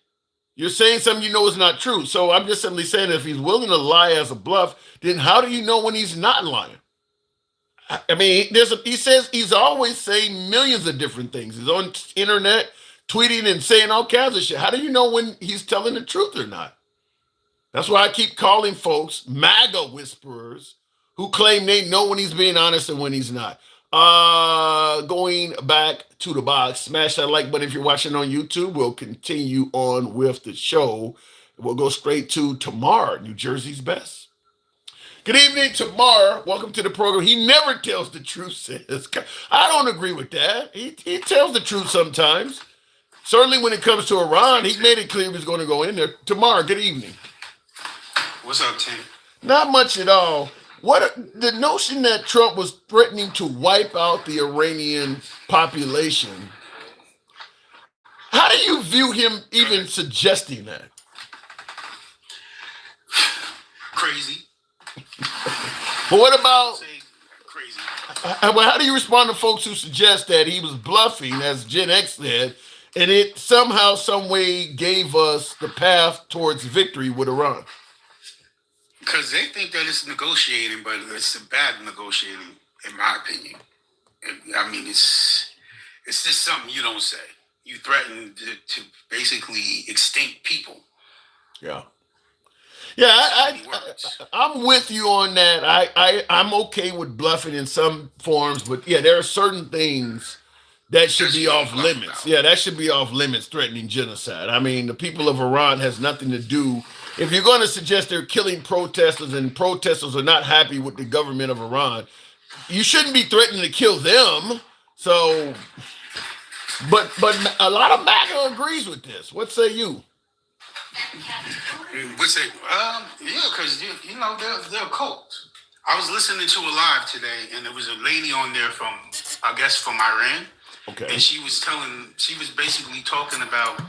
You're saying something you know is not true. So I'm just simply saying if he's willing to lie as a bluff, then how do you know when he's not lying? I mean, he says he's always saying millions of different things. He's on internet tweeting and saying all kinds of shit. How do you know when he's telling the truth or not? That's why I keep calling folks MAGA whisperers who claim they know when he's being honest and when he's not. Going back to the box, smash that like button if you're watching on YouTube. We'll continue on with the show. We'll go straight to Tamar, New Jersey's best. Good evening, Tamar. Welcome to the program. He never tells the truth, says. I don't agree with that. He tells the truth sometimes. Certainly when it comes to Iran, he made it clear he was going to go in there. Tamar, good evening. What's up, Tim? Not much at all. The notion that Trump was threatening to wipe out the Iranian population, how do you view him even suggesting that? Crazy. But what about crazy? How do you respond to folks who suggest that he was bluffing, as Gen X said, and it somehow, some way gave us the path towards victory with Iran? Because they think that it's negotiating, but it's a bad negotiating, in my opinion. I mean, it's just something you don't say. You threaten to basically extinct people. Yeah. Yeah, I'm with you on that. I'm okay with bluffing in some forms, but yeah, there are certain things that should be off limits. Yeah, that should be off limits, threatening genocide. I mean, the people of Iran has nothing to do. If you're going to suggest they're killing protesters and protesters are not happy with the government of Iran, you shouldn't be threatening to kill them. So, but a lot of MAGA agrees with this. What say you? Would say, yeah, because you know they're a cult. I was listening to a live today, and there was a lady on there from, I guess, from Iran. Okay. And she was basically talking about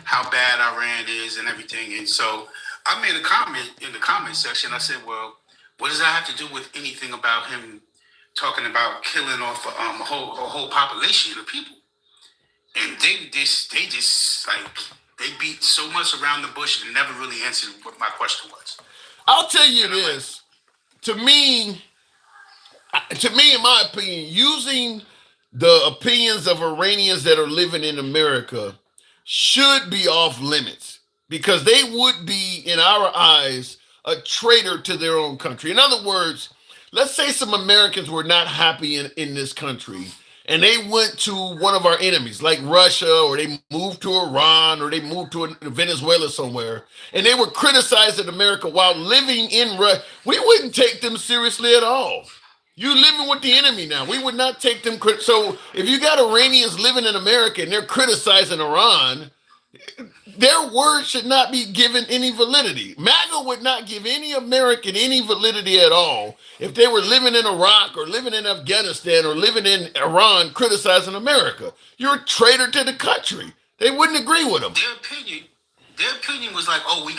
how bad Iran is and everything. And so I made a comment in the comment section. I said, well, what does that have to do with anything about him talking about killing off a whole population of people? And they just like. They beat so much around the bush and never really answered what my question was. I'll tell you this. To me, in my opinion, using the opinions of Iranians that are living in America should be off limits because they would be, in our eyes, a traitor to their own country. In other words, let's say some Americans were not happy in this country and they went to one of our enemies, like Russia, or they moved to Iran, or they moved to Venezuela somewhere, and they were criticizing America while living in Russia. We wouldn't take them seriously at all. You're living with the enemy now. We would not take them. So if you got Iranians living in America and they're criticizing Iran, their words should not be given any validity. MAGA would not give any American any validity at all if they were living in Iraq or living in Afghanistan or living in Iran criticizing America. You're a traitor to the country. They wouldn't agree with them. their opinion was like, oh,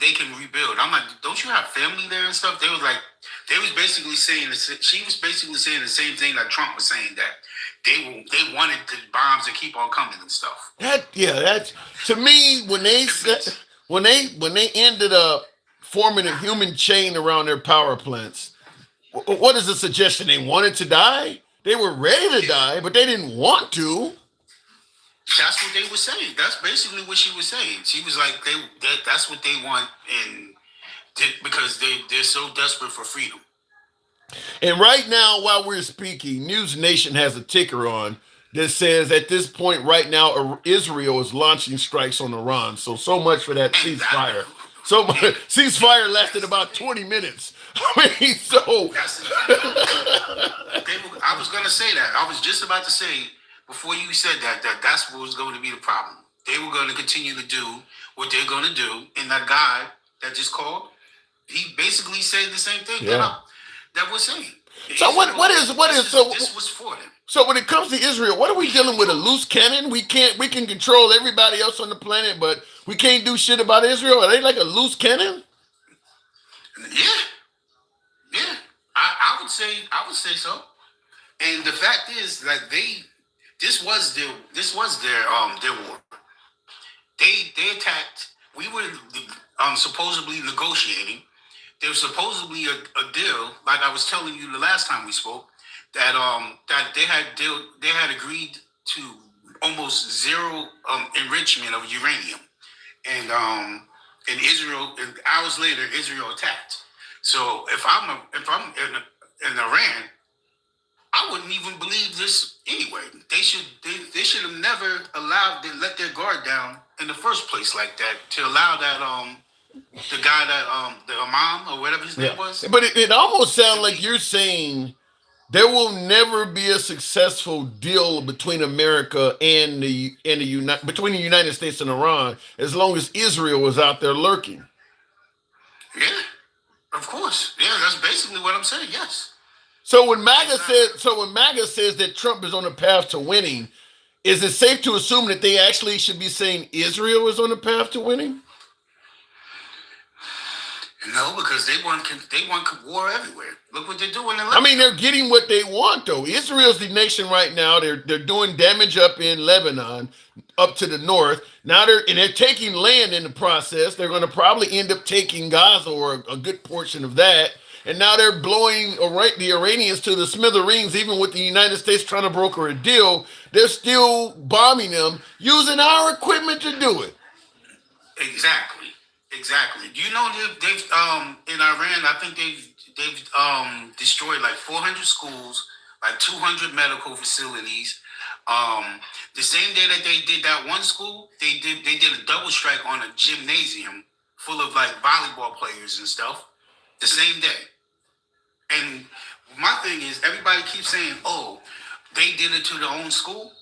they can rebuild. I'm like, don't you have family there and stuff? They was like, they was basically saying, she was basically saying the same thing that Trump was saying, that they wanted the bombs to keep on coming and stuff. That's to me when they said when they ended up forming a human chain around their power plants. What is the suggestion? They wanted to die. They were ready to die, but they didn't want to. That's what they were saying. That's basically what she was saying. She was like, that's what they want, and because they're so desperate for freedom. And right now, while we're speaking, News Nation has a ticker on that says at this point right now, Israel is launching strikes on Iran. So much for that ceasefire. So much, ceasefire lasted about 20 minutes. I mean, so. I was going to say that. I was just about to say, before you said that's what was going to be the problem. They were going to continue to do what they're going to do. And that guy that just called, he basically said the same thing that we're saying. So this was for them. So when it comes to Israel, what are we dealing with? A loose cannon? We can control everybody else on the planet, but we can't do shit about Israel? Are they like a loose cannon? Yeah. I would say so. And the fact is, like, this was their war. They attacked. We were supposedly negotiating. There was supposedly a deal, like I was telling you the last time we spoke, that they had agreed to almost zero enrichment of uranium, and Israel, and hours later, Israel attacked. So if I'm in Iran, I wouldn't even believe this anyway. They should have never let their guard down in the first place like that, to allow that the guy that the imam or whatever his name was. But it almost sounds like you're saying there will never be a successful deal between America and between the United States and Iran as long as Israel is out there lurking. Yeah, of course. Yeah, that's basically what I'm saying. Yes. So when MAGA says that Trump is on the path to winning, is it safe to assume that they actually should be saying Israel is on the path to winning? No, because they want war everywhere. Look what they're doing in Lebanon. I mean, they're getting what they want, though. Israel's the nation right now. They're doing damage up in Lebanon, up to the north. Now they're taking land in the process. They're going to probably end up taking Gaza or a good portion of that. And now they're blowing the Iranians to the smithereens, even with the United States trying to broker a deal. They're still bombing them, using our equipment to do it. Exactly. You know, they've in Iran, I think they've destroyed like 400 schools, like 200 medical facilities. The same day that they did that one school, they did a double strike on a gymnasium full of like volleyball players and stuff. The same day. And my thing is, everybody keeps saying, "Oh, they did it to their own school."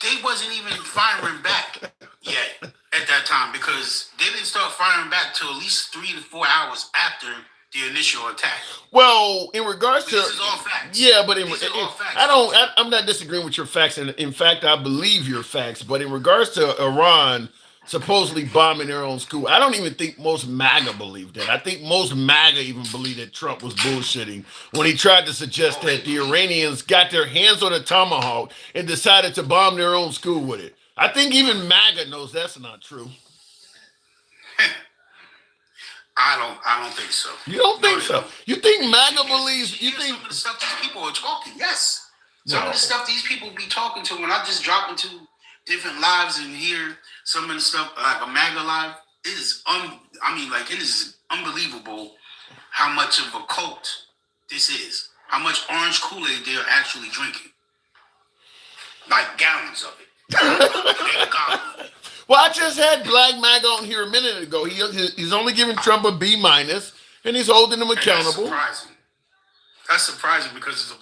They wasn't even firing back yet at that time, because they didn't start firing back till at least 3 to 4 hours after the initial attack. Well, in regards to this is all facts. Yeah, but I'm not disagreeing with your facts, and in fact, I believe your facts. But in regards to Iran supposedly bombing their own school, I don't even think most MAGA believe that. I think most MAGA even believe that Trump was bullshitting when he tried to suggest that the Iranians got their hands on a tomahawk and decided to bomb their own school with it. I think even MAGA knows that's not true. I don't think so. You don't think so? You think MAGA believes? You think some of the stuff these people are talking? Yes. Some of the stuff these people be talking to, when I just drop into different lives and hear some of the stuff, like a MAGA live, it is it is unbelievable how much of a cult this is. How much orange Kool-Aid they're actually drinking. Like gallons of it. Well, I just had Black MAGA on here a minute ago. He's only giving Trump a B-, and he's holding him accountable. That's surprising because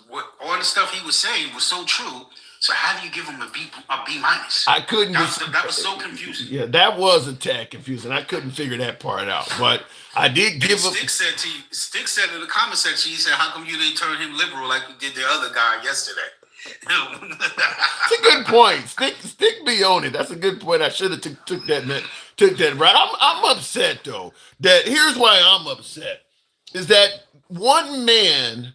all the stuff he was saying was so true. So how do you give him a B-? I couldn't. That was so confusing. Yeah, that was a tad confusing. I couldn't figure that part out. But I did give him. Stick said in the comment section, he said, "How come you didn't turn him liberal like you did the other guy yesterday?" It's a good point. Stick be on it. That's a good point. I should have took that took that right. I'm upset though. That here's why I'm upset is that one man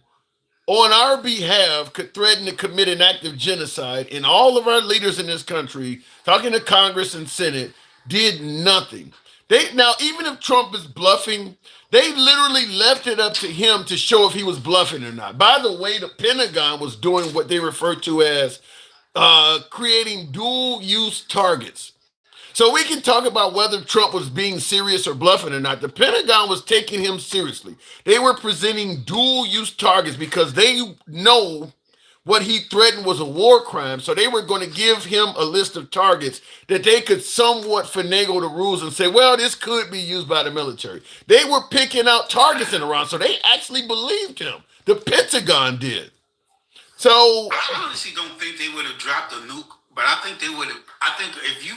on our behalf could threaten to commit an act of genocide, and all of our leaders in this country, talking to Congress and Senate, did nothing. They now, even if Trump is bluffing, they literally left it up to him to show if he was bluffing or not. By the way, the Pentagon was doing what they refer to as creating dual use targets. So we can talk about whether Trump was being serious or bluffing or not. The Pentagon was taking him seriously. They were presenting dual use targets because they know what he threatened was a war crime. So they were going to give him a list of targets that they could somewhat finagle the rules and say, well, this could be used by the military. They were picking out targets in Iran. So they actually believed him. The Pentagon did. So I honestly don't think they would have dropped a nuke, but I think they would have. I think if you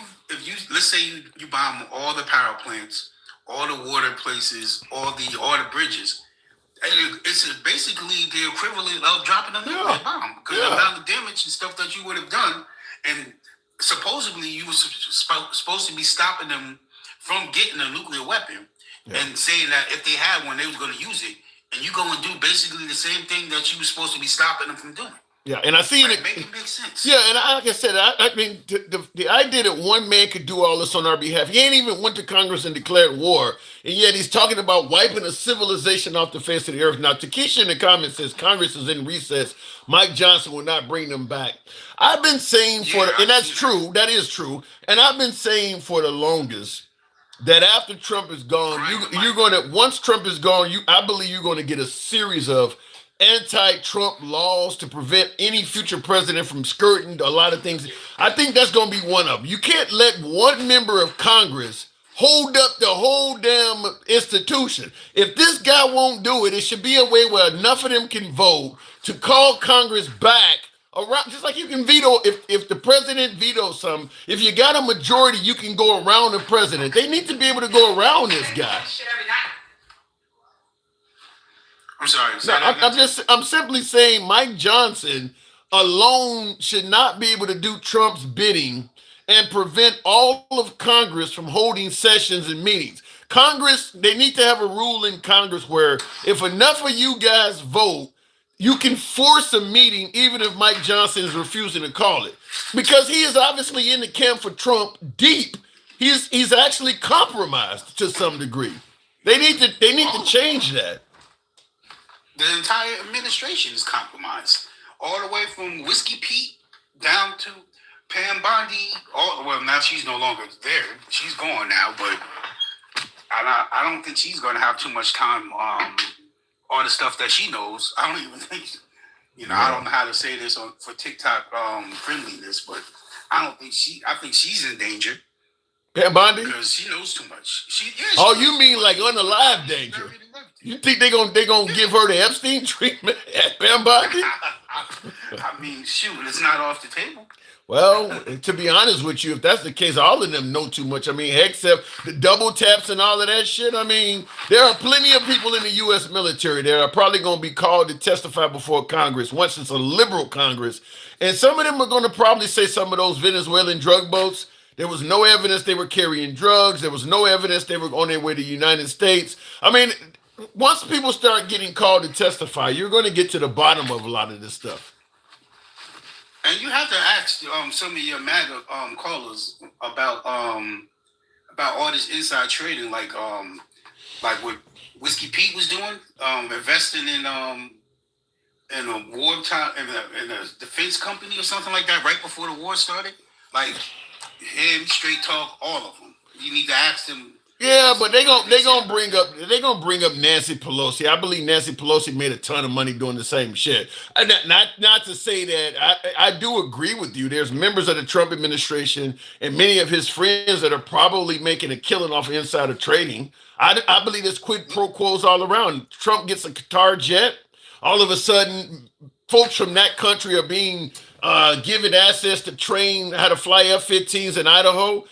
let's say you bomb all the power plants, all the water places, all the bridges, it's basically the equivalent of dropping a nuclear bomb because the amount of damage and stuff that you would have done, and supposedly you were supposed to be stopping them from getting a nuclear weapon, and saying that if they had one, they was going to use it, and you go and do basically the same thing that you were supposed to be stopping them from doing. Yeah, and I see it. Make it make sense. Yeah, and like I said, I mean, the idea that one man could do all this on our behalf. He ain't even went to Congress and declared war, and yet he's talking about wiping a civilization off the face of the earth. Now, Takesha in the comments says Congress is in recess. Mike Johnson will not bring them back. I've been saying and that's true. That is true. And I've been saying for the longest that after Trump is gone, you're going to, once Trump is gone, I believe you're going to get a series of anti-Trump laws to prevent any future president from skirting a lot of things. I think that's going to be one of them. You can't let one member of Congress hold up the whole damn institution. If this guy won't do it, it should be a way where enough of them can vote to call Congress back around, just like you can veto, if the president vetoes something, if you got a majority, you can go around the president. They need to be able to go around this guy. I'm sorry. No, I'm simply saying Mike Johnson alone should not be able to do Trump's bidding and prevent all of Congress from holding sessions and meetings. Congress, they need to have a rule in Congress where if enough of you guys vote, you can force a meeting even if Mike Johnson is refusing to call it. Because he is obviously in the camp for Trump deep. He's actually compromised to some degree. They need to change that. The entire administration is compromised, all the way from Whiskey Pete down to Pam Bondi. Well, now she's no longer there; she's gone now. But I don't think she's going to have too much time. All the stuff that she knows, I don't even think. I don't know how to say this for TikTok friendliness, but I think she's in danger. Pam Bondi? Because she knows too much. You mean like unalive danger? You think they gonna give her the Epstein treatment at Pam Bondi? I mean, shoot, it's not off the table. Well, to be honest with you, if that's the case, all of them know too much. I mean, except the double taps and all of that shit. I mean, there are plenty of people in the U.S. military that are probably going to be called to testify before Congress once it's a liberal Congress. And some of them are going to probably say some of those Venezuelan drug boats, there was no evidence they were carrying drugs. There was no evidence they were on their way to the United States. I mean, once people start getting called to testify, you're going to get to the bottom of a lot of this stuff. And you have to ask some of your MAGA callers about all this inside trading, like what Whiskey Pete was doing, investing in a wartime in a defense company or something like that right before the war started. Like him, Straight Talk, all of them. You need to ask them. Yeah, but they're gonna bring up Nancy Pelosi. I believe Nancy Pelosi made a ton of money doing the same shit. Not to say that I do agree with you. There's members of the Trump administration and many of his friends that are probably making a killing off of insider trading. I believe there's quid pro quos all around. Trump gets a Qatar jet. All of a sudden, folks from that country are being given access to train how to fly F-15s in Idaho.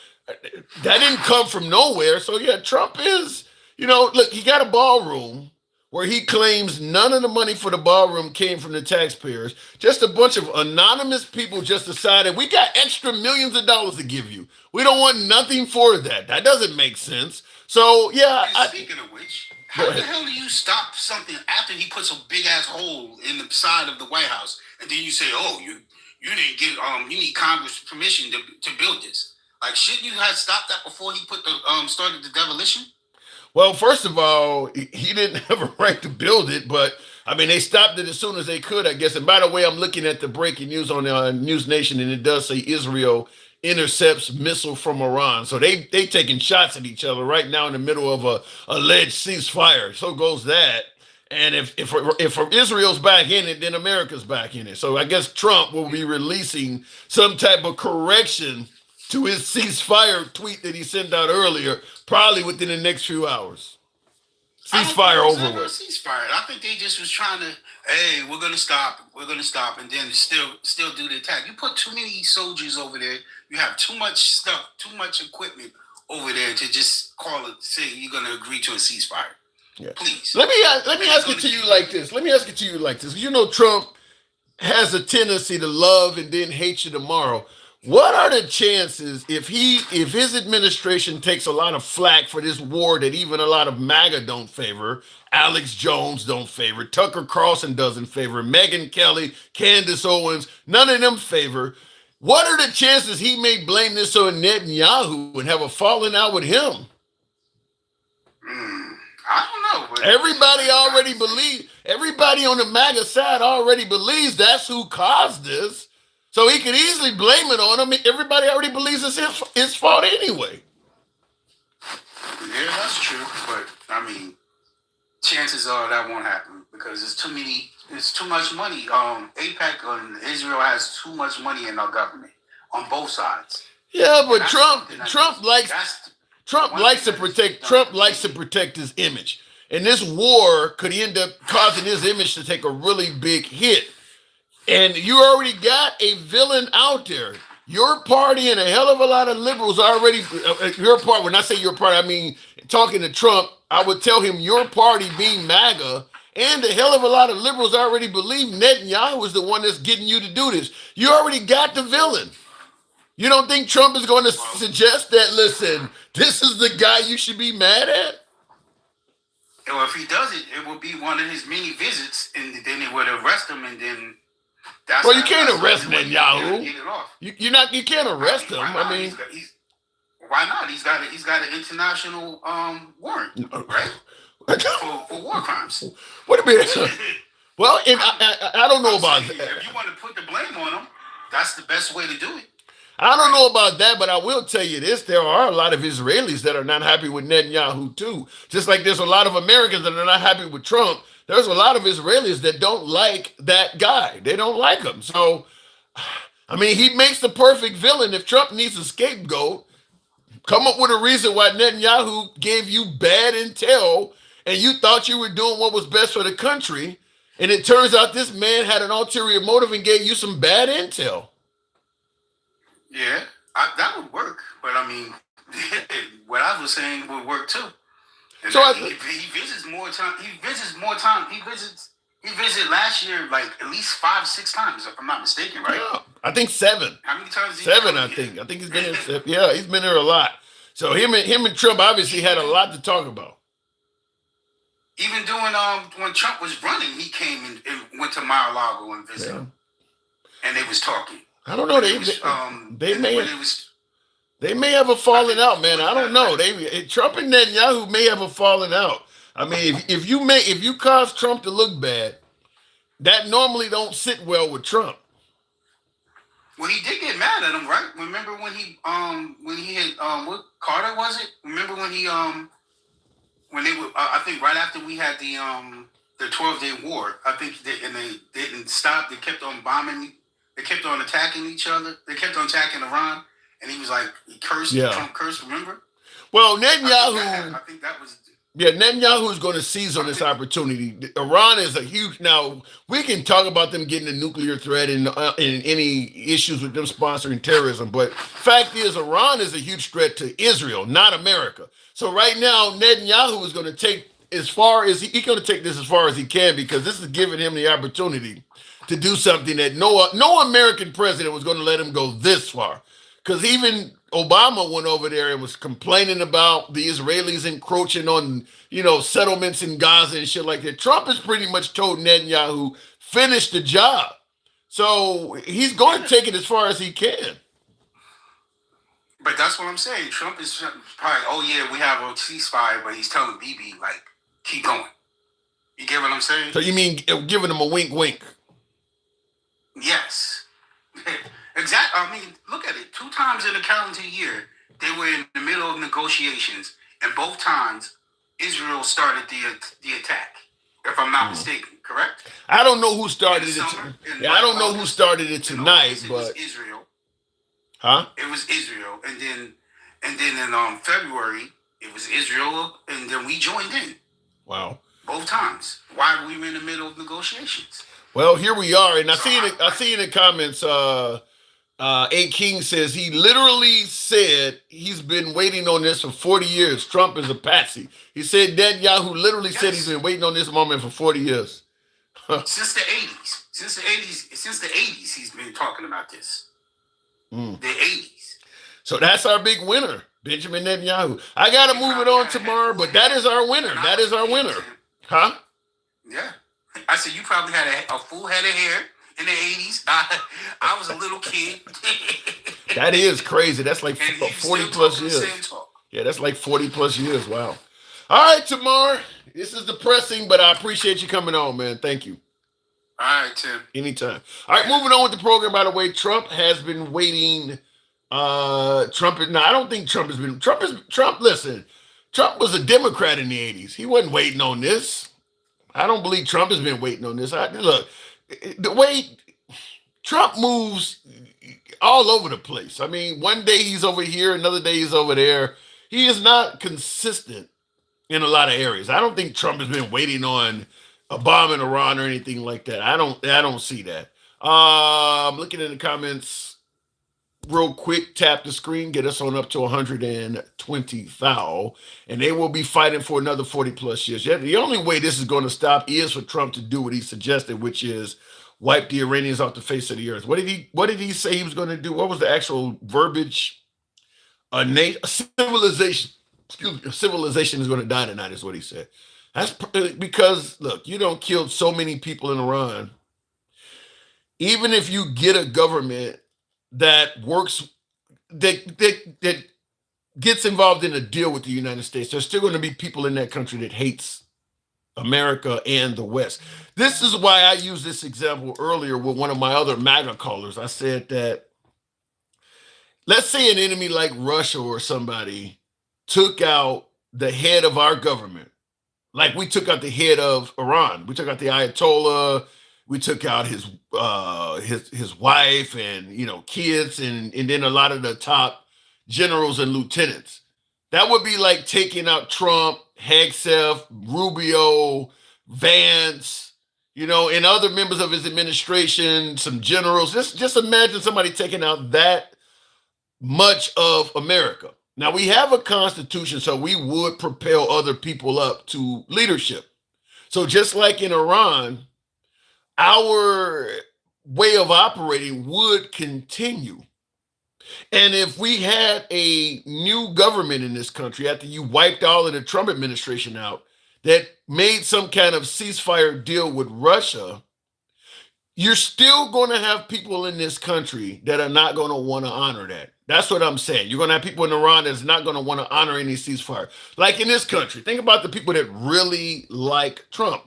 That didn't come from nowhere. So yeah, Trump is, look, he got a ballroom where he claims none of the money for the ballroom came from the taxpayers. Just a bunch of anonymous people just decided we got extra millions of dollars to give you. We don't want nothing for that. That doesn't make sense. So yeah, And speaking of which, go how the ahead. hell do you stop something after he puts a big ass hole in the side of the White House, and then you say, "Oh, you didn't get you need Congress permission to build this"? Like, shouldn't you have stopped that before he put the started the demolition? Well, first of all, he didn't have a right to build it, but I mean, they stopped it as soon as they could, I guess. And by the way, I'm looking at the breaking news on News Nation, and it does say Israel intercepts missile from Iran. So they taking shots at each other right now in the middle of a alleged ceasefire. So goes that. And if Israel's back in it, then America's back in it. So I guess Trump will be releasing some type of correction to his ceasefire tweet that he sent out earlier, probably within the next few hours. I don't think Ceasefire it was over ever a with. ceasefire. I think they just was trying to, hey, we're gonna stop, and then still do the attack. You put too many soldiers over there. You have too much stuff, too much equipment over there to just call it, say you're gonna agree to a ceasefire. Yeah. Please. Let me ask it to you like this. Let me ask it to you like this. You know, Trump has a tendency to love and then hate you tomorrow. What are the chances if his administration takes a lot of flack for this war that even a lot of MAGA don't favor, Alex Jones don't favor, Tucker Carlson doesn't favor, Megyn Kelly, Candace Owens, none of them favor. What are the chances he may blame this on Netanyahu and have a falling out with him? I don't know. But everybody on the MAGA side already believes that's who caused this. So he could easily blame it on him. Everybody already believes it's his fault anyway. Yeah, that's true. But I mean, chances are that won't happen because it's too much money. APEC and Israel has too much money in our government on both sides. Yeah, but That's Trump something that Trump is- likes that's Trump one likes to thing that is protect done. Trump likes to protect his image. And this war could end up causing his image to take a really big hit. And you already got a villain out there. Your party and a hell of a lot of liberals already, your party, when I say your party, I mean, talking to Trump, I would tell him your party being MAGA and a hell of a lot of liberals already believe Netanyahu is the one that's getting you to do this. You already got the villain. You don't think Trump is going to suggest that, listen, this is the guy you should be mad at? Well, if he does it, it will be one of his many visits, and then it would arrest him, and then that's. Well, you can't arrest Get Netanyahu. it off. You can't arrest him. Why not? I mean, Why not? He's got an international warrant, right? for war crimes. What a minute. Well, and I don't know about If that. you want to put the blame on him, that's the best way to do it. I don't know about that, but I will tell you this. There are a lot of Israelis that are not happy with Netanyahu, too. Just like there's a lot of Americans that are not happy with Trump. There's a lot of Israelis that don't like that guy. They don't like him. So, I mean, he makes the perfect villain. If Trump needs a scapegoat, come up with a reason why Netanyahu gave you bad intel and you thought you were doing what was best for the country. And it turns out this man had an ulterior motive and gave you some bad intel. Yeah, that would work. But I mean, what I was saying would work too. And So he visits more time. He visited last year like at least 5-6 times, if I'm not mistaken, right? Yeah, I think 7. How many times? Did he 7, come I here? think. I think he's been here. Yeah, he's been here a lot. So him and Trump obviously had a lot to talk about. Even doing when Trump was running, he came and went to Mar-a-Lago and visited, and they was talking. I don't know. They may have a falling out, man. I don't know. Trump and Netanyahu may have a falling out. I mean, if you cause Trump to look bad, that normally don't sit well with Trump. Well, he did get mad at him, right? Remember when he had what Carter was it? Remember when he when they were I think right after we had the 12-day war, I think they didn't stop. They kept on bombing. They kept on attacking each other. They kept on attacking Iran, and he was like, he cursed. Yeah. Trump cursed. Remember? Well, Netanyahu. I think that was. Yeah, Netanyahu is going to seize on this opportunity. Iran is a huge. Now we can talk about them getting a nuclear threat and any issues with them sponsoring terrorism, but fact is, Iran is a huge threat to Israel, not America. So right now, Netanyahu is going to take as far as he's going to take this as far as he can, because this is giving him the opportunity to do something that no American president was going to let him go this far. Because even Obama went over there and was complaining about the Israelis encroaching on, settlements in Gaza and shit like that. Trump has pretty much told Netanyahu, finish the job. So he's going to take it as far as he can. But that's what I'm saying. Trump is probably, oh yeah, we have a ceasefire, but he's telling Bibi, like, keep going. You get what I'm saying? So you mean giving him a wink wink? Yes. Exactly. I mean, look at it. 2 times in a calendar year, they were in the middle of negotiations, and both times Israel started the attack. If I'm not mistaken, correct? I don't know who started it. I don't know who started it tonight, but it was Israel. Huh? It was Israel, and then in February it was Israel, and then we joined in. Wow. Both times. Why we were in the middle of negotiations? Well, here we are, and I see in the comments. A King says he literally said he's been waiting on this for 40 years. Trump is a patsy. He said Netanyahu literally said he's been waiting on this moment for 40 years. Since the 80s. Since the 80s, he's been talking about this. The 80s. So that's our big winner, Benjamin Netanyahu. I got to move it on tomorrow, but that is our winner. That is our winner. Huh? Yeah. I said you probably had a full head of hair in the 80s. I was a little kid. That is crazy. That's like 40 plus years. Yeah, that's like 40 plus years. Wow. All right, Tamar. This is depressing, but I appreciate you coming on, man. Thank you. All right, Tim. Anytime. All right, moving on with the program, by the way. Trump has been waiting. I don't think Trump has been. Listen, Trump was a Democrat in the 80s. He wasn't waiting on this. I don't believe Trump has been waiting on this. Look, the way Trump moves all over the place. I mean, one day he's over here, another day he's over there. He is not consistent in a lot of areas. I don't think Trump has been waiting on a bomb in Iran or anything like that. I don't see that. I'm looking in the comments real quick. Tap the screen, get us on up to 120 thou, and they will be fighting for another 40 plus years. Yeah, the only way this is going to stop is for Trump to do what he suggested, which is wipe the Iranians off the face of the earth. What did he say he was going to do? What was the actual verbiage? A civilization. Excuse me, a civilization is going to die tonight, is what he said. That's because, look, you don't kill so many people in Iran. Even if you get a government that works, that gets involved in a deal with the United States, there's still going to be people in that country that hates America and the West. This is why I used this example earlier with one of my other MAGA callers. I said that, let's say an enemy like Russia or somebody took out the head of our government, like we took out the head of Iran. We took out the Ayatollah. We took out his wife and kids and then a lot of the top generals and lieutenants. That would be like taking out Trump, Hegseth, Rubio, Vance, and other members of his administration, some generals. Just imagine somebody taking out that much of America. Now, we have a constitution, so we would propel other people up to leadership. So just like in Iran, our way of operating would continue. And if we had a new government in this country, after you wiped all of the Trump administration out, that made some kind of ceasefire deal with Russia, you're still going to have people in this country that are not going to want to honor that. That's what I'm saying. You're going to have people in Iran that's not going to want to honor any ceasefire. Like in this country, think about the people that really like Trump.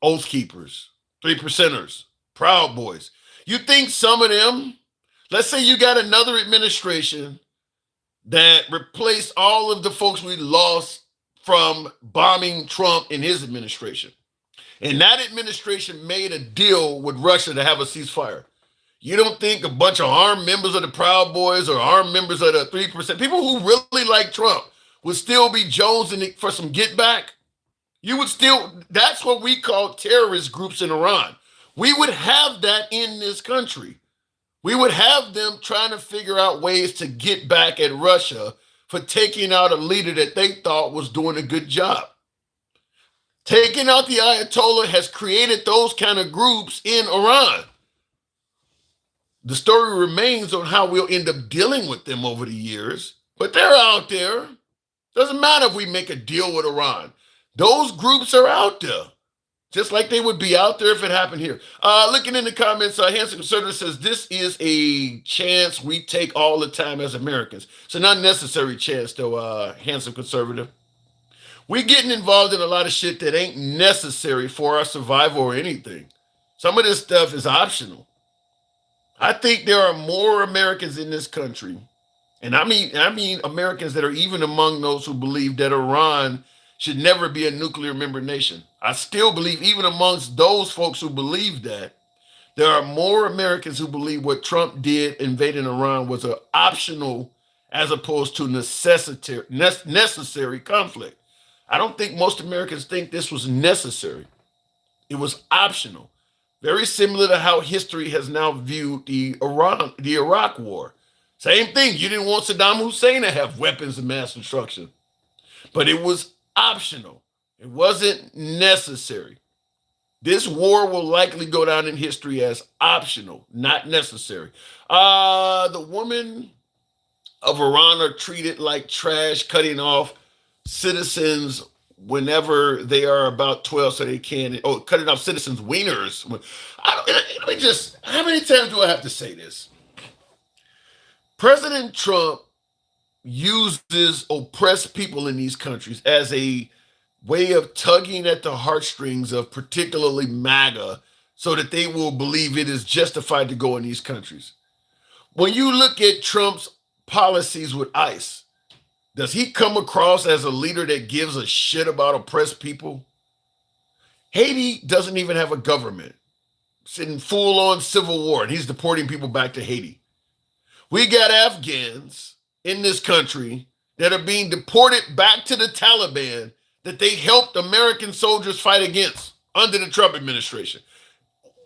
Oath keepers, 3%ers, Proud Boys. You think some of them, let's say you got another administration that replaced all of the folks we lost from bombing Trump in his administration. And that administration made a deal with Russia to have a ceasefire. You don't think a bunch of armed members of the Proud Boys or armed members of the 3%, people who really like Trump, would still be jonesing for some get back? You would still, that's what we call terrorist groups in Iran. We would have that in this country. We would have them trying to figure out ways to get back at Russia for taking out a leader that they thought was doing a good job. Taking out the Ayatollah has created those kind of groups in Iran. The story remains on how we'll end up dealing with them over the years, but they're out there. Doesn't matter if we make a deal with Iran. Those groups are out there, just like they would be out there if it happened here. Looking in the comments, Handsome Conservative says, this is a chance we take all the time as Americans. It's an unnecessary chance, though, Handsome Conservative. We getting involved in a lot of shit that ain't necessary for our survival or anything. Some of this stuff is optional. I think there are more Americans in this country, and I mean Americans that are even among those who believe that Iran should never be a nuclear member nation. I still believe, even amongst those folks who believe that, there are more Americans who believe what Trump did invading Iran was an optional as opposed to necessary conflict. I don't think most Americans think this was necessary. It was optional. Very similar to how history has now viewed the Iraq War. Same thing. You didn't want Saddam Hussein to have weapons of mass destruction, but it was optional. It wasn't necessary. This war will likely go down in history as optional, not necessary. The women of Iran are treated like trash, cutting off citizens whenever they are about 12 so they can, cutting off citizens' wieners. Let me just, how many times do I have to say this? President Trump uses oppressed people in these countries as a way of tugging at the heartstrings of particularly MAGA so that they will believe it is justified to go in these countries. When you look at Trump's policies with ICE, does he come across as a leader that gives a shit about oppressed people? Haiti doesn't even have a government. It's in full-on civil war, and he's deporting people back to Haiti. We got Afghans in this country that are being deported back to the Taliban that they helped American soldiers fight against under the Trump administration.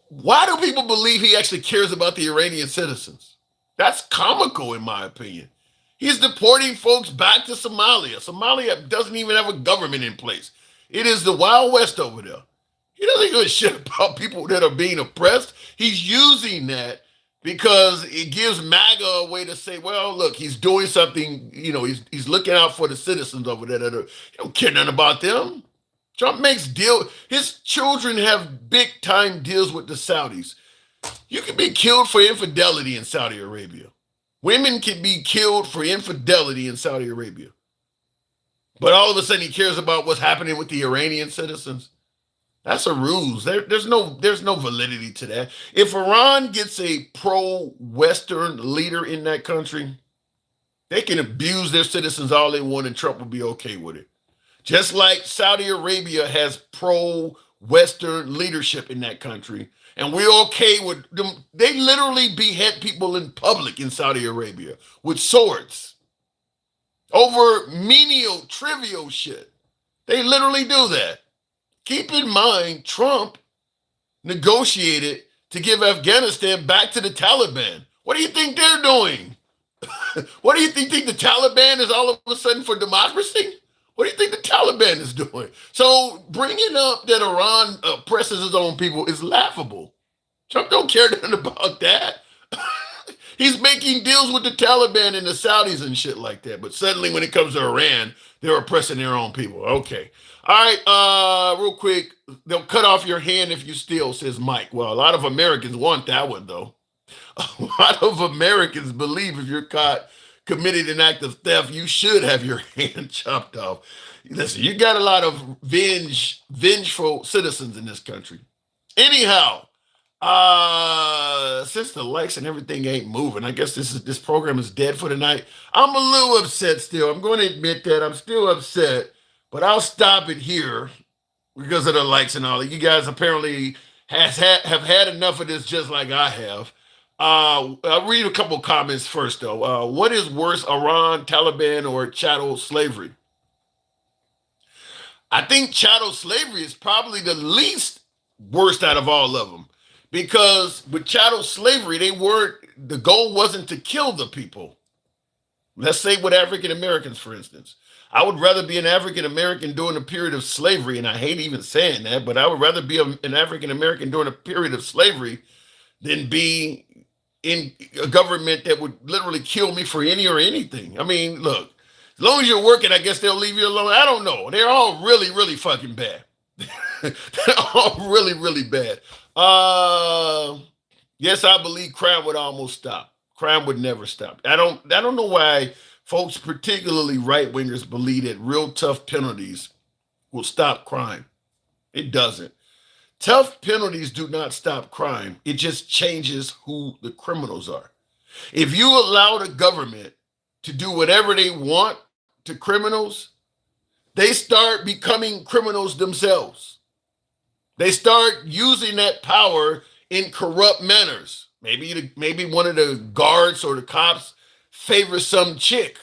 Why do people believe he actually cares about the Iranian citizens? That's comical, in my opinion. He's deporting folks back to Somalia. Somalia doesn't even have a government in place. It is the Wild West over there. He doesn't give a shit about people that are being oppressed. He's using that because it gives MAGA a way to say, well, look, he's doing something, he's looking out for the citizens over there that he don't care nothing about them. Trump makes deals. His children have big time deals with the Saudis. You can be killed for infidelity in Saudi Arabia. Women can be killed for infidelity in Saudi Arabia. But all of a sudden he cares about what's happening with the Iranian citizens. That's a ruse. There's no validity to that. If Iran gets a pro-Western leader in that country, they can abuse their citizens all they want and Trump will be okay with it. Just like Saudi Arabia has pro-Western leadership in that country, and we're okay with them. They literally behead people in public in Saudi Arabia with swords over menial, trivial shit. They literally do that. Keep in mind, Trump negotiated to give Afghanistan back to the Taliban. What do you think they're doing? What do you think the Taliban is all of a sudden for democracy? What do you think the Taliban is doing? So bringing up that Iran oppresses its own people is laughable. Trump don't care nothing about that. He's making deals with the Taliban and the Saudis and shit like that. But suddenly when it comes to Iran, they're oppressing their own people. Okay. All right, real quick. They'll cut off your hand if you steal, says Mike. Well, a lot of Americans want that one, though. A lot of Americans believe if you're caught committing an act of theft, you should have your hand chopped off. Listen, you got a lot of vengeful citizens in this country. Anyhow, since the likes and everything ain't moving, I guess this program is dead for tonight. I'm a little upset still. I'm going to admit that I'm still upset, but I'll stop it here because of the likes and all that. You guys apparently have had enough of this, just like I have. I'll read a couple comments first, though. What is worse, Iran, Taliban, or chattel slavery? I think chattel slavery is probably the least worst out of all of them, because with chattel slavery, the goal wasn't to kill the people. Let's say with African Americans, for instance. I would rather be an African American during a period of slavery, and I hate even saying that, but I would rather be an African American during a period of slavery than be in a government that would literally kill me for any or anything. I mean, look, as long as you're working, I guess they'll leave you alone. I don't know. They're all really, really fucking bad. They're all really, really bad. Yes, I believe crime would almost stop. Crime would never stop. I don't know why folks, particularly right wingers, believe that real tough penalties will stop crime. It doesn't. Tough penalties do not stop crime. It just changes who the criminals are. If you allow the government to do whatever they want to criminals, they start becoming criminals themselves. They start using that power in corrupt manners. Maybe one of the guards or the cops favors some chick.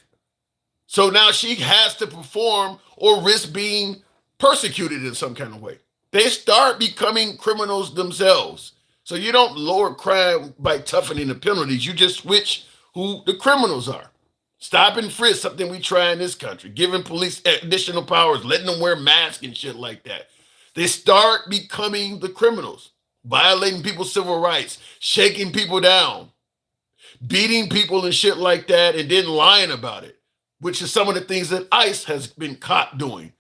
So now she has to perform or risk being persecuted in some kind of way. They start becoming criminals themselves. So you don't lower crime by toughening the penalties. You just switch who the criminals are. Stop and frisk, something we try in this country, giving police additional powers, letting them wear masks and shit like that. They start becoming the criminals, violating people's civil rights, shaking people down, beating people and shit like that, and then lying about it, which is some of the things that ICE has been caught doing.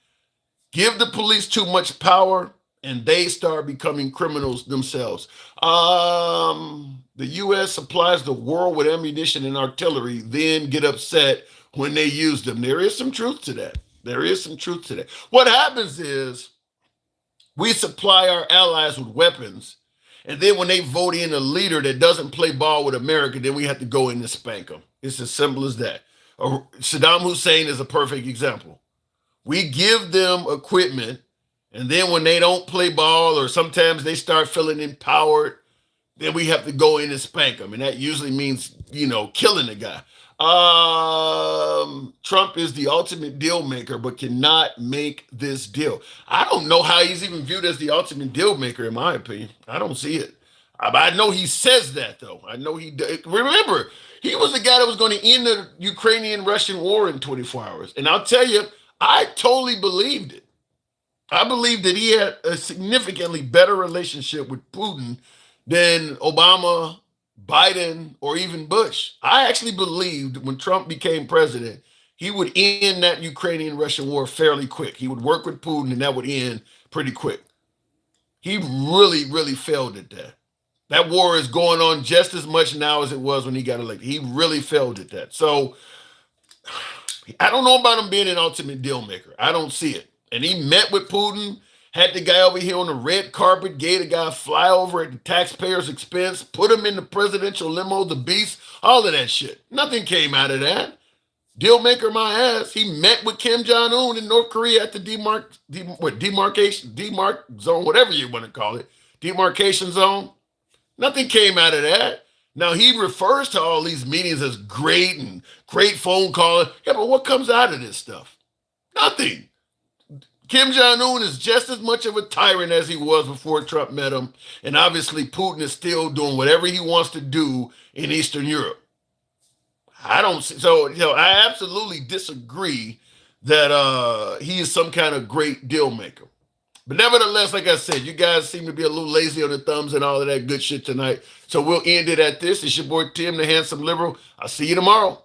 Give the police too much power, and they start becoming criminals themselves. The U.S. supplies the world with ammunition and artillery, then get upset when they use them. There is some truth to that. There is some truth to that. What happens is we supply our allies with weapons, and then when they vote in a leader that doesn't play ball with America, then we have to go in and spank them. It's as simple as that. Saddam Hussein is a perfect example. We give them equipment, and then when they don't play ball or sometimes they start feeling empowered, then we have to go in and spank them. And that usually means, killing the guy. Trump is the ultimate deal maker, but cannot make this deal. I don't know how he's even viewed as the ultimate deal maker, in my opinion. I don't see it. I know he says that, though. I know he does. Remember, he was the guy that was going to end the Ukrainian-Russian war in 24 hours. And I'll tell you, I totally believed it. I believed that he had a significantly better relationship with Putin than Obama, Biden, or even Bush. I actually believed when Trump became president, he would end that Ukrainian-Russian war fairly quick. He would work with Putin, and that would end pretty quick. He really, really failed at that. That war is going on just as much now as it was when he got elected. He really failed at that. So I don't know about him being an ultimate deal maker. I don't see it. And he met with Putin, had the guy over here on the red carpet, gave the guy a flyover at the taxpayer's expense, put him in the presidential limo, the beast, all of that shit. Nothing came out of that. Deal maker my ass. He met with Kim Jong-un in North Korea at the demarcation zone, whatever you want to call it, demarcation zone. Nothing came out of that. Now, he refers to all these meetings as great and great phone call. Yeah, but what comes out of this stuff? Nothing. Kim Jong-un is just as much of a tyrant as he was before Trump met him. And obviously, Putin is still doing whatever he wants to do in Eastern Europe. I absolutely disagree that he is some kind of great deal maker. But nevertheless, like I said, you guys seem to be a little lazy on the thumbs and all of that good shit tonight. So we'll end it at this. It's your boy Tim, the Handsome Liberal. I'll see you tomorrow.